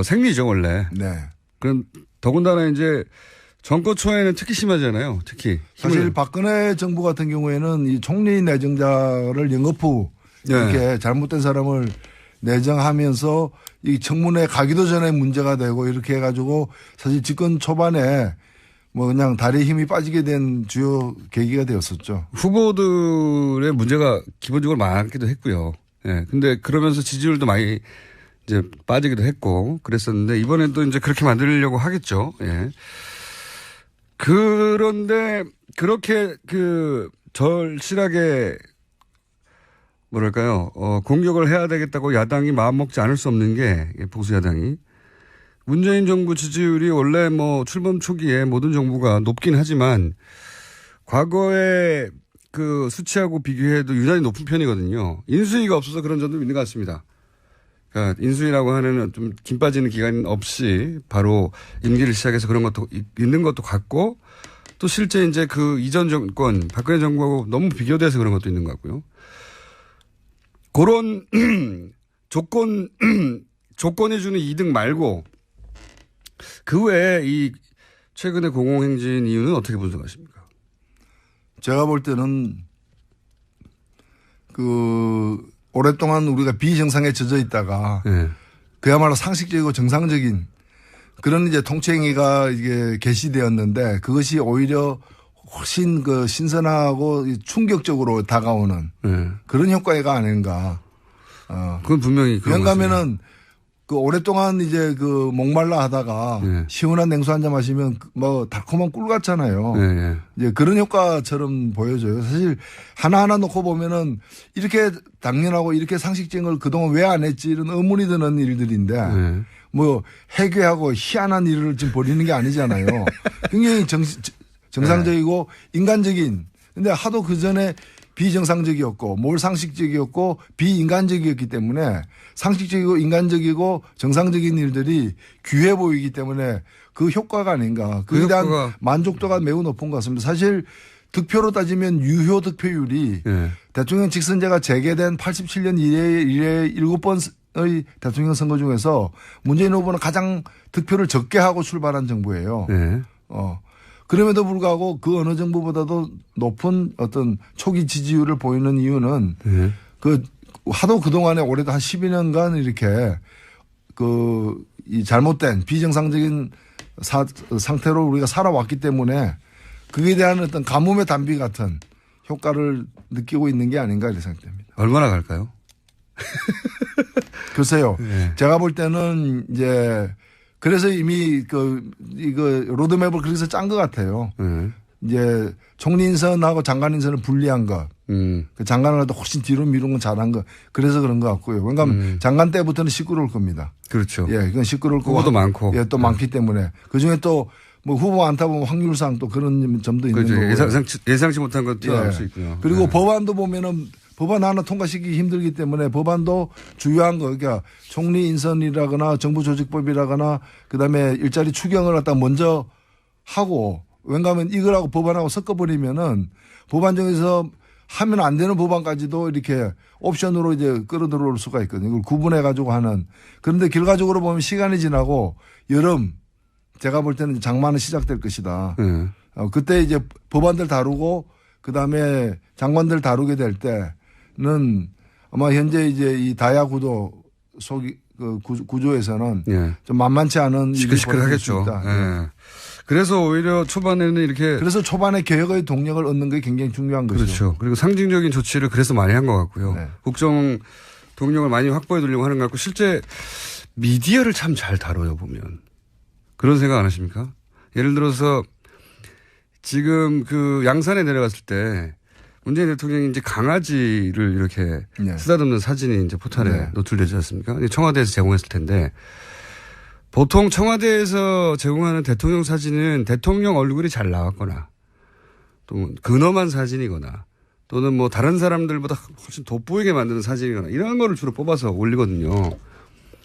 생리죠 원래. 네. 그럼 더군다나 이제 정권 초에는 특히 심하잖아요. 특히 사실 박근혜 정부 같은 경우에는 이 총리 내정자를 연거푸 이렇게 잘못된 사람을 내정하면서 이 청문회 가기도 전에 문제가 되고 이렇게 해가지고 사실 집권 초반에 뭐 그냥 다리에 힘이 빠지게 된 주요 계기가 되었었죠. 후보들의 문제가 기본적으로 많기도 했고요. 예. 근데 그러면서 지지율도 많이 이제 빠지기도 했고 그랬었는데 이번에도 이제 그렇게 만들려고 하겠죠. 예. 그런데 그렇게 절실하게 뭐랄까요, 공격을 해야 되겠다고 야당이 마음먹지 않을 수 없는 게 보수 야당이 문재인 정부 지지율이 원래 뭐 출범 초기에 모든 정부가 높긴 하지만 과거에 그 수치하고 비교해도 유난히 높은 편이거든요. 인수위가 없어서 그런 점도 있는 것 같습니다. 그러니까 인수위라고 하는 좀 김 빠지는 기간 없이 바로 임기를 시작해서 그런 것도 있는 것도 같고 또 실제 이제 그 이전 정권 박근혜 정부하고 너무 비교돼서 그런 것도 있는 것 같고요. 그런 조건이 주는 이득 말고 그 외에 이 최근의 공공행진 이유는 어떻게 분석하십니까? 제가 볼 때는 오랫동안 우리가 비정상에 젖어 있다가 그야말로 상식적이고 정상적인 그런 이제 통치행위가 이게 개시되었는데 그것이 오히려 훨씬 신선하고 충격적으로 다가오는 그런 효과가 아닌가. 그건 분명히 그런 그런가 하면은 오랫동안 이제 목말라 하다가 시원한 냉수 한 잔 마시면 뭐 달콤한 꿀 같잖아요. 이제 그런 효과처럼 보여져요. 사실 하나하나 놓고 보면은 이렇게 당연하고 이렇게 상식적인 걸 그동안 왜 안 했지 이런 의문이 드는 일들인데 뭐 해괴하고 희한한 일을 지금 벌이는 게 아니잖아요. 굉장히 정상적이고 인간적인 근데 하도 그 전에 비정상적이었고 몰상식적이었고 비인간적이었기 때문에 상식적이고 인간적이고 정상적인 일들이 귀해 보이기 때문에 그 효과가 아닌가. 그에 대한 만족도가 매우 높은 것 같습니다. 사실 득표로 따지면 유효 득표율이 대통령 직선제가 재개된 87년 이래 7번의 대통령 선거 중에서 문재인 후보는 가장 득표를 적게 하고 출발한 정부예요. 그럼에도 불구하고 그 어느 정부보다도 높은 어떤 초기 지지율을 보이는 이유는 하도 그동안에 올해도 한 12년간 이렇게 이 잘못된 비정상적인 상태로 우리가 살아왔기 때문에 그에 대한 어떤 가뭄의 단비 같은 효과를 느끼고 있는 게 아닌가 이렇게 생각됩니다. 얼마나 갈까요? 글쎄요. 네. 제가 볼 때는 이제 그래서 이미 이거 로드맵을 그래서 짠 것 같아요. 이제 총리 인선하고 장관 인선을 분리한 것. 그 장관을 훨씬 뒤로 미룬 건 잘한 거. 그래서 그런 것 같고요. 왜냐하면 장관 때부터는 시끄러울 겁니다. 그렇죠. 예, 그건 시끄러울 거고. 후보도 많고. 예, 또 많기 때문에. 그 중에 또 뭐 후보 많다 보면 확률상 또 그런 점도 있는 그렇죠. 거고. 예상치 못한 것도 예. 나올 수 있고요. 그리고 네. 법안도 보면은 법안 하나 통과시키기 힘들기 때문에 법안도 주요한 거, 그러니까 총리 인선이라거나 정부 조직법이라거나 그다음에 일자리 추경을 갖다 먼저 하고 왜냐하면 이거하고 법안하고 섞어버리면은 법안 중에서 하면 안 되는 법안까지도 이렇게 옵션으로 이제 끌어들어올 수가 있거든요. 이걸 구분해 가지고 하는. 그런데 결과적으로 보면 시간이 지나고 여름 제가 볼 때는 장마는 시작될 것이다. 그때 이제 법안들 다루고 그다음에 장관들 다루게 될 때는 아마 현재 이제 이 다야 구도 구조에서는 예. 좀 만만치 않은 시끌시끌하겠죠. 예. 그래서 오히려 초반에는 이렇게 그래서 초반에 개혁의 동력을 얻는 게 굉장히 중요한 거죠. 그렇죠. 그리고 상징적인 조치를 그래서 많이 한 것 같고요. 네. 국정 동력을 많이 확보해 두려고 하는 것 같고 실제 미디어를 참 잘 다뤄요 보면. 그런 생각 안 하십니까? 예를 들어서 지금 그 양산에 내려갔을 때 문재인 대통령이 이제 강아지를 이렇게 네. 쓰다듬는 사진이 이제 포털에 네. 노출되지 않습니까? 청와대에서 제공했을 텐데 보통 청와대에서 제공하는 대통령 사진은 대통령 얼굴이 잘 나왔거나 또 근엄한 사진이거나 또는 뭐 다른 사람들보다 훨씬 돋보이게 만드는 사진이거나 이런 거를 주로 뽑아서 올리거든요.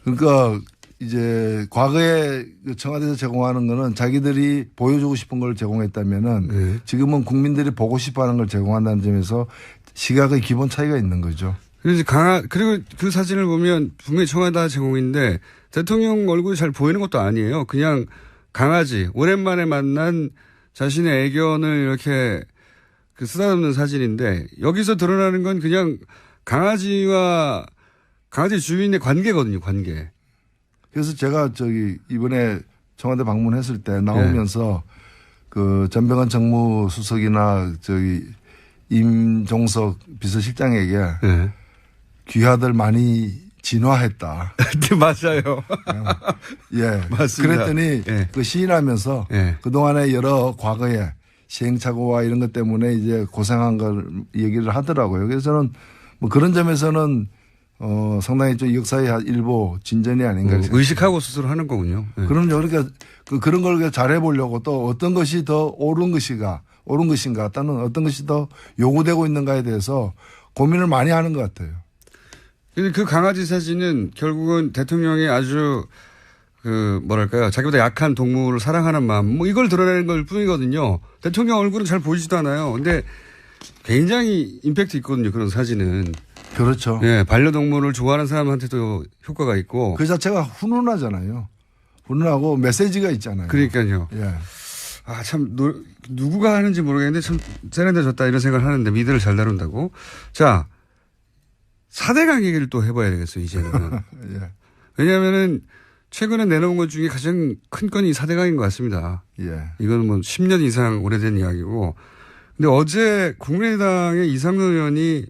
그러니까 이제 과거에 청와대에서 제공하는 거는 자기들이 보여주고 싶은 걸 제공했다면은 네. 지금은 국민들이 보고 싶어 하는 걸 제공한다는 점에서 시각의 기본 차이가 있는 거죠. 그리고 그 사진을 보면 분명히 청와대 제공인데 대통령 얼굴이 잘 보이는 것도 아니에요. 그냥 강아지, 오랜만에 만난 자신의 애견을 이렇게 쓰다듬는 사진인데 여기서 드러나는 건 그냥 강아지와 강아지 주인의 관계거든요, 관계. 그래서 제가 이번에 청와대 방문했을 때 나오면서 그 전병헌 정무수석이나 임종석 비서실장에게 귀하들 많이 진화했다. 네, 맞아요. 예. 맞습니다. 그랬더니 그 시인하면서 그동안의 여러 과거에 시행착오와 이런 것 때문에 이제 고생한 걸 얘기를 하더라고요. 그래서 저는 뭐 그런 점에서는 상당히 좀 역사의 일부 진전이 아닌가. 의식하고 스스로 하는 거군요. 네. 그럼요. 그러니까 그런 걸 잘해보려고 또 어떤 것이 더 옳은 것인가 또는 어떤 것이 더 요구되고 있는가에 대해서 고민을 많이 하는 것 같아요. 근데 그 강아지 사진은 결국은 대통령이 아주 뭐랄까요. 자기보다 약한 동물을 사랑하는 마음 뭐 이걸 드러내는 걸 뿐이거든요. 대통령 얼굴은 잘 보이지도 않아요. 근데 굉장히 임팩트 있거든요. 그런 사진은. 그렇죠. 예, 반려동물을 좋아하는 사람한테도 효과가 있고. 그 자체가 훈훈하잖아요. 훈훈하고 메시지가 있잖아요. 그러니까요. 예. 아, 참, 누구가 하는지 모르겠는데 참 세련되졌다 이런 생각을 하는데 미드를 잘 다룬다고. 자, 4대강 얘기를 또 해봐야 되겠어요, 이제는. 예. 왜냐하면은 최근에 내놓은 것 중에 가장 큰 건이 4대강인 것 같습니다. 예. 이거는 뭐 10년 이상 오래된 이야기고. 근데 어제 국민의당의 이상돈 의원이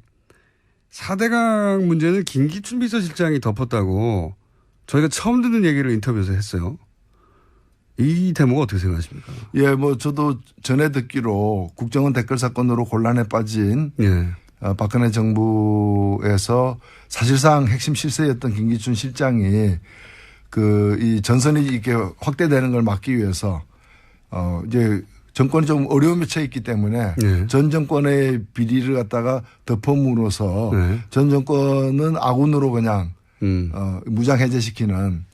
4대강 문제는 김기춘 비서실장이 덮었다고 저희가 처음 듣는 얘기를 인터뷰에서 했어요. 이 대목은 어떻게 생각하십니까? 예, 뭐 저도 전에 듣기로 국정원 댓글 사건으로 곤란에 빠진 박근혜 정부에서 사실상 핵심 실세였던 김기춘 실장이 이 전선이 이렇게 확대되는 걸 막기 위해서 이제 정권이 좀 어려움에 처해 있기 때문에 전 정권의 비리를 갖다가 덮어물어서 전 정권은 아군으로 그냥 무장 해제시키는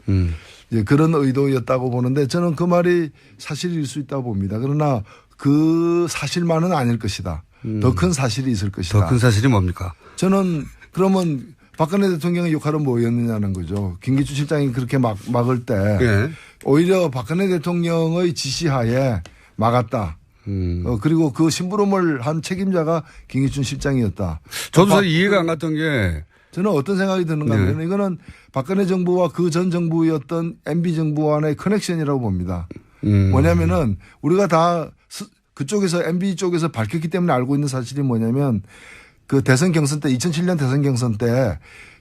이제 그런 의도였다고 보는데 저는 그 말이 사실일 수 있다고 봅니다. 그러나 그 사실만은 아닐 것이다. 더 큰 사실이 있을 것이다. 더 큰 사실이 뭡니까? 저는 그러면 박근혜 대통령의 역할은 뭐였느냐는 거죠. 김기춘 실장이 그렇게 막을 때 오히려 박근혜 대통령의 지시하에 막았다. 그리고 그 심부름을 한 책임자가 김기춘 실장이었다. 저도 잘 이해가 안 갔던 게 저는 어떤 생각이 드는가 하면 이거는 박근혜 정부와 그 전 정부였던 MB 정부와의 커넥션이라고 봅니다. 뭐냐면은 우리가 다 그쪽에서 MB 쪽에서 밝혔기 때문에 알고 있는 사실이 뭐냐면 그 대선 경선 때 2007년 대선 경선 때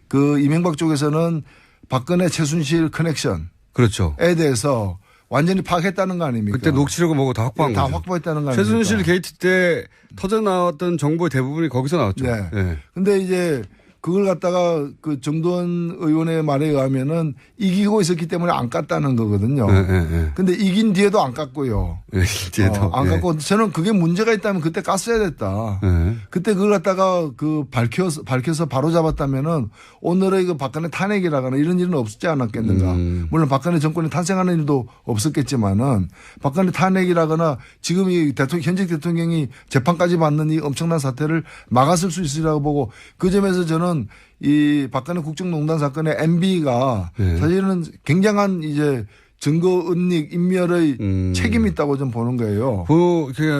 그 이명박 쪽에서는 박근혜 최순실 커넥션에 그렇죠. 대해서 완전히 파악했다는 거 아닙니까? 그때 녹취록을 뭐고 다 확보한 다 거죠. 확보했다는 거 아닙니까? 최순실 게이트 때 터져 나왔던 정보의 대부분이 거기서 나왔죠. 네. 네. 근데 이제 그걸 갖다가 그 정도원 의원의 말에 의하면은 이기고 있었기 때문에 안 깠다는 거거든요. 네. 근데 이긴 뒤에도 안 깠고요. 네. 뒤에도. 안 깠고 저는 그게 문제가 있다면 그때 깠어야 됐다. 네. 그때 그걸 갖다가 그 밝혀서 바로 잡았다면은 오늘의 그 박근혜 탄핵이라거나 이런 일은 없지 않았겠는가. 물론 박근혜 정권이 탄생하는 일도 없었겠지만은 박근혜 탄핵이라거나 지금 이 현직 대통령이 재판까지 받는 이 엄청난 사태를 막았을 수 있으리라고 보고 그 점에서 저는 이 박근혜 국정농단 사건의 MB가 네. 사실은 굉장한 이제 증거 은닉 인멸의 책임이 있다고 좀 보는 거예요.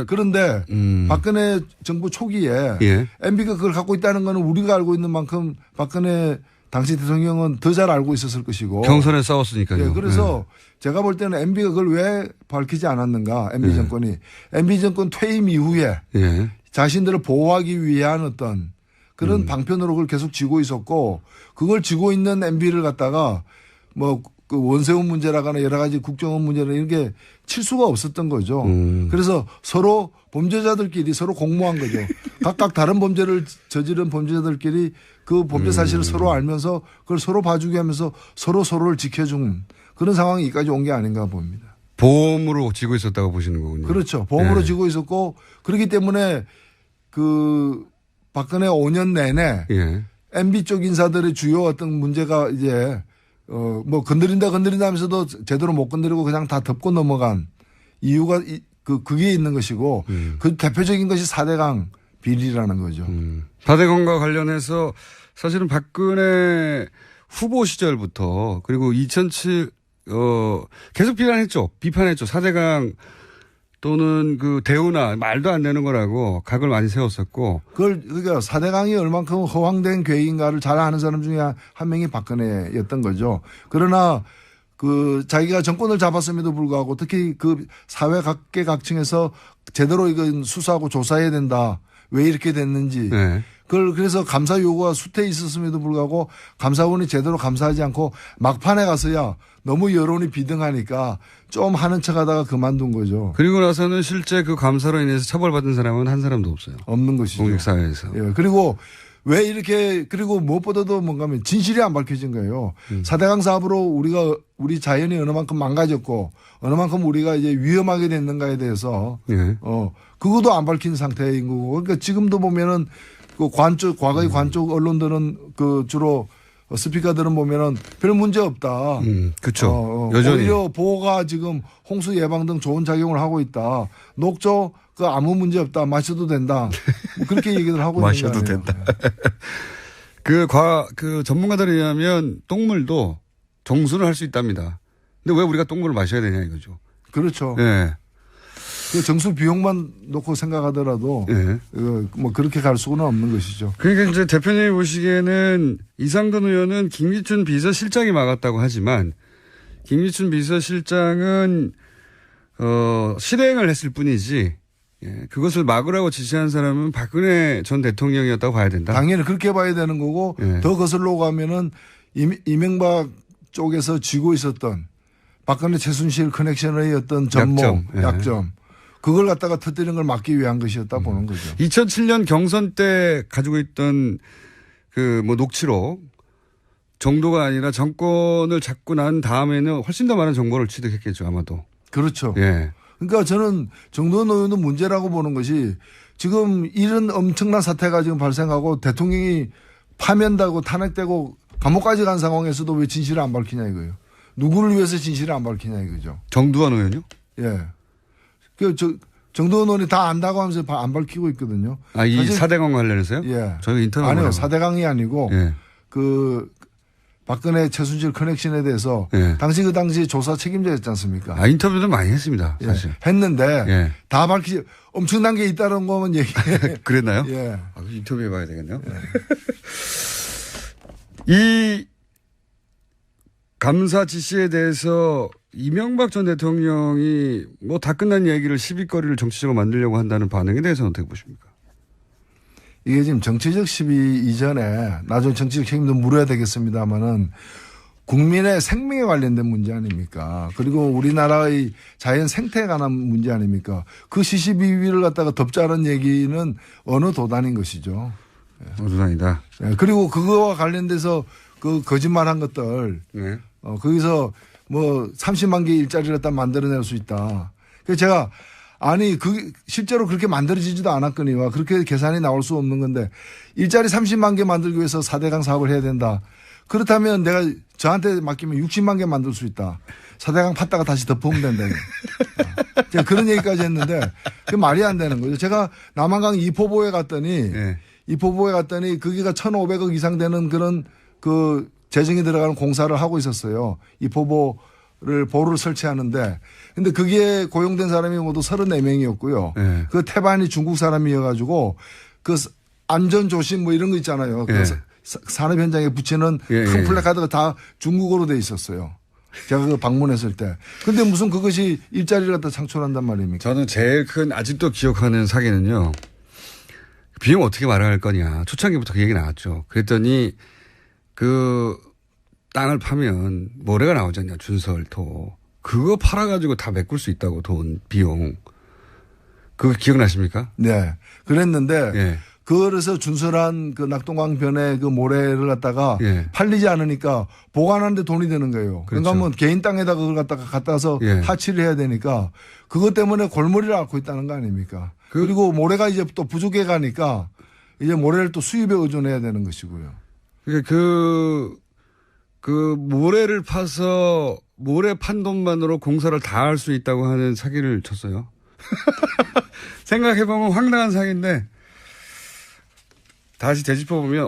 그런데 박근혜 정부 초기에 예. MB가 그걸 갖고 있다는 거는 우리가 알고 있는 만큼 박근혜 당시 대통령은 더 잘 알고 있었을 것이고. 경선에 싸웠으니까요. 예, 그래서 제가 볼 때는 MB가 그걸 왜 밝히지 않았는가. MB 정권이. MB 정권 퇴임 이후에 예. 자신들을 보호하기 위한 어떤 그런 방편으로 그걸 계속 쥐고 있었고 그걸 쥐고 있는 MB를 갖다가 뭐 그 원세훈 문제라거나 여러 가지 국정원 문제나 이런 게 칠 수가 없었던 거죠. 그래서 서로 범죄자들끼리 서로 공모한 거죠. 각각 다른 범죄를 저지른 범죄자들끼리 그 범죄 사실을 서로 알면서 그걸 서로 봐주게 하면서 서로를 지켜준 그런 상황이 여기까지 온 게 아닌가 봅니다. 보험으로 지고 있었다고 보시는 거군요. 그렇죠. 보험으로 예. 지고 있었고 그렇기 때문에 그 박근혜 5년 내내 예. MB 쪽 인사들의 주요 어떤 문제가 이제 뭐 건드린다 하면서도 제대로 못 건드리고 그냥 다 덮고 넘어간 이유가 그게 있는 것이고 그 대표적인 것이 4대강 비리라는 거죠. 4대강과 관련해서 사실은 박근혜 후보 시절부터 그리고 2007 계속 비판했죠. 4대강 또는 그 대우나 말도 안 되는 거라고 각을 많이 세웠었고. 그러니까 4대강이 얼만큼 허황된 계획인가를 잘 아는 사람 중에 한 명이 박근혜였던 거죠. 그러나 그 자기가 정권을 잡았음에도 불구하고 특히 그 사회 각계각층에서 제대로 이건 수사하고 조사해야 된다. 왜 이렇게 됐는지. 네. 그걸 그래서 감사 요구가 수태에 있었음에도 불구하고 감사원이 제대로 감사하지 않고 막판에 가서야 너무 여론이 비등하니까 좀 하는 척 하다가 그만둔 거죠. 그리고 나서는 실제 그 감사로 인해서 처벌받은 사람은 한 사람도 없어요. 없는 것이죠. 공익사회에서. 예. 그리고 왜 이렇게 그리고 무엇보다도 뭔가 하면 진실이 안 밝혀진 거예요. 4대강 사업으로 우리 자연이 어느 만큼 망가졌고 어느 만큼 우리가 이제 위험하게 됐는가에 대해서 예. 그것도 안 밝힌 상태인 거고 그러니까 지금도 보면은 그 과거의 관쪽 언론들은 그 주로 스피커들은 보면은 별 문제 없다. 그렇죠. 여전히. 오히려 보호가 지금 홍수 예방 등 좋은 작용을 하고 있다. 녹조 그 아무 문제 없다. 마셔도 된다. 뭐 그렇게 얘기를 하고 있는 마셔도 거예요. 된다. 그 전문가들에 의하면 똥물도 정수를 할 수 있답니다. 근데 왜 우리가 똥물을 마셔야 되냐 이거죠. 그렇죠. 네. 그 정수 비용만 놓고 생각하더라도 네. 뭐 그렇게 갈 수는 없는 것이죠. 그러니까 이제 대표님이 보시기에는 이상돈 의원은 김기춘 비서실장이 막았다고 하지만 김기춘 비서실장은 실행을 했을 뿐이지 그것을 막으라고 지시한 사람은 박근혜 전 대통령이었다고 봐야 된다. 당연히 그렇게 봐야 되는 거고 더 거슬러 가면은 이명박 쪽에서 쥐고 있었던 박근혜 최순실 커넥션의 어떤 전모 약점. 그걸 갖다가 터뜨리는 걸 막기 위한 것이었다 보는 거죠. 2007년 경선 때 가지고 있던 그 뭐 녹취록 정도가 아니라 정권을 잡고 난 다음에는 훨씬 더 많은 정보를 취득했겠죠 아마도. 그렇죠. 예. 그러니까 저는 정도원 의원도 문제라고 보는 것이 지금 이런 엄청난 사태가 지금 발생하고 대통령이 파면되고 탄핵되고 감옥까지 간 상황에서도 왜 진실을 안 밝히냐 이거예요. 누구를 위해서 진실을 안 밝히냐 이거죠. 정두환 의원요? 예. 정도원 의원이 다 안다고 하면서 안 밝히고 있거든요. 아, 이 4대강 관련해서요? 예. 저희가 인터뷰 아니요. 4대강이 아니고 예. 그 박근혜 최순실 커넥션에 대해서 예. 당시 조사 책임자였지 않습니까? 아, 인터뷰도 많이 했습니다. 사실. 했는데 예. 다 밝히지 엄청난 게 있다는 거면 얘기해. 그랬나요? 예. 아, 인터뷰 해봐야 되겠네요. 이 감사 지시에 대해서 이명박 전 대통령이 뭐 다 끝난 얘기를 시비거리를 정치적으로 만들려고 한다는 반응에 대해서는 어떻게 보십니까? 이게 지금 정치적 시비 이전에 나중에 정치적 책임도 물어야 되겠습니다만은 국민의 생명에 관련된 문제 아닙니까? 그리고 우리나라의 자연 생태에 관한 문제 아닙니까? 그 시시비비를 갖다가 덮자는 얘기는 어느 도단인 것이죠. 도단이다. 그리고 그거와 관련돼서 그 거짓말한 것들 네. 거기서 뭐 30만 개 일자리를 갖다 만들어낼 수 있다. 그래서 제가 아니 그 실제로 그렇게 만들어지지도 않았거니와 그렇게 계산이 나올 수 없는 건데 일자리 30만 개 만들기 위해서 4대강 사업을 해야 된다. 그렇다면 내가 저한테 맡기면 60만 개 만들 수 있다. 4대강 팠다가 다시 덮으면 된다. 제가 그런 얘기까지 했는데 그게 말이 안 되는 거죠. 제가 남한강 이포보에 갔더니 네. 이포보에 갔더니 거기가 1,500억 이상 되는 그런 그 재정이 들어가는 공사를 하고 있었어요. 이포보를 보루를 설치하는데 근데 거기에 고용된 사람이 모두 34명이었고요. 네. 그 태반이 중국 사람이어가지고 그 안전 조심 뭐 이런 거 있잖아요. 네. 산업 현장에 붙이는 큰 플래카드가 다 중국어로 돼 있었어요. 제가 그 방문했을 때. 근데 무슨 그것이 일자리를 갖다 창출한단 말입니까? 저는 제일 큰 아직도 기억하는 사기는요. 비용 어떻게 마련할 거냐. 초창기부터 그 얘기 나왔죠. 그랬더니 그 땅을 파면 모래가 나오잖아요. 준설토. 그거 팔아가지고 다 메꿀 수 있다고 돈 비용. 그거 기억나십니까? 네. 그랬는데 예. 그래서 준설한 그 낙동강변에 그 모래를 갖다가 예. 팔리지 않으니까 보관하는데 돈이 드는 거예요. 그러니까 그렇죠. 뭐 개인 땅에다 그걸 갖다 서 예. 하치를 해야 되니까 그것 때문에 골머리를 앓고 있다는 거 아닙니까? 그리고 모래가 이제 또 부족해 가니까 이제 모래를 또 수입에 의존해야 되는 것이고요. 그 모래를 파서 모래 판 돈만으로 공사를 다 할 수 있다고 하는 사기를 쳤어요. 생각해보면 황당한 사기인데 다시 되짚어보면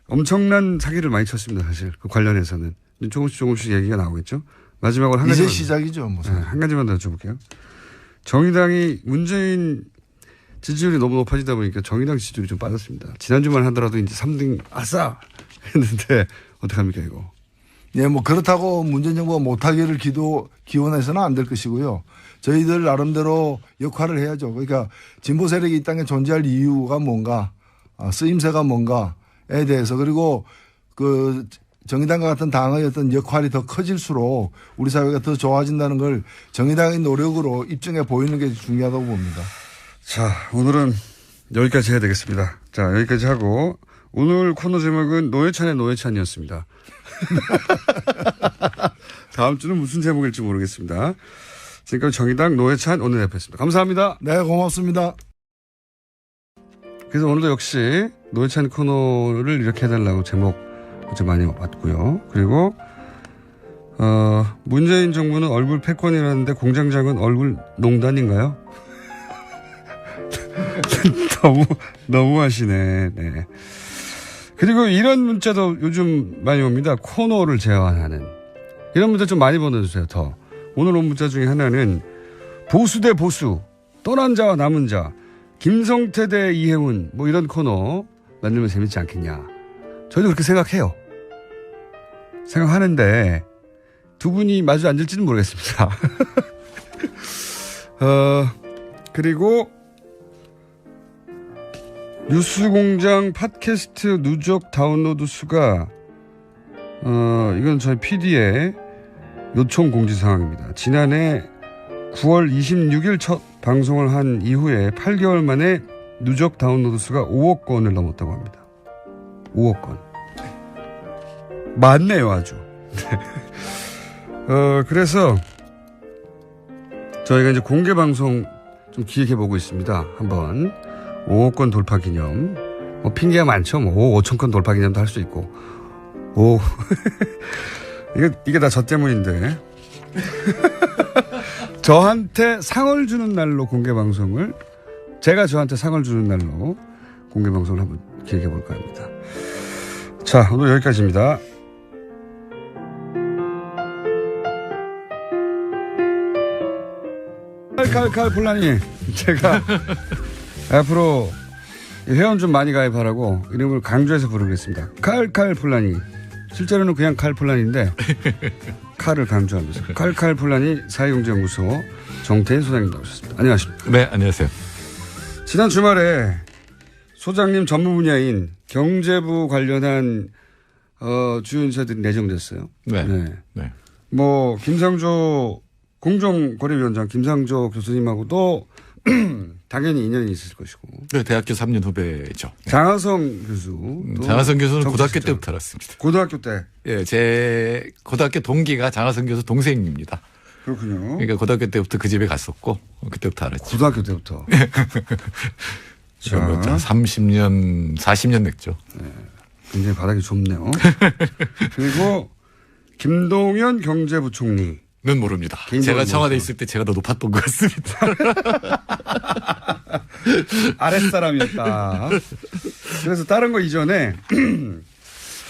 엄청난 사기를 많이 쳤습니다. 사실 그 관련해서는 조금씩 얘기가 나오겠죠. 마지막으로 한 이제 가지만 시작이죠. 뭐. 네, 한 가지만 더 여쭤볼게요. 정의당이 문재인 지지율이 너무 높아지다 보니까 정의당 지지율이 좀 빠졌습니다. 지난주만 하더라도 이제 3등 아싸 했는데 어떡합니까 이거. 예, 뭐 그렇다고 문재인 정부가 못하기를 기원해서는 안 될 것이고요. 저희들 나름대로 역할을 해야죠. 그러니까 진보 세력이 이 땅에 존재할 이유가 뭔가, 쓰임새가 뭔가에 대해서 그리고 그 정의당과 같은 당의 어떤 역할이 더 커질수록 우리 사회가 더 좋아진다는 걸 정의당의 노력으로 입증해 보이는 게 중요하다고 봅니다. 자, 오늘은 여기까지 해야 되겠습니다. 자, 여기까지 하고 오늘 코너 제목은 노회찬의 노회찬이었습니다. 다음 주는 무슨 제목일지 모르겠습니다. 지금까지 정의당 노회찬 원내대표였습니다. 감사합니다. 네, 고맙습니다. 그래서 오늘도 역시 노회찬 코너를 이렇게 해달라고 제목 아주 많이 왔고요. 그리고 문재인 정부는 얼굴 패권이라는데 공장장은 얼굴 농단인가요? 너무하시네. 네. 그리고 이런 문자도 요즘 많이 옵니다. 코너를 제안하는. 이런 문자 좀 많이 보내주세요. 더. 오늘 온 문자 중에 하나는 보수 대 보수, 떠난 자와 남은 자, 김성태 대 이혜훈 뭐 이런 코너 만들면 재밌지 않겠냐. 저희도 그렇게 생각해요. 생각하는데 두 분이 마주 앉을지는 모르겠습니다. 그리고 뉴스공장 팟캐스트 누적 다운로드 수가 이건 저희 PD의 요청 공지사항입니다. 지난해 9월 26일 첫 방송을 한 이후에 8개월 만에 누적 다운로드 수가 5억 건을 넘었다고 합니다. 5억 건. 많네요, 아주. 그래서 저희가 이제 공개 방송 좀 기획해보고 있습니다. 한번 5억 건 돌파 기념. 뭐 핑계가 많죠. 뭐 5억 5천 건 돌파 기념도 할 수 있고. 이게 다 저 때문인데. 저한테 상을 주는 날로 공개 방송을, 제가 저한테 상을 주는 날로 공개 방송을 한번 기획해 볼까 합니다. 자, 오늘 여기까지입니다. 칼칼칼 폴라니, 제가 앞으로 회원 좀 많이 가입하라고 이름을 강조해서 부르겠습니다. 칼칼 폴라니. 실제로는 그냥 칼 폴라니인데 칼을 강조하면서 칼칼폴라니 사회경제연구소 정태인 소장님 나오셨습니다. 안녕하십니까? 네, 안녕하세요. 지난 주말에 소장님 전문 분야인 경제부 관련한 주요 인사들이 내정됐어요. 네. 네. 네. 뭐 김상조 공정거래위원장 김상조 교수님하고도 당연히 인연이 있을 것이고. 네, 대학교 3년 후배죠. 장하성 교수. 장하성 교수는 고등학교 때부터 알았습니다. 고등학교 때. 예, 제 고등학교 동기가 장하성 교수 동생입니다. 그렇군요. 그러니까 고등학교 때부터 그 집에 갔었고 그때부터 알았죠. 고등학교 때부터. 자, 30년, 40년 됐죠. 네, 굉장히 바닥이 좁네요. 그리고 김동연 경제부총리. 는 모릅니다. 제가 청와대에 있을 때 제가 더 높았던 것 같습니다. 아랫사람이었다. 그래서 다른 거 이전에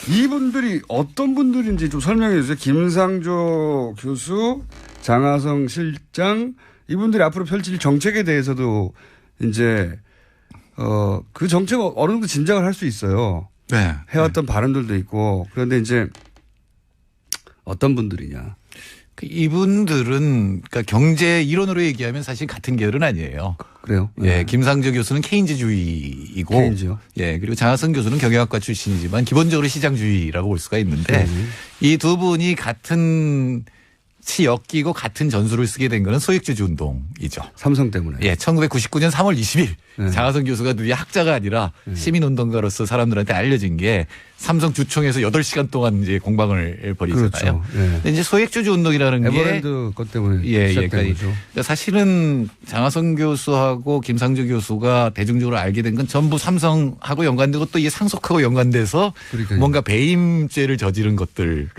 이분들이 어떤 분들인지 좀 설명해 주세요. 김상조 교수, 장하성 실장, 이분들이 앞으로 펼칠 정책에 대해서도 이제 그 정책을 어느 정도 짐작을 할 수 있어요. 네. 해왔던 발언들도 있고. 그런데 이제 어떤 분들이냐. 이분들은 그러니까 경제 이론으로 얘기하면 사실 같은 계열은 아니에요. 그래요? 예, 김상조 교수는 케인즈주의이고, 케인즈요? 예, 그리고 장하성 교수는 경영학과 출신이지만 기본적으로 시장주의라고 볼 수가 있는데 이 두 분이 같은 치 엮이고 같은 전술을 쓰게 된 거는 소액주주 운동이죠. 삼성 때문에. 예, 1999년 3월 20일 네. 장하성 교수가 드디어 학자가 아니라 시민운동가로서 사람들한테 알려진 게 삼성 주총에서 8시간 동안 이제 공방을 벌이잖아요. 그렇죠. 예. 근데 이제 소액주주 운동이라는 게 에버랜드 것 때문에 예, 시작된 그러니까 거죠. 사실은 장하성 교수하고 김상조 교수가 대중적으로 알게 된 건 전부 삼성하고 연관되고 또 이게 상속하고 연관돼서 그러니까요. 뭔가 배임죄를 저지른 것들을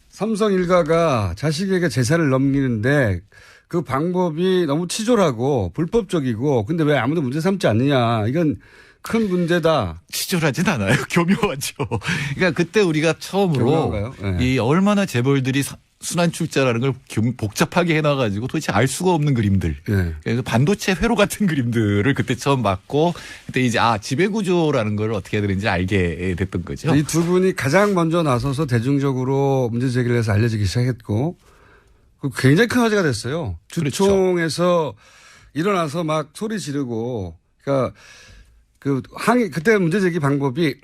삼성 일가가 자식에게 재산을 넘기는데 그 방법이 너무 치졸하고 불법적이고 근데 왜 아무도 문제 삼지 않느냐. 이건 큰 문제다. 치졸하진 않아요. 교묘하죠. 그러니까 그때 우리가 처음으로 교묘한가요? 네. 이 얼마나 재벌들이 순환 출자라는 걸 복잡하게 해놔가지고 도대체 알 수가 없는 그림들. 네. 그래서 반도체 회로 같은 그림들을 그때 처음 봤고 그때 이제 지배구조라는 걸 어떻게 해야 되는지 알게 됐던 거죠. 이 두 분이 가장 먼저 나서서 대중적으로 문제 제기를 해서 알려지기 시작했고 굉장히 큰 화제가 됐어요. 주총에서 일어나서 막 소리 지르고 그러니까 그때 문제 제기 방법이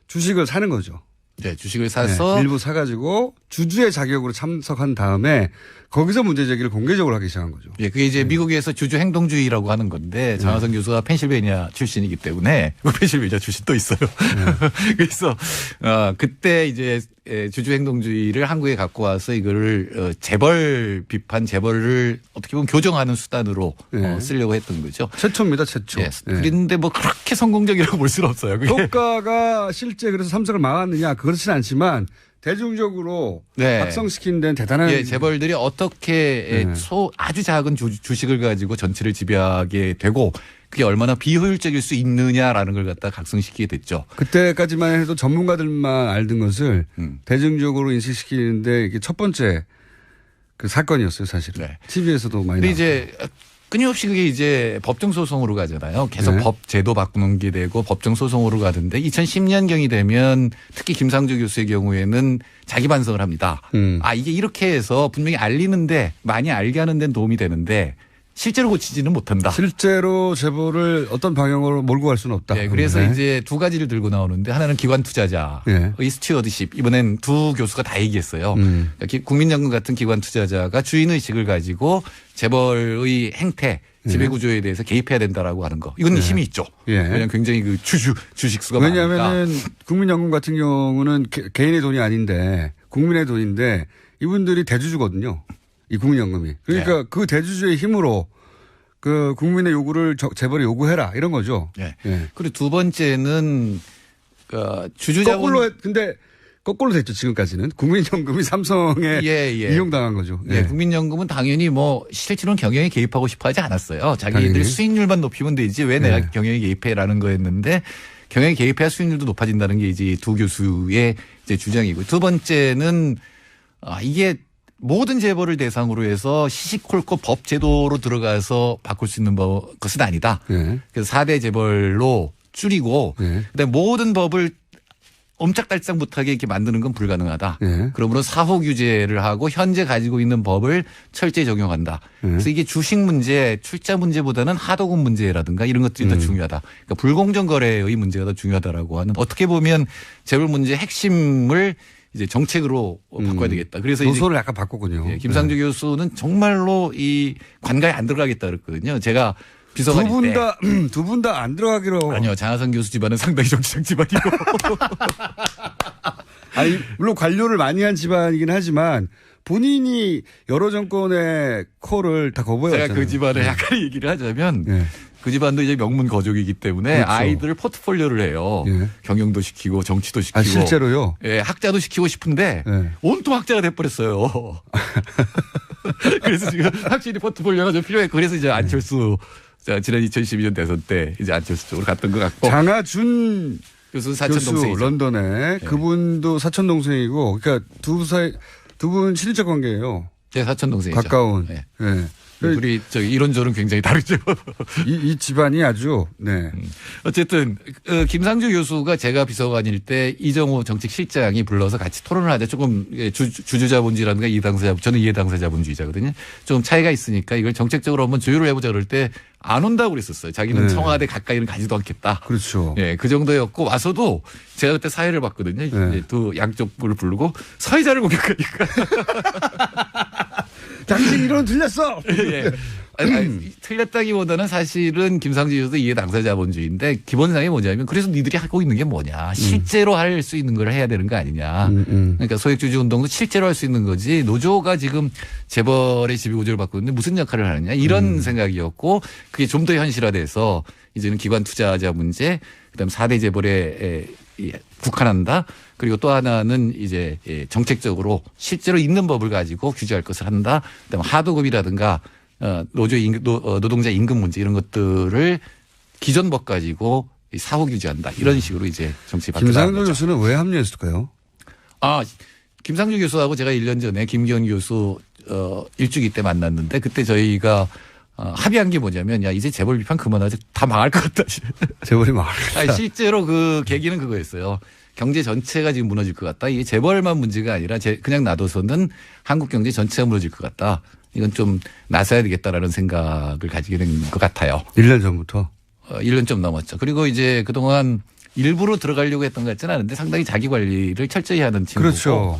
주식을 사는 거죠. 네, 주식을 사서 일부 사가지고 주주의 자격으로 참석한 다음에 거기서 문제 제기를 공개적으로 하기 시작한 거죠. 예, 그게 이제 미국에서 주주 행동주의라고 하는 건데 장하성 교수가 펜실베니아 출신이기 때문에 펜실베니아 출신 또 있어요. 그래서 그때 이제 주주 행동주의를 한국에 갖고 와서 이거를 재벌 비판, 재벌을 어떻게 보면 교정하는 수단으로 쓰려고 했던 거죠. 최초입니다, 최초. 예. 그런데 뭐 그렇게 성공적이라고 볼 수는 없어요. 그게. 효과가 실제 그래서 삼성을 막았느냐 그렇지는 않지만 대중적으로 확성시킨 데는 대단한. 예, 재벌들이 어떻게 아주 작은 주식을 가지고 전체를 지배하게 되고 그게 얼마나 비효율적일 수 있느냐라는 걸 갖다 각성시키게 됐죠. 그때까지만 해도 전문가들만 알던 것을 대중적으로 인식시키는데 이게 첫 번째 그 사건이었어요, 사실은. 네. TV에서도 많이. 근데 이제 끊임없이 그게 이제 법정 소송으로 가잖아요. 계속 법 제도 바꾸는 게 되고 법정 소송으로 가던데 2010년경이 되면 특히 김상조 교수의 경우에는 자기 반성을 합니다. 이게 이렇게 해서 분명히 알리는데 많이 알게 하는 데는 도움이 되는데 실제로 고치지는 못한다. 실제로 재벌을 어떤 방향으로 몰고 갈 수는 없다. 네, 그래서 이제 두 가지를 들고 나오는데 하나는 기관 투자자의 스튜어드십. 이번엔 두 교수가 다 얘기했어요. 국민연금 같은 기관 투자자가 주인의식을 가지고 재벌의 행태, 지배구조에 대해서 개입해야 된다라고 하는 거. 이건 힘이 있죠. 왜냐하면 굉장히 그 주식 수가 많으니까. 왜냐하면 국민연금 같은 경우는 개인의 돈이 아닌데 국민의 돈인데 이분들이 대주주거든요. 이 국민연금이. 그러니까 그 대주주의 힘으로 그 국민의 요구를 재벌이 요구해라 이런 거죠. 그리고 두 번째는 주주자본. 근데 거꾸로 됐죠 지금까지는. 국민연금이 삼성에 이용당한 거죠. 국민연금은 당연히 뭐 실제로는 경영에 개입하고 싶어 하지 않았어요. 자기들 수익률만 높이면 되지 왜 내가 경영에 개입해라는 거였는데 경영에 개입해야 수익률도 높아진다는 게 이제 두 교수의 이제 주장이고 두 번째는 이게 모든 재벌을 대상으로 해서 시시콜콜 법 제도로 들어가서 바꿀 수 있는 것은 아니다. 그래서 4대 재벌로 줄이고 그다음에 모든 법을 옴짝달싹 못하게 이렇게 만드는 건 불가능하다. 예. 그러므로 사후 규제를 하고 현재 가지고 있는 법을 철저히 적용한다. 그래서 이게 주식 문제, 출자 문제보다는 하도급 문제라든가 이런 것들이 더 중요하다. 그러니까 불공정 거래의 문제가 더 중요하다라고 하는 어떻게 보면 재벌 문제의 핵심을 이제 정책으로 바꿔야 되겠다. 그래서 노선을 약간 바꿨군요. 예, 김상조 교수는 정말로 이 관가에 안 들어가겠다 그랬거든요. 제가 비서관일 때. 두 분 다 안 들어가기로. 아니요. 장하성 교수 집안은 상당히 정치적 집안이고. 아니, 물론 관료를 많이 한 집안이긴 하지만 본인이 여러 정권의 콜을 다 거부해왔잖아요. 제가 그 집안을 약간 얘기를 하자면 예. 그 집안도 이제 명문 거족이기 때문에 그렇죠. 아이들 포트폴리오를 해요. 예. 경영도 시키고 정치도 시키고. 아, 실제로요? 예, 학자도 시키고 싶은데 예. 온통 학자가 돼버렸어요. 그래서 지금 확실히 포트폴리오가 좀 필요했고 그래서 이제 안철수 지난 2012년 대선 때 이제 안철수 쪽으로 갔던 것 같고. 장하준 교수 사촌 교수 동생이죠. 런던에 그분도 사촌 동생이고 그러니까 두 분 친인척 관계예요. 제 사촌 동생이죠. 가까운. 네. 예. 우리 저기 이론저론 굉장히 다르죠. 이 집안이 아주 네. 어쨌든 김상조 교수가 제가 비서관일 때 이정호 정책실장이 불러서 같이 토론을 하자. 조금 주주자본주의라든가 이해당사자본 저는 이해당사자본주의자거든요. 좀 차이가 있으니까 이걸 정책적으로 한번 조율을 해보자 그럴 때 안 온다고 그랬었어요. 자기는 네. 청와대 가까이는 가지도 않겠다. 그렇죠. 예, 그 정도였고 와서도 제가 그때 사회를 봤거든요. 네. 두 양쪽을 부르고 사회자를 공격하니까. 당신 이론 틀렸어. 예. 아니, 틀렸다기보다는 사실은 김상조 교수도 이해 당사자본주의인데 기본상이 뭐냐면 그래서 니들이 하고 있는 게 뭐냐. 실제로 할 수 있는 걸 해야 되는 거 아니냐. 그러니까 소액주주 운동도 실제로 할 수 있는 거지. 노조가 지금 재벌의 지배구조를 받고 있는데 무슨 역할을 하느냐. 이런 생각이었고 그게 좀 더 현실화돼서 이제는 기관 투자자 문제 그다음 4대 재벌에 국한한다. 그리고 또 하나는 이제 정책적으로 실제로 있는 법을 가지고 규제할 것을 한다. 그다음 하도급이라든가 노동자 임금 문제 이런 것들을 기존 법 가지고 사후 규제한다. 이런 식으로 이제 정책이 바뀌었다. 김상조 교수는 왜 합류했을까요? 김상조 교수하고 제가 1년 전에 김기현 교수 일주기 때 만났는데 그때 저희가 합의한 게 뭐냐면 야 이제 재벌 비판 그만하자. 다 망할 것 같다. 재벌이 망할 실제로 그 계기는 그거였어요. 경제 전체가 지금 무너질 것 같다. 이게 재벌만 문제가 아니라 그냥 놔둬서는 한국 경제 전체가 무너질 것 같다. 이건 좀 나서야 되겠다라는 생각을 가지게 된 것 같아요. 1년 전부터? 1년 좀 넘었죠. 그리고 이제 그동안 일부러 들어가려고 했던 것 같지는 않은데 상당히 자기 관리를 철저히 하는 친구고. 그렇죠.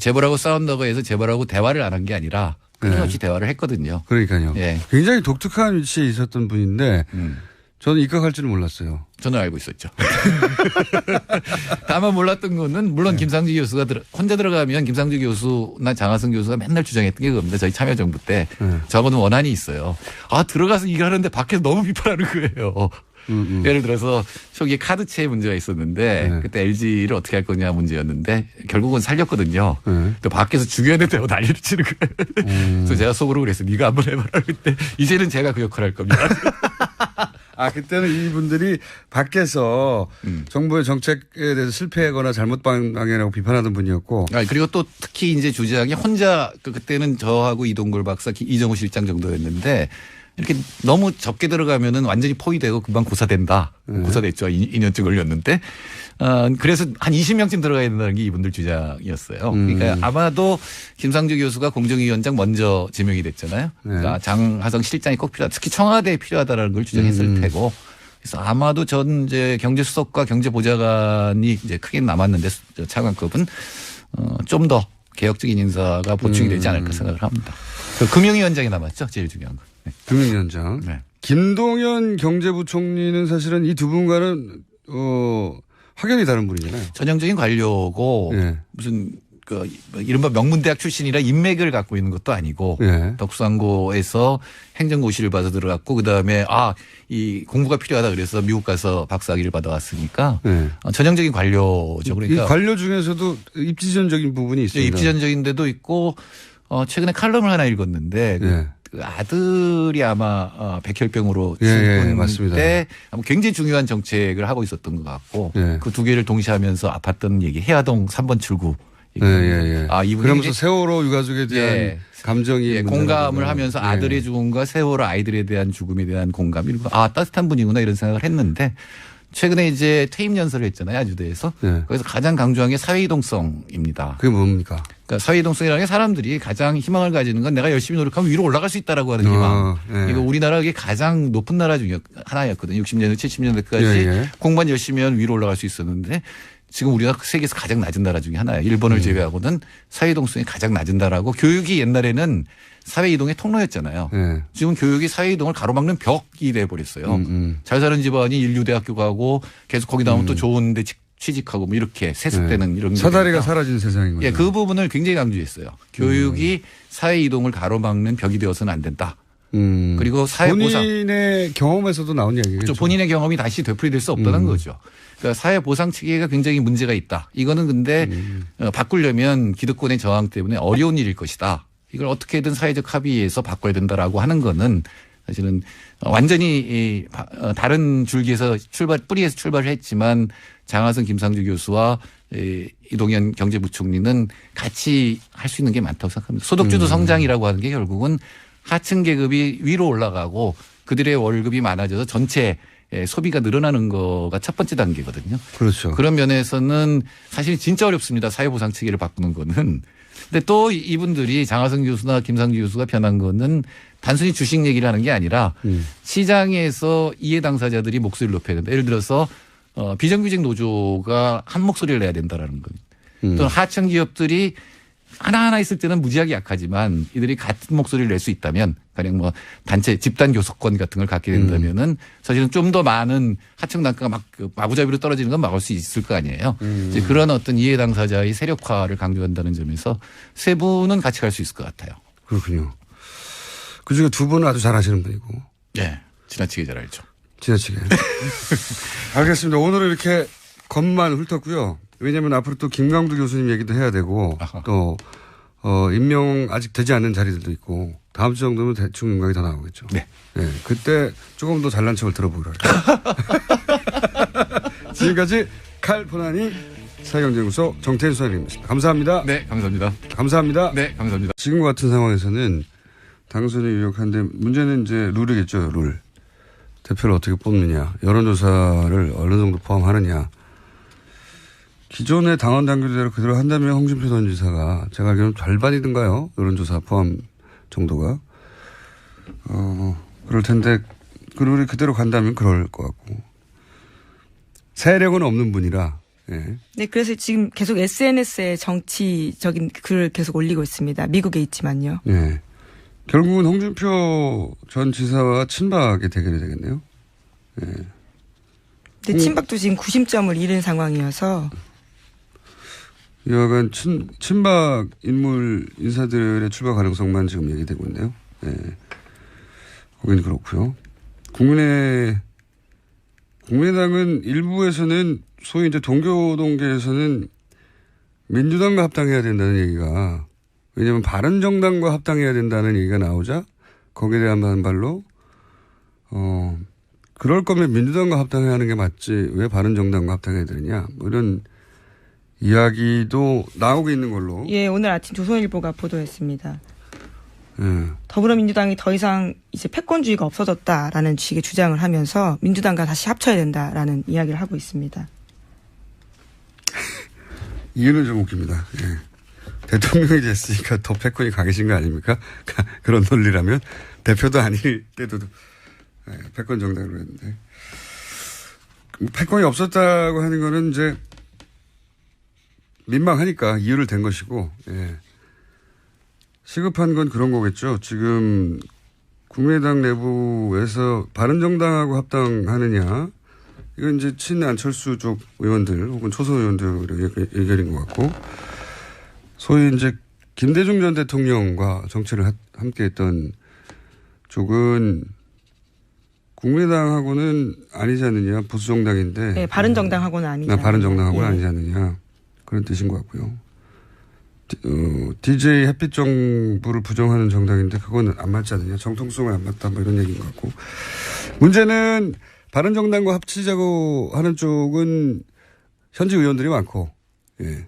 재벌하고 싸운다고 해서 재벌하고 대화를 안 한 게 아니라 끊임없이 대화를 했거든요. 그러니까요. 예. 굉장히 독특한 위치에 있었던 분인데 저는 입각할 줄은 몰랐어요. 저는 알고 있었죠. 다만 몰랐던 거는 물론 김상조 교수가 혼자 들어가면 김상조 교수나 장하성 교수가 맨날 주장했던 게 그겁니다. 저희 참여정부 때 저하고는 원한이 있어요. 들어가서 일하는데 밖에서 너무 비판하는 거예요. 예를 들어서 초기에 카드채 문제가 있었는데 그때 LG를 어떻게 할 거냐 문제였는데 결국은 살렸거든요. 또 밖에서 죽여야 된다고 난리를 치는 거예요. 그래서 제가 속으로 그랬어요. 네가 한번 해봐라. 그때 이제는 제가 그 역할을 할 겁니다. 그때는 이분들이 밖에서 정부의 정책에 대해서 실패하거나 잘못 방향이라고 비판하던 분이었고. 그리고 또 특히 이제 주장이 혼자 그때는 저하고 이동걸 박사, 이정우 실장 정도였는데 이렇게 너무 적게 들어가면은 완전히 포위되고 금방 고사된다. 고사됐죠. 2년쯤 걸렸는데. 그래서 한 20명쯤 들어가야 된다는 게 이분들 주장이었어요. 그러니까 아마도 김상조 교수가 공정위원장 먼저 지명이 됐잖아요. 그러니까 장하성 실장이 꼭 필요하다. 특히 청와대에 필요하다라는 걸 주장했을 테고. 그래서 아마도 전 이제 경제수석과 경제보좌관이 이제 크게 남았는데 차관급은 좀 더 개혁적인 인사가 보충이 되지 않을까 생각을 합니다. 금융위원장이 남았죠. 제일 중요한 건. 네. 금융위원장. 네. 김동연 경제부총리는 사실은 이 두 분과는 확연히 다른 분이잖아요. 전형적인 관료고 무슨 이른바 명문대학 출신이라 인맥을 갖고 있는 것도 아니고 덕수항고에서 행정고시를 봐서 들어갔고 그다음에 이 공부가 필요하다 그래서 미국 가서 박사학위를 받아왔으니까 전형적인 관료죠. 그러니까 이 관료 중에서도 입지전적인 부분이 있습니다. 입지전적인 데도 있고 최근에 칼럼을 하나 읽었는데 그 아들이 아마 백혈병으로 죽은 때 굉장히 중요한 정책을 하고 있었던 것 같고 그 두 개를 동시에 하면서 아팠던 얘기 해화동 3번 출구. 이분이 그러면서 세월호 유가족에 대한 감정이 공감을 하면서 아들의 죽음과 세월호 아이들에 대한 죽음에 대한 공감 이런 거 따뜻한 분이구나 이런 생각을 했는데 최근에 이제 퇴임 연설을 했잖아요. 아주대에서. 네. 거기서 가장 강조한 게 사회이동성입니다. 그게 뭡니까? 그러니까 사회이동성이라는 게 사람들이 가장 희망을 가지는 건 내가 열심히 노력하면 위로 올라갈 수 있다라고 하는 희망. 네. 이거 우리나라가 가장 높은 나라 중에 하나였거든요. 60년대, 70년대까지 예. 공부만 열심히 하면 위로 올라갈 수 있었는데 지금 우리가 세계에서 가장 낮은 나라 중에 하나예요. 일본을 제외하고는 사회이동성이 가장 낮은 나라고 교육이 옛날에는 사회이동의 통로였잖아요. 네. 지금 교육이 사회이동을 가로막는 벽이 돼버렸어요. 잘 사는 집안이 인류대학교 가고 계속 거기 나오면 또 좋은 데 취직하고 뭐 이렇게 세습되는 이런. 사다리가 사라진 세상인 거죠. 예, 그 부분을 굉장히 강조했어요. 교육이 사회이동을 가로막는 벽이 되어서는 안 된다. 그리고 사회보상. 본인의 경험에서도 나온 얘기겠죠. 본인의 경험이 다시 되풀이될 수 없다는 거죠. 그러니까 사회보상 체계가 굉장히 문제가 있다. 이거는 근데 바꾸려면 기득권의 저항 때문에 어려운 일일 것이다. 이걸 어떻게든 사회적 합의에서 바꿔야 된다라고 하는 거는 사실은 완전히 다른 줄기에서 뿌리에서 출발을 했지만 장하성 김상주 교수와 이동현 경제부총리는 같이 할 수 있는 게 많다고 생각합니다. 소득주도 성장이라고 하는 게 결국은 하층 계급이 위로 올라가고 그들의 월급이 많아져서 전체 소비가 늘어나는 거가 첫 번째 단계거든요. 그렇죠. 그런 면에서는 사실 진짜 어렵습니다. 사회보상 체계를 바꾸는 거는. 근데 또 이분들이 장하성 교수나 김상주 교수가 변한 거는 단순히 주식 얘기를 하는 게 아니라 시장에서 이해 당사자들이 목소리를 높여야 된다. 예를 들어서 비정규직 노조가 한 목소리를 내야 된다라는 겁니다. 또는 하청 기업들이 하나하나 있을 때는 무지하게 약하지만 이들이 같은 목소리를 낼 수 있다면 가령 뭐 단체 집단 교섭권 같은 걸 갖게 된다면은 사실은 좀 더 많은 하청 단가가 막 마구잡이로 떨어지는 건 막을 수 있을 거 아니에요. 이제 그런 어떤 이해 당사자의 세력화를 강조한다는 점에서 세 분은 같이 갈 수 있을 것 같아요. 그렇군요. 그중에 두 분은 아주 잘하시는 분이고. 네. 지나치게 잘 알죠. 지나치게. 알겠습니다. 오늘은 이렇게 겉만 훑었고요. 왜냐하면 앞으로 또 김강두 교수님 얘기도 해야 되고 또 임명 아직 되지 않는 자리들도 있고 다음 주 정도면 대충 임명이 다 나오겠죠. 네. 네. 그때 조금 더 잘난 척을 들어보기로 할게요. 지금까지 칼포나니 사회경제연구소 정태인 수사님이었습니다. 감사합니다. 네. 감사합니다. 감사합니다. 네. 감사합니다. 지금 같은 상황에서는 당선이 유력한데 문제는 이제 룰이겠죠. 룰. 대표를 어떻게 뽑느냐. 여론조사를 어느 정도 포함하느냐. 기존의 당원 당규대로 그대로 한다면 홍준표 전 지사가 제가 알기로는 절반이든가요. 여론조사 포함 정도가. 그럴 텐데 그 룰이 그대로 간다면 그럴 것 같고. 세력은 없는 분이라. 예. 네, 그래서 지금 계속 SNS에 정치적인 글을 계속 올리고 있습니다. 미국에 있지만요. 예. 결국은 홍준표 전 지사와 친박의 대결이 되겠네요. 예. 근데 친박도 지금 구심점을 잃은 상황이어서. 여하간 친박 인물 인사들의 출마 가능성만 지금 얘기되고 있네요. 예. 거기는 그렇고요. 국민의당은 일부에서는 소위 이제 동교동계에서는 민주당과 합당해야 된다는 얘기가 왜냐하면 바른정당과 합당해야 된다는 얘기가 나오자 거기에 대한 반발로 그럴 거면 민주당과 합당해야 하는 게 맞지 왜 바른정당과 합당해야 되느냐 뭐 이런 이야기도 나오고 있는 걸로. 예, 오늘 아침 조선일보가 보도했습니다. 예. 더불어민주당이 더 이상 이제 패권주의가 없어졌다라는 식의 주장을 하면서 민주당과 다시 합쳐야 된다라는 이야기를 하고 있습니다. 이유는 좀 웃깁니다. 예. 대통령이 됐으니까 더 패권이 강해진 거 아닙니까? 그런 논리라면 대표도 아닐 때도 패권 정당으로 했는데 패권이 없었다고 하는 거는 이제 민망하니까 이유를 댄 것이고 예. 시급한 건 그런 거겠죠. 지금 국민의당 내부에서 바른정당하고 합당하느냐 이건 이제 친안철수 쪽 의원들 혹은 초선 의원들의 의견인 것 같고 소위 이제 김대중 전 대통령과 정치를 함께했던 쪽은 국민의당하고는 아니지 않느냐 보수 정당인데 네, 바른정당하고는 아니지 않느냐. 바른정당하고는 예. 아니지 않느냐 그런 뜻인 것 같고요. DJ 햇빛 정부를 부정하는 정당인데 그건 안 맞지 않느냐 정통성은 안 맞다 뭐 이런 얘기인 것 같고 문제는 바른정당과 합치자고 하는 쪽은 현직 의원들이 많고 예.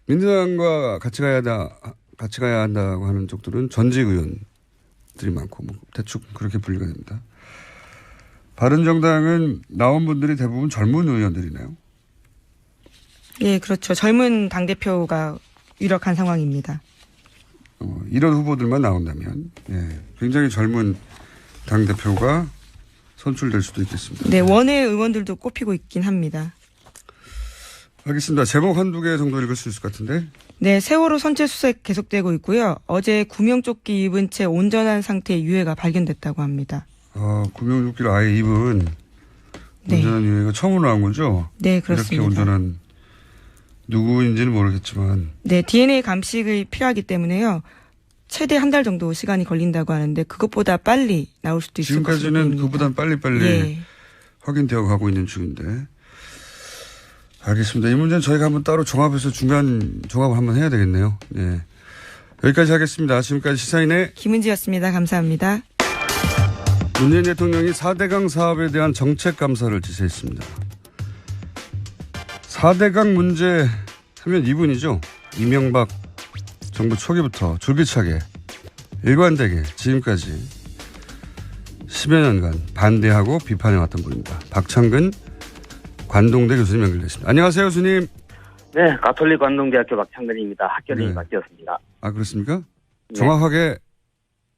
민주당과 같이 가야 한다고 하는 쪽들은 전직 의원들이 많고 뭐 대충 그렇게 분리가 됩니다. 바른정당은 나온 분들이 대부분 젊은 의원들이네요. 예, 그렇죠. 젊은 당대표가 유력한 상황입니다. 이런 후보들만 나온다면 굉장히 젊은 당대표가 선출될 수도 있겠습니다. 네, 원외 의원들도 꼽히고 있긴 합니다. 알겠습니다. 제목 한두 개 정도 읽을 수 있을 것 같은데. 네, 세월호 선체 수색 계속되고 있고요. 어제 구명조끼 입은 채 온전한 상태의 유해가 발견됐다고 합니다. 구명조끼를 아예 입은 온전한 유해가 처음으로 나온 거죠? 네, 그렇습니다. 이렇게 온전한 누구인지는 모르겠지만. 네, DNA 감식이 필요하기 때문에요. 최대 한 달 정도 시간이 걸린다고 하는데 그것보다 빨리 나올 수도 있을 것 같습니다. 지금까지는 그보단 빨리빨리 확인되어 가고 있는 중인데. 알겠습니다. 이 문제는 저희가 한번 따로 종합해서 중간 종합을 한번 해야 되겠네요. 예. 여기까지 하겠습니다. 지금까지 시사인의 김은지였습니다. 감사합니다. 문재인 대통령이 4대강 사업에 대한 정책 감사를 지시했습니다. 4대강 문제 하면 이분이죠. 이명박 정부 초기부터 줄기차게 일관되게 지금까지 10여 년간 반대하고 비판해왔던 분입니다. 박창근 관동대 교수님 연결됐습니다. 안녕하세요, 교수님. 네, 가톨릭 관동대학교 박창근입니다. 학교를 바뀌었습니다. 아, 그렇습니까? 네. 정확하게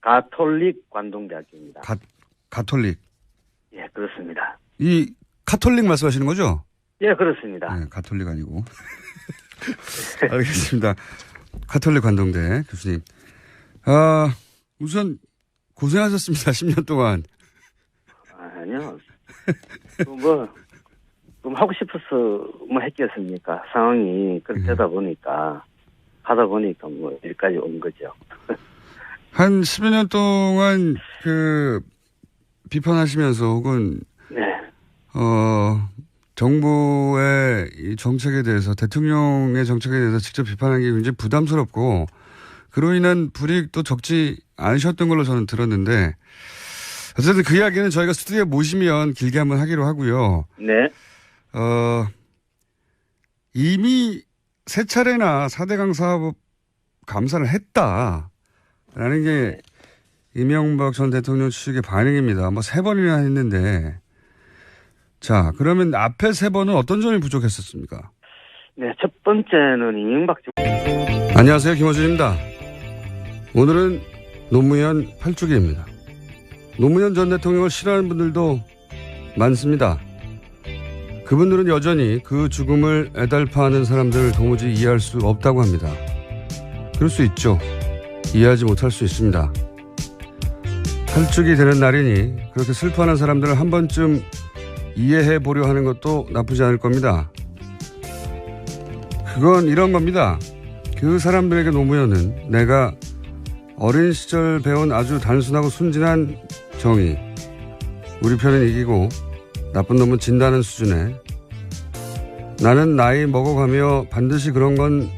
가톨릭 관동대학교입니다. 가톨릭. 예, 그렇습니다. 이 카톨릭 말씀하시는 거죠? 예, 그렇습니다. 네, 가톨릭 아니고. 알겠습니다. 가톨릭 관동대 교수님. 우선 고생하셨습니다. 10년 동안. 아니요. 좀 하고 싶어서 뭐 했겠습니까? 상황이 그렇게 되다 보니까 하다 보니까 뭐 여기까지 온 거죠. 한 10여 년 동안 비판하시면서 혹은 정부의 이 정책에 대해서 대통령의 정책에 대해서 직접 비판하기 굉장히 부담스럽고 그로 인한 불이익도 적지 않으셨던 걸로 저는 들었는데 어쨌든 그 이야기는 저희가 스튜디오에 모시면 길게 한번 하기로 하고요. 네. 이미 세 차례나 4대강 사업 감사를 했다라는 게 이명박 전 대통령 측의 반응입니다. 뭐 3번이나 했는데 자, 그러면 앞에 3번은 어떤 점이 부족했었습니까? 네, 첫 번째는 이명박 안녕하세요, 김어준입니다. 오늘은 노무현 8주기입니다. 노무현 전 대통령을 싫어하는 분들도 많습니다. 그분들은 여전히 그 죽음을 애달파하는 사람들을 도무지 이해할 수 없다고 합니다. 그럴 수 있죠. 이해하지 못할 수 있습니다. 8주기 되는 날이니 그렇게 슬퍼하는 사람들을 한 번쯤 이해해 보려 하는 것도 나쁘지 않을 겁니다. 그건 이런 겁니다. 그 사람들에게 노무현은 내가 어린 시절 배운 아주 단순하고 순진한 정의, 우리 편은 이기고 나쁜 놈은 진다는 수준에 나는 나이 먹어가며 반드시 그런 건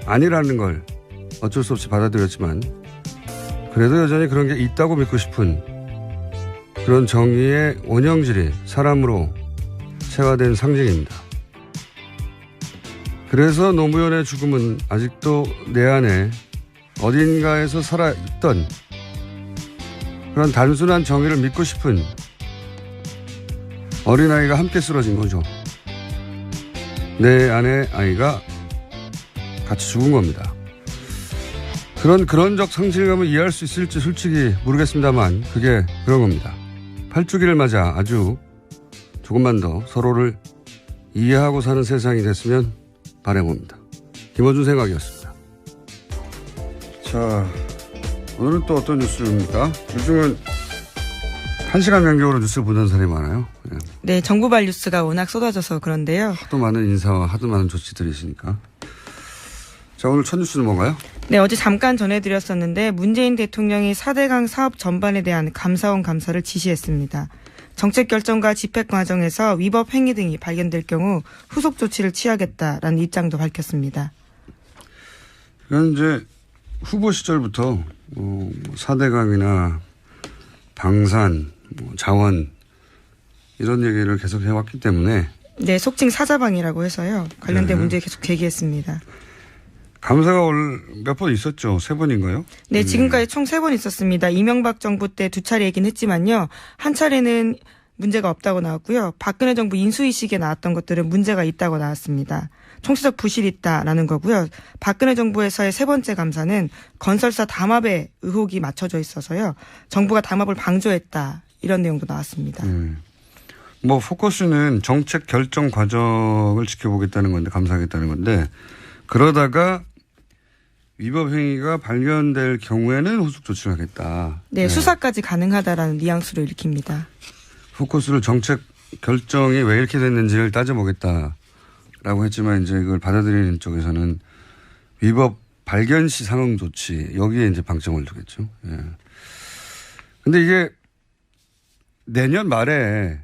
아니라는 걸 어쩔 수 없이 받아들였지만 그래도 여전히 그런 게 있다고 믿고 싶은 그런 정의의 원형질이 사람으로 체화된 상징입니다. 그래서 노무현의 죽음은 아직도 내 안에 어딘가에서 살아있던 그런 단순한 정의를 믿고 싶은 어린아이가 함께 쓰러진 거죠. 내 안에 아이가 같이 죽은 겁니다. 그런적 상실감을 이해할 수 있을지 솔직히 모르겠습니다만 그게 그런 겁니다. 8주기를 맞아 아주 조금만 더 서로를 이해하고 사는 세상이 됐으면 바라봅니다. 김어준 생각이었습니다. 자, 오늘은 또 어떤 뉴스입니까? 요즘은 1시간 간격으로 뉴스를 보는 사람이 많아요. 네, 정부발 뉴스가 워낙 쏟아져서 그런데요. 하도 많은 인사와 하도 많은 조치들이 있으니까. 자, 오늘 첫 뉴스는 뭔가요? 네, 어제 잠깐 전해드렸었는데 문재인 대통령이 4대강 사업 전반에 대한 감사원 감사를 지시했습니다. 정책 결정과 집행 과정에서 위법 행위 등이 발견될 경우 후속 조치를 취하겠다라는 입장도 밝혔습니다. 그건 이제 후보 시절부터 4대강이나 방산, 자원 이런 얘기를 계속 해왔기 때문에 네, 속칭 사자방이라고 해서요. 관련된 문제 계속 제기했습니다. 감사가 몇 번 있었죠? 3번인가요? 네, 지금까지 총 3번 있었습니다. 이명박 정부 때 2차례이긴 했지만요. 한 차례는 문제가 없다고 나왔고요. 박근혜 정부 인수위식에 나왔던 것들은 문제가 있다고 나왔습니다. 총체적 부실이 있다라는 거고요. 박근혜 정부에서의 세 번째 감사는 건설사 담합에 의혹이 맞춰져 있어서요. 정부가 담합을 방조했다. 이런 내용도 나왔습니다. 뭐 포커스는 정책 결정 과정을 지켜보겠다는 건데, 감사하겠다는 건데, 그러다가 위법 행위가 발견될 경우에는 후속 조치를 하겠다. 네, 수사까지 가능하다라는 뉘앙스로 읽힙니다. 포커스를 정책 결정이 왜 이렇게 됐는지를 따져보겠다라고 했지만 이제 이걸 받아들이는 쪽에서는 위법 발견 시 상응 조치 여기에 이제 방점을 두겠죠. 예. 근데 이게 내년 말에나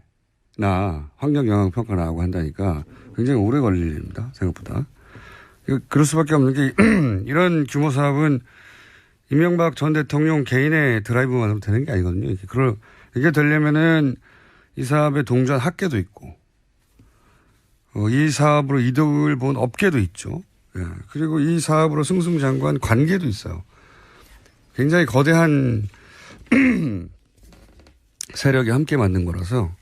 환경 영향 평가를 하고 한다니까 굉장히 오래 걸릴 일입니다. 생각보다. 그럴 수밖에 없는 게 이런 규모 사업은 이명박 전 대통령 개인의 드라이브만 하면 되는 게 아니거든요. 이게 되려면은 이 사업에 동조한 학계도 있고, 이 사업으로 이득을 본 업계도 있죠. 예. 그리고 이 사업으로 승승장구한 관계도 있어요. 굉장히 거대한 세력이 함께 만든 거라서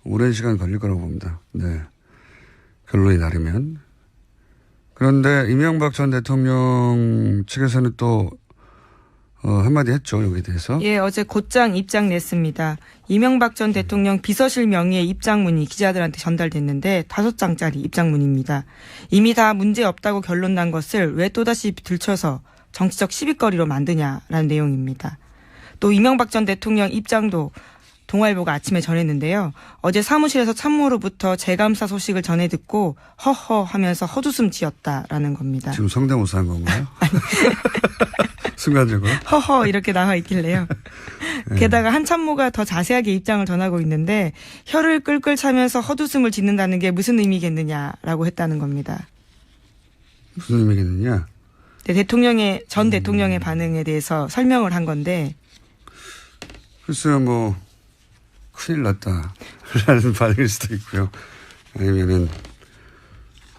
오랜 시간 걸릴 거라고 봅니다. 네. 결론이 나려면. 그런데 이명박 전 대통령 측에서는 또 한마디 했죠. 여기에 대해서. 예, 어제 곧장 입장 냈습니다. 이명박 전 대통령 비서실 명의의 입장문이 기자들한테 전달됐는데 5장짜리 입장문입니다. 이미 다 문제 없다고 결론 난 것을 왜 또다시 들춰서 정치적 시비거리로 만드냐라는 내용입니다. 또 이명박 전 대통령 입장도 동아일보가 아침에 전했는데요. 어제 사무실에서 참모로부터 재감사 소식을 전해 듣고 허허 하면서 헛웃음 지었다라는 겁니다. 지금 성대모사 한 건가요? 순간적으로. 허허 이렇게 나와 있길래요. 네. 게다가 한 참모가 더 자세하게 입장을 전하고 있는데 혀를 끌끌 차면서 헛웃음을 짓는다는 게 무슨 의미겠느냐라고 했다는 겁니다. 무슨 의미겠느냐? 네, 전 대통령의 반응에 대해서 설명을 한 건데. 글쎄요, 뭐 큰일 났다라는 반응일 수도 있고요. 아니면은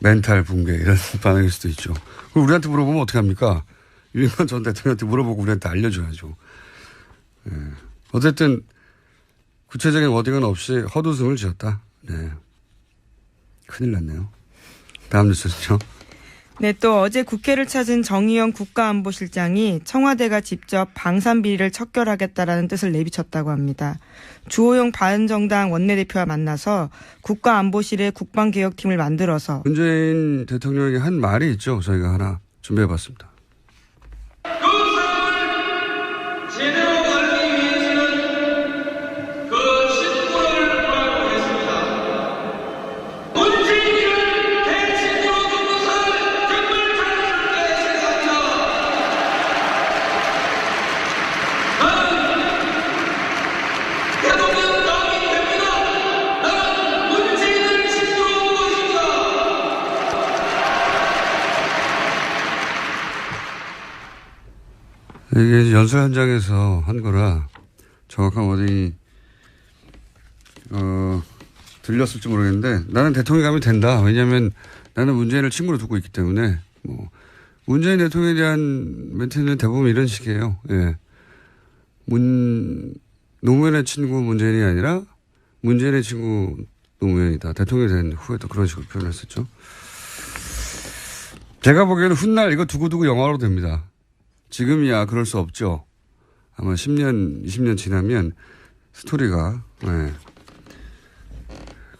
멘탈 붕괴 이런 반응일 수도 있죠. 그럼 우리한테 물어보면 어떻게 합니까? 유인만 전 대통령한테 물어보고 우리한테 알려줘야죠. 네. 어쨌든 구체적인 워딩은 없이 헛웃음을 지었다. 네. 큰일 났네요. 다음 뉴스는요. 네, 또 어제 국회를 찾은 정의용 국가안보실장이 청와대가 직접 방산비리를 척결하겠다라는 뜻을 내비쳤다고 합니다. 주호영 바른정당 원내대표와 만나서 국가안보실의 국방개혁팀을 만들어서 문재인 대통령에게 한 말이 있죠. 저희가 하나 준비해봤습니다. 이게 연설 현장에서 한 거라 정확한 워딩이 들렸을지 모르겠는데 나는 대통령이 가면 된다. 왜냐하면 나는 문재인을 친구로 두고 있기 때문에 뭐 문재인 대통령에 대한 멘트는 대부분 이런 식이에요. 예. 노무현의 친구 문재인이 아니라 문재인의 친구 노무현이다. 대통령이 된 후에도 그런 식으로 표현했었죠. 제가 보기에는 훗날 이거 두고두고 영화로 됩니다. 지금이야 그럴 수 없죠. 아마 10년, 20년 지나면 스토리가. 네.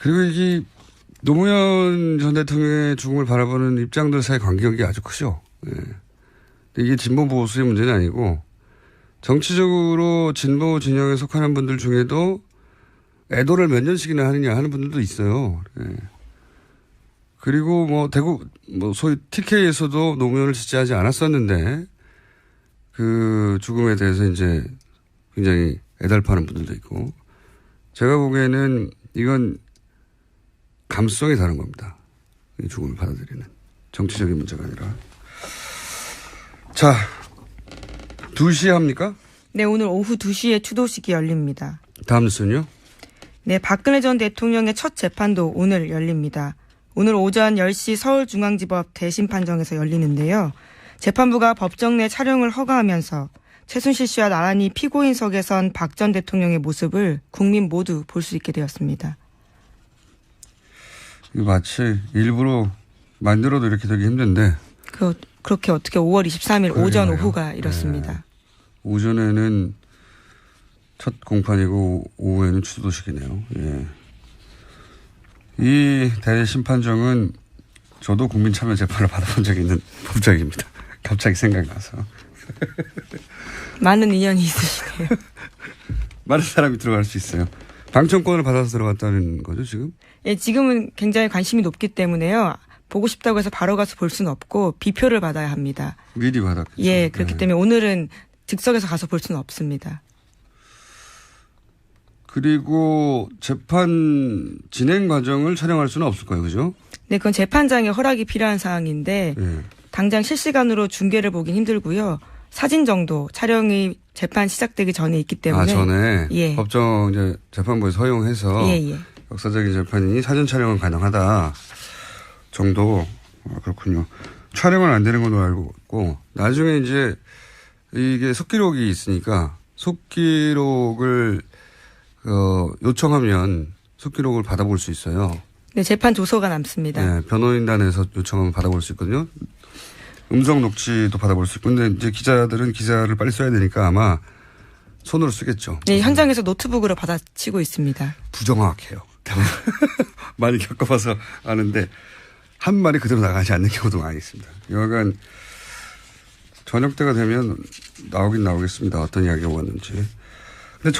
그리고 이게 노무현 전 대통령의 죽음을 바라보는 입장들 사이 간격이 아주 크죠. 네. 이게 진보 보수의 문제는 아니고 정치적으로 진보 진영에 속하는 분들 중에도 애도를 몇 년씩이나 하느냐 하는 분들도 있어요. 네. 그리고 뭐 대구 소위 TK에서도 노무현을 지지하지 않았었는데 그 죽음에 대해서 이제 굉장히 애달파는 분들도 있고 제가 보기에는 이건 감수성이 다른 겁니다. 이 죽음을 받아들이는 정치적인 문제가 아니라. 자, 2시에 합니까? 네, 오늘 오후 2시에 추도식이 열립니다. 다음 뉴스는요? 네, 박근혜 전 대통령의 첫 재판도 오늘 열립니다. 오늘 오전 10시 서울중앙지법 대심판정에서 열리는데요. 재판부가 법정 내 촬영을 허가하면서 최순실 씨와 나란히 피고인석에 선 박 전 대통령의 모습을 국민 모두 볼 수 있게 되었습니다. 이거 마치 일부러 만들어도 이렇게 되기 힘든데. 그렇게 어떻게 5월 23일 오전 그러니까요. 오후가 이렇습니다. 네. 오전에는 첫 공판이고 오후에는 추도식이네요. 예. 이 대심판정은 저도 국민참여재판을 받아본 적이 있는 법정입니다. 갑자기 생각나서. 많은 인연이 있으시네요. 많은 사람이 들어갈 수 있어요. 방청권을 받아서 들어갔다는 거죠, 지금? 예, 지금은 굉장히 관심이 높기 때문에요. 보고 싶다고 해서 바로 가서 볼 수는 없고 비표를 받아야 합니다. 미리 받았겠죠. 예, 그렇기 때문에 오늘은 즉석에서 가서 볼 수는 없습니다. 그리고 재판 진행 과정을 촬영할 수는 없을 거예요, 그죠? 네, 그건 재판장의 허락이 필요한 사항인데 예. 당장 실시간으로 중계를 보긴 힘들고요. 사진 정도 촬영이 재판 시작되기 전에 있기 때문에. 전에 예. 법정 이제 재판부에서 허용해서 예. 역사적인 재판이니 사전 촬영은 가능하다 정도. 그렇군요. 촬영은 안 되는 걸로 알고 있고 나중에 이제 이게 속기록이 있으니까 속기록을 요청하면 속기록을 받아볼 수 있어요. 네, 재판 조서가 남습니다. 네, 변호인단에서 요청하면 받아볼 수 있거든요. 음성 녹취도 받아볼 수 있고. 근데 이제 기자들은 기사를 빨리 써야 되니까 아마 손으로 쓰겠죠. 네, 현장에서 노트북으로 받아치고 있습니다. 부정확해요. 많이 겪어봐서 아는데 한 말이 그대로 나가지 않는 경우도 많이 있습니다. 여하간 저녁 때가 되면 나오긴 나오겠습니다. 어떤 이야기가 왔는지. 근데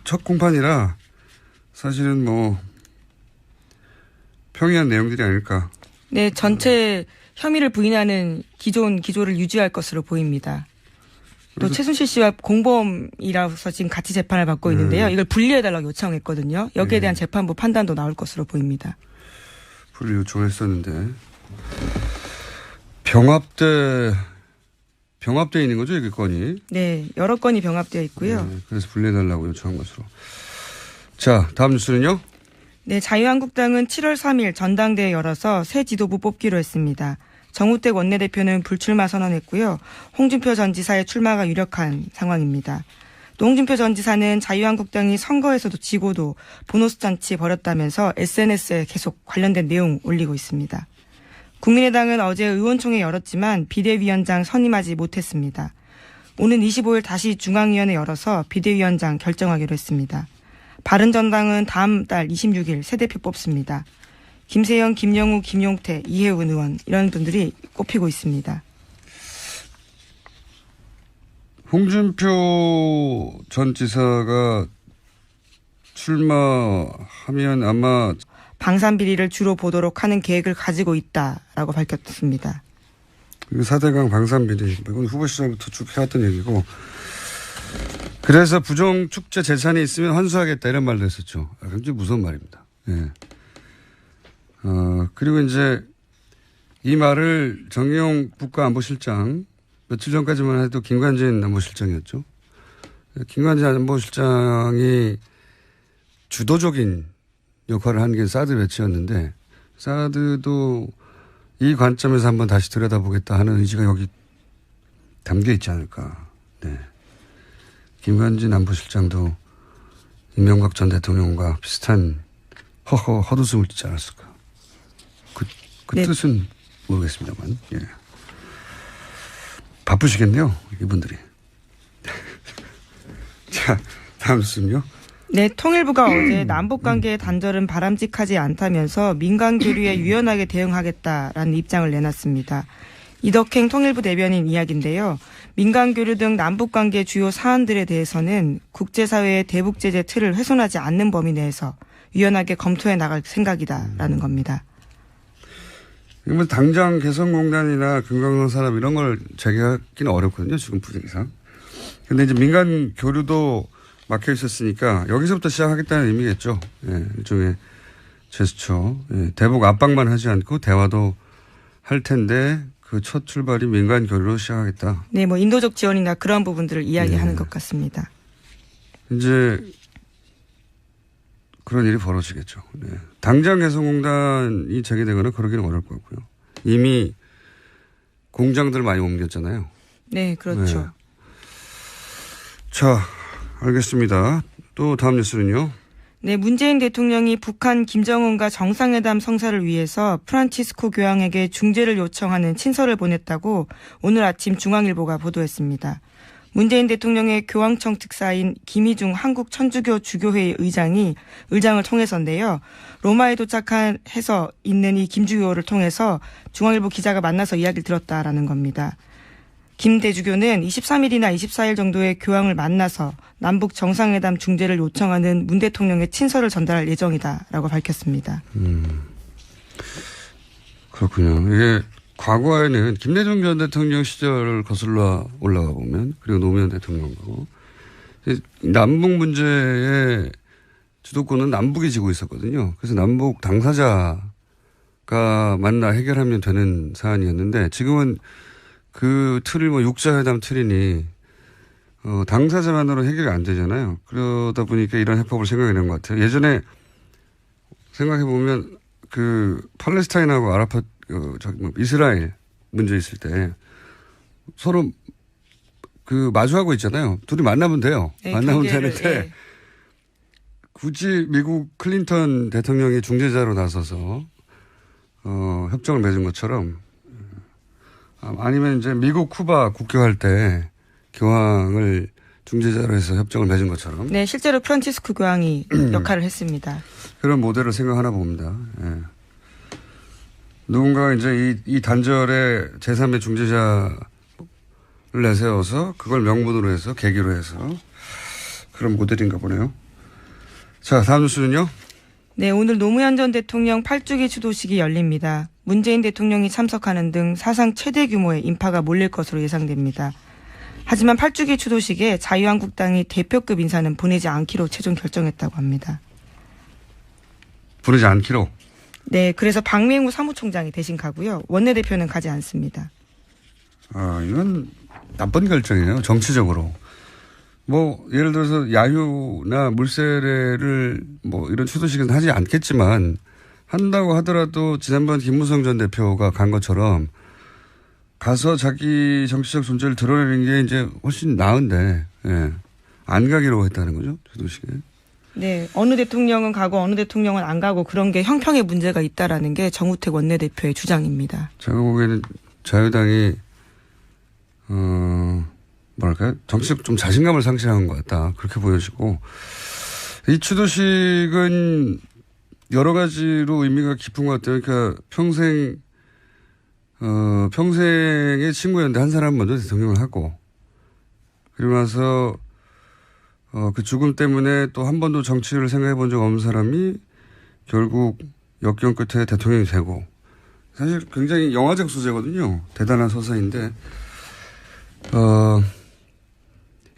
첫 공판이라 사실은 뭐 평이한 내용들이 아닐까. 네, 전체 혐의를 부인하는 기존 기조를 유지할 것으로 보입니다. 또 최순실 씨와 공범이라서 지금 같이 재판을 받고 있는데요. 이걸 분리해달라고 요청했거든요. 여기에 대한 재판부 판단도 나올 것으로 보입니다. 분리 요청했었는데 병합돼 있는 거죠, 이게 건이? 네, 여러 건이 병합되어 있고요. 네, 그래서 분리해달라고 요청한 것으로. 자, 다음 뉴스는요? 네, 자유한국당은 7월 3일 전당대회 열어서 새 지도부 뽑기로 했습니다. 정우택 원내대표는 불출마 선언했고요. 홍준표 전 지사의 출마가 유력한 상황입니다. 또 홍준표 전 지사는 자유한국당이 선거에서도 지고도 보너스 잔치 벌였다면서 SNS에 계속 관련된 내용 올리고 있습니다. 국민의당은 어제 의원총회 열었지만 비대위원장 선임하지 못했습니다. 오는 25일 다시 중앙위원회 열어서 비대위원장 결정하기로 했습니다. 바른정당은 다음 달 26일 새 대표 뽑습니다. 김세영, 김영우, 김용태, 이혜훈 의원 이런 분들이 꼽히고 있습니다. 홍준표 전 지사가 출마하면 아마 방산 비리를 주로 보도록 하는 계획을 가지고 있다라고 밝혔습니다. 4대강 방산 비리 이건 후보 시절부터 쭉 해왔던 얘기고 그래서 부정축제 재산이 있으면 환수하겠다 이런 말도 했었죠. 굉장히 무서운 말입니다. 예. 그리고 이제 이 말을 정의용 국가안보실장 며칠 전까지만 해도 김관진 안보실장이었죠. 김관진 안보실장이 주도적인 역할을 한 게 사드 배치였는데 사드도 이 관점에서 한번 다시 들여다보겠다 하는 의지가 여기 담겨 있지 않을까. 네. 김관진 안보실장도 이명박 전 대통령과 비슷한 헛웃음을 짓지 않았을까. 그 네. 뜻은 모르겠습니다만. 예. 바쁘시겠네요, 이분들이. 자, 다음 뉴스는요. 네, 통일부가 어제 남북관계의 단절은 바람직하지 않다면서 민간 교류에 유연하게 대응하겠다라는 입장을 내놨습니다. 이덕행 통일부 대변인 이야기인데요. 민간 교류 등 남북관계 주요 사안들에 대해서는 국제사회의 대북제재 틀을 훼손하지 않는 범위 내에서 유연하게 검토해 나갈 생각이다라는 겁니다. 이건 당장 개성공단이나 금강산 사람 이런 걸 제기하기는 어렵거든요. 지금 분위기상. 근데 이제 민간 교류도 막혀 있었으니까 여기서부터 시작하겠다는 의미겠죠. 예, 일종의 제스처. 예, 대북 압박만 하지 않고 대화도 할 텐데 그 첫 출발이 민간 교류로 시작하겠다. 네, 뭐 인도적 지원이나 그런 부분들을 이야기하는 것 같습니다. 이제 그런 일이 벌어지겠죠. 네. 당장 개성공단이 재개되거나 그러기는 어려울 것 같고요. 이미 공장들 많이 옮겼잖아요. 네, 그렇죠. 네. 자, 알겠습니다. 또 다음 뉴스는요. 네, 문재인 대통령이 북한 김정은과 정상회담 성사를 위해서 프란치스코 교황에게 중재를 요청하는 친서를 보냈다고 오늘 아침 중앙일보가 보도했습니다. 문재인 대통령의 교황청 특사인 김희중 한국 천주교 주교회 의장을 통해서인데요. 로마에 도착해서 있는 이 김주교를 통해서 중앙일보 기자가 만나서 이야기를 들었다라는 겁니다. 김 대주교는 23일이나 24일 정도에 교황을 만나서 남북 정상회담 중재를 요청하는 문 대통령의 친서를 전달할 예정이다라고 밝혔습니다. 그렇군요. 이게 과거에는 김대중 전 대통령 시절을 거슬러 올라가 보면 그리고 노무현 대통령도 남북 문제의 주도권은 남북이 지고 있었거든요. 그래서 남북 당사자가 만나 해결하면 되는 사안이었는데 지금은 그 틀이 육자회담 틀이니 당사자만으로 해결이 안 되잖아요. 그러다 보니까 이런 해법을 생각해낸 것 같아요. 예전에 생각해보면 그 팔레스타인하고 아랍파 이스라엘 문제 있을 때 서로 그 마주하고 있잖아요. 둘이 만나면 돼요. 네, 만나면 경계를, 되는데 네. 굳이 미국 클린턴 대통령이 중재자로 나서서 협정을 맺은 것처럼 아니면 이제 미국 쿠바 국교할 때 교황을 중재자로 해서 협정을 맺은 것처럼. 네, 실제로 프란치스코 교황이 역할을 했습니다. 그런 모델을 생각하나 봅니다. 예. 누군가 이제 이 단절에 제3의 중재자를 내세워서 그걸 명분으로 해서 계기로 해서 그런 모델인가 보네요. 자, 다음 뉴스는요. 네, 오늘 노무현 전 대통령 8주기 추도식이 열립니다. 문재인 대통령이 참석하는 등 사상 최대 규모의 인파가 몰릴 것으로 예상됩니다. 하지만 8주기 추도식에 자유한국당이 대표급 인사는 보내지 않기로 최종 결정했다고 합니다. 부르지 않기로? 네, 그래서 박맹우 사무총장이 대신 가고요. 원내대표는 가지 않습니다. 이건 나쁜 결정이에요. 정치적으로. 예를 들어서 야유나 물세례를 이런 추도식은 하지 않겠지만 한다고 하더라도 지난번 김무성 전 대표가 간 것처럼 가서 자기 정치적 존재를 드러내는 게 이제 훨씬 나은데, 예. 안 가기로 했다는 거죠. 추도식에. 네, 어느 대통령은 가고 어느 대통령은 안 가고 그런 게 형평의 문제가 있다라는 게 정우택 원내대표의 주장입니다. 제가 보기에는 자유당이 정치적 좀 자신감을 상실한 것 같다. 그렇게 보여지고 이 추도식은 여러 가지로 의미가 깊은 것 같아요. 그러니까 평생의 친구였는데 한 사람 먼저 대통령을 하고 그리고 나서 그 죽음 때문에 또 한 번도 정치를 생각해 본 적 없는 사람이 결국 역경 끝에 대통령이 되고 사실 굉장히 영화적 소재거든요. 대단한 서사인데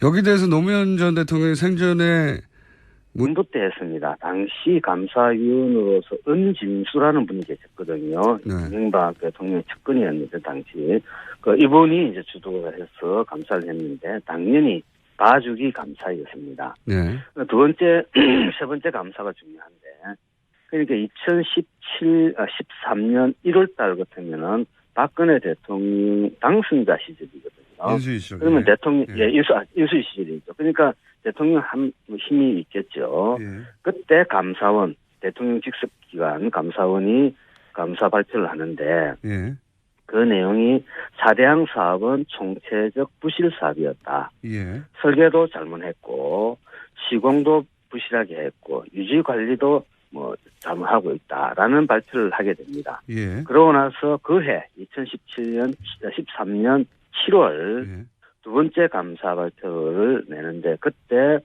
여기 대해서 노무현 전 대통령이 생전에 문도 때 했습니다. 당시 감사위원으로서 은진수라는 분이 계셨거든요. 네. 이명박 대통령 측근이었는데 당시 이분이 이제 주도를 해서 감사를 했는데 당연히 봐주기 감사였습니다. 네. 두 번째, 세 번째 감사가 중요한데 그러니까 2013년 1월 달 같으면은 박근혜 대통령 당선자 시절이거든요. 인수위 시절. 그러면 대통령, 예. 인수위 시절이죠. 그러니까 대통령 힘이 있겠죠. 예. 그때 감사원, 대통령 직속기관 감사원이 감사 발표를 하는데 예. 그 내용이 4대항 사업은 총체적 부실 사업이었다. 예. 설계도 잘못했고 시공도 부실하게 했고 유지 관리도 잘못하고 있다라는 발표를 하게 됩니다. 예. 그러고 나서 그해 13년 7월 예. 두 번째 감사 발표를 내는데 그때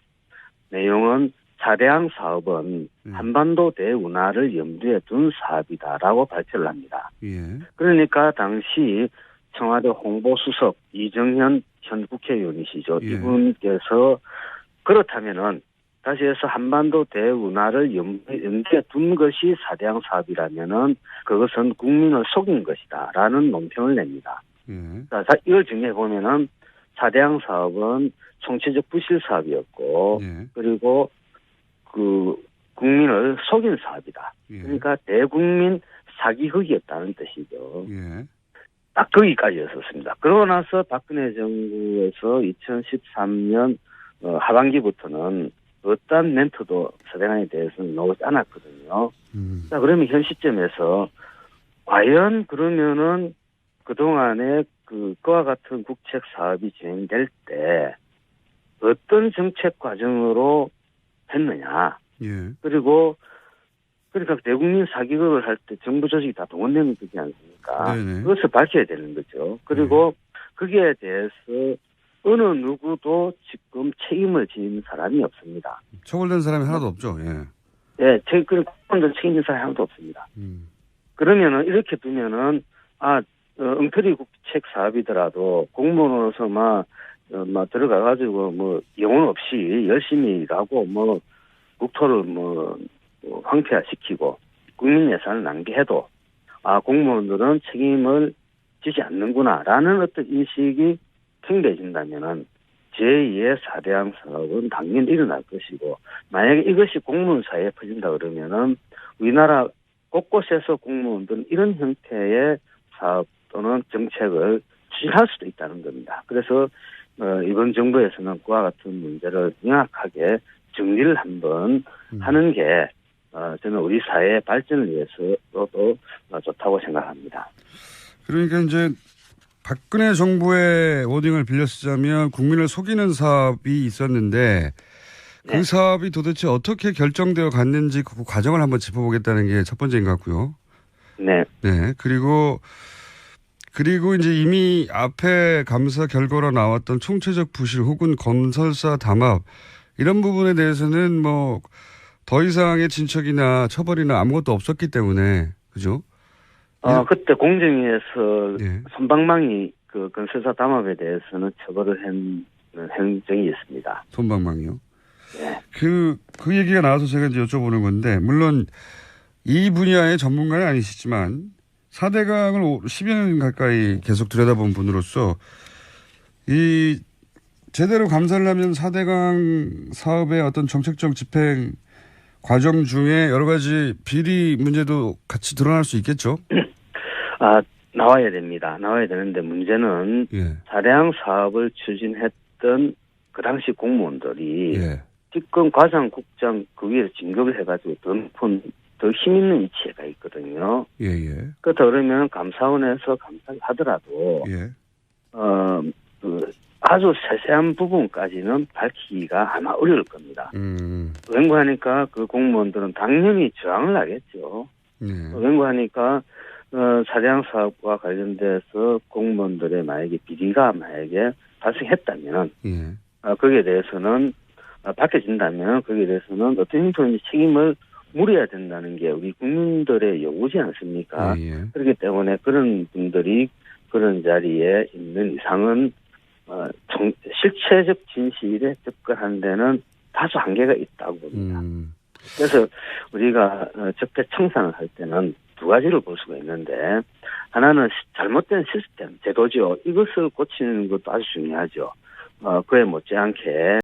내용은 4대항 사업은 한반도 대운하를 염두에 둔 사업이다라고 발표를 합니다. 예. 그러니까 당시 청와대 홍보수석 이정현 현 국회의원이시죠. 예. 이분께서 그렇다면은 다시 해서 한반도 대운하를 염두에 둔 것이 4대항 사업이라면은 그것은 국민을 속인 것이다라는 논평을 냅니다. 예. 자, 이걸 정리해 보면은 4대항 사업은 총체적 부실 사업이었고 예. 그리고 그 국민을 속인 사업이다. 예. 그러니까 대국민 사기극이었다는 뜻이죠. 예. 딱 거기까지였었습니다. 그러고 나서 박근혜 정부에서 2013년 하반기부터는 어떠한 멘트도 사대강에 대해서는 나오지 않았거든요. 자, 그러면 현 시점에서 과연 그러면은 그동안에 그와 같은 국책 사업이 진행될 때 어떤 정책 과정으로 했느냐. 예. 그리고 그러니까 대국민 사기극을 할 때 정부 조직이 다 동원되는 거지 않습니까? 네네. 그것을 밝혀야 되는 거죠. 그리고 거기에 대해서 어느 누구도 지금 책임을 지는 사람이 없습니다. 처벌된 사람이 하나도 없죠. 예. 예, 그런 책임진 사람이 하나도 없습니다. 그러면은 이렇게 두면은 엉터리 국책 사업이더라도 공무원으로서 막 들어가가지고 영혼 없이 열심히 일하고 국토를 황폐화시키고 국민 예산을 낭비해도 공무원들은 책임을 지지 않는구나라는 어떤 인식이 팽배해진다면은 제2의 4대강 사업은 당연히 일어날 것이고 만약에 이것이 공무원 사이에 퍼진다 그러면은 우리나라 곳곳에서 공무원들은 이런 형태의 사업 또는 정책을 추진할 수도 있다는 겁니다. 그래서 이번 정부에서는 그와 같은 문제를 명확하게 정리를 한번 하는 게 저는 우리 사회의 발전을 위해서도 좋다고 생각합니다. 그러니까 이제 박근혜 정부의 워딩을 빌려 쓰자면 국민을 속이는 사업이 있었는데 그 사업이 도대체 어떻게 결정되어 갔는지 그 과정을 한번 짚어보겠다는 게 첫 번째인 것 같고요. 네. 네. 그리고 이제 이미 앞에 감사 결과로 나왔던 총체적 부실 혹은 건설사 담합 이런 부분에 대해서는 더 이상의 진척이나 처벌이나 아무것도 없었기 때문에 그죠? 그때 공정위에서 예. 손방망이 그 건설사 담합에 대해서는 처벌을 한 행정이 있습니다. 손방망이요? 예. 그 얘기가 나와서 제가 이제 여쭤보는 건데, 물론 이 분야의 전문가는 아니시지만 4대강을 10여 년 가까이 계속 들여다본 분으로서 이 제대로 감사를 하면 4대강 사업의 어떤 정책적 집행 과정 중에 여러 가지 비리 문제도 같이 드러날 수 있겠죠? 나와야 됩니다. 나와야 되는데 문제는 4대강 사업을 추진했던 그 당시 공무원들이 집권 과장국장 그 위에서 진급을 해가지고 더 힘 있는 위치에 가 있거든요. 그렇다 그러면 감사원에서 감사를 하더라도 아주 세세한 부분까지는 밝히기가 아마 어려울 겁니다. 왠고하니까 그 공무원들은 당연히 저항을 하겠죠. 왠고하니까 4대강 사업과 관련돼서 공무원들의 만약에 비리가 발생했다면 거기에 대해서는 밝혀진다면 거기에 대해서는 어떤 형태의 책임을 물어야 된다는 게 우리 국민들의 요구지 않습니까? 그렇기 때문에 그런 분들이 그런 자리에 있는 이상은 실체적 진실에 접근하는 데는 다소 한계가 있다고 봅니다. 그래서 우리가 적폐 청산을 할 때는 두 가지를 볼 수가 있는데 하나는 잘못된 시스템, 제도죠. 이것을 고치는 것도 아주 중요하죠. 그에 못지않게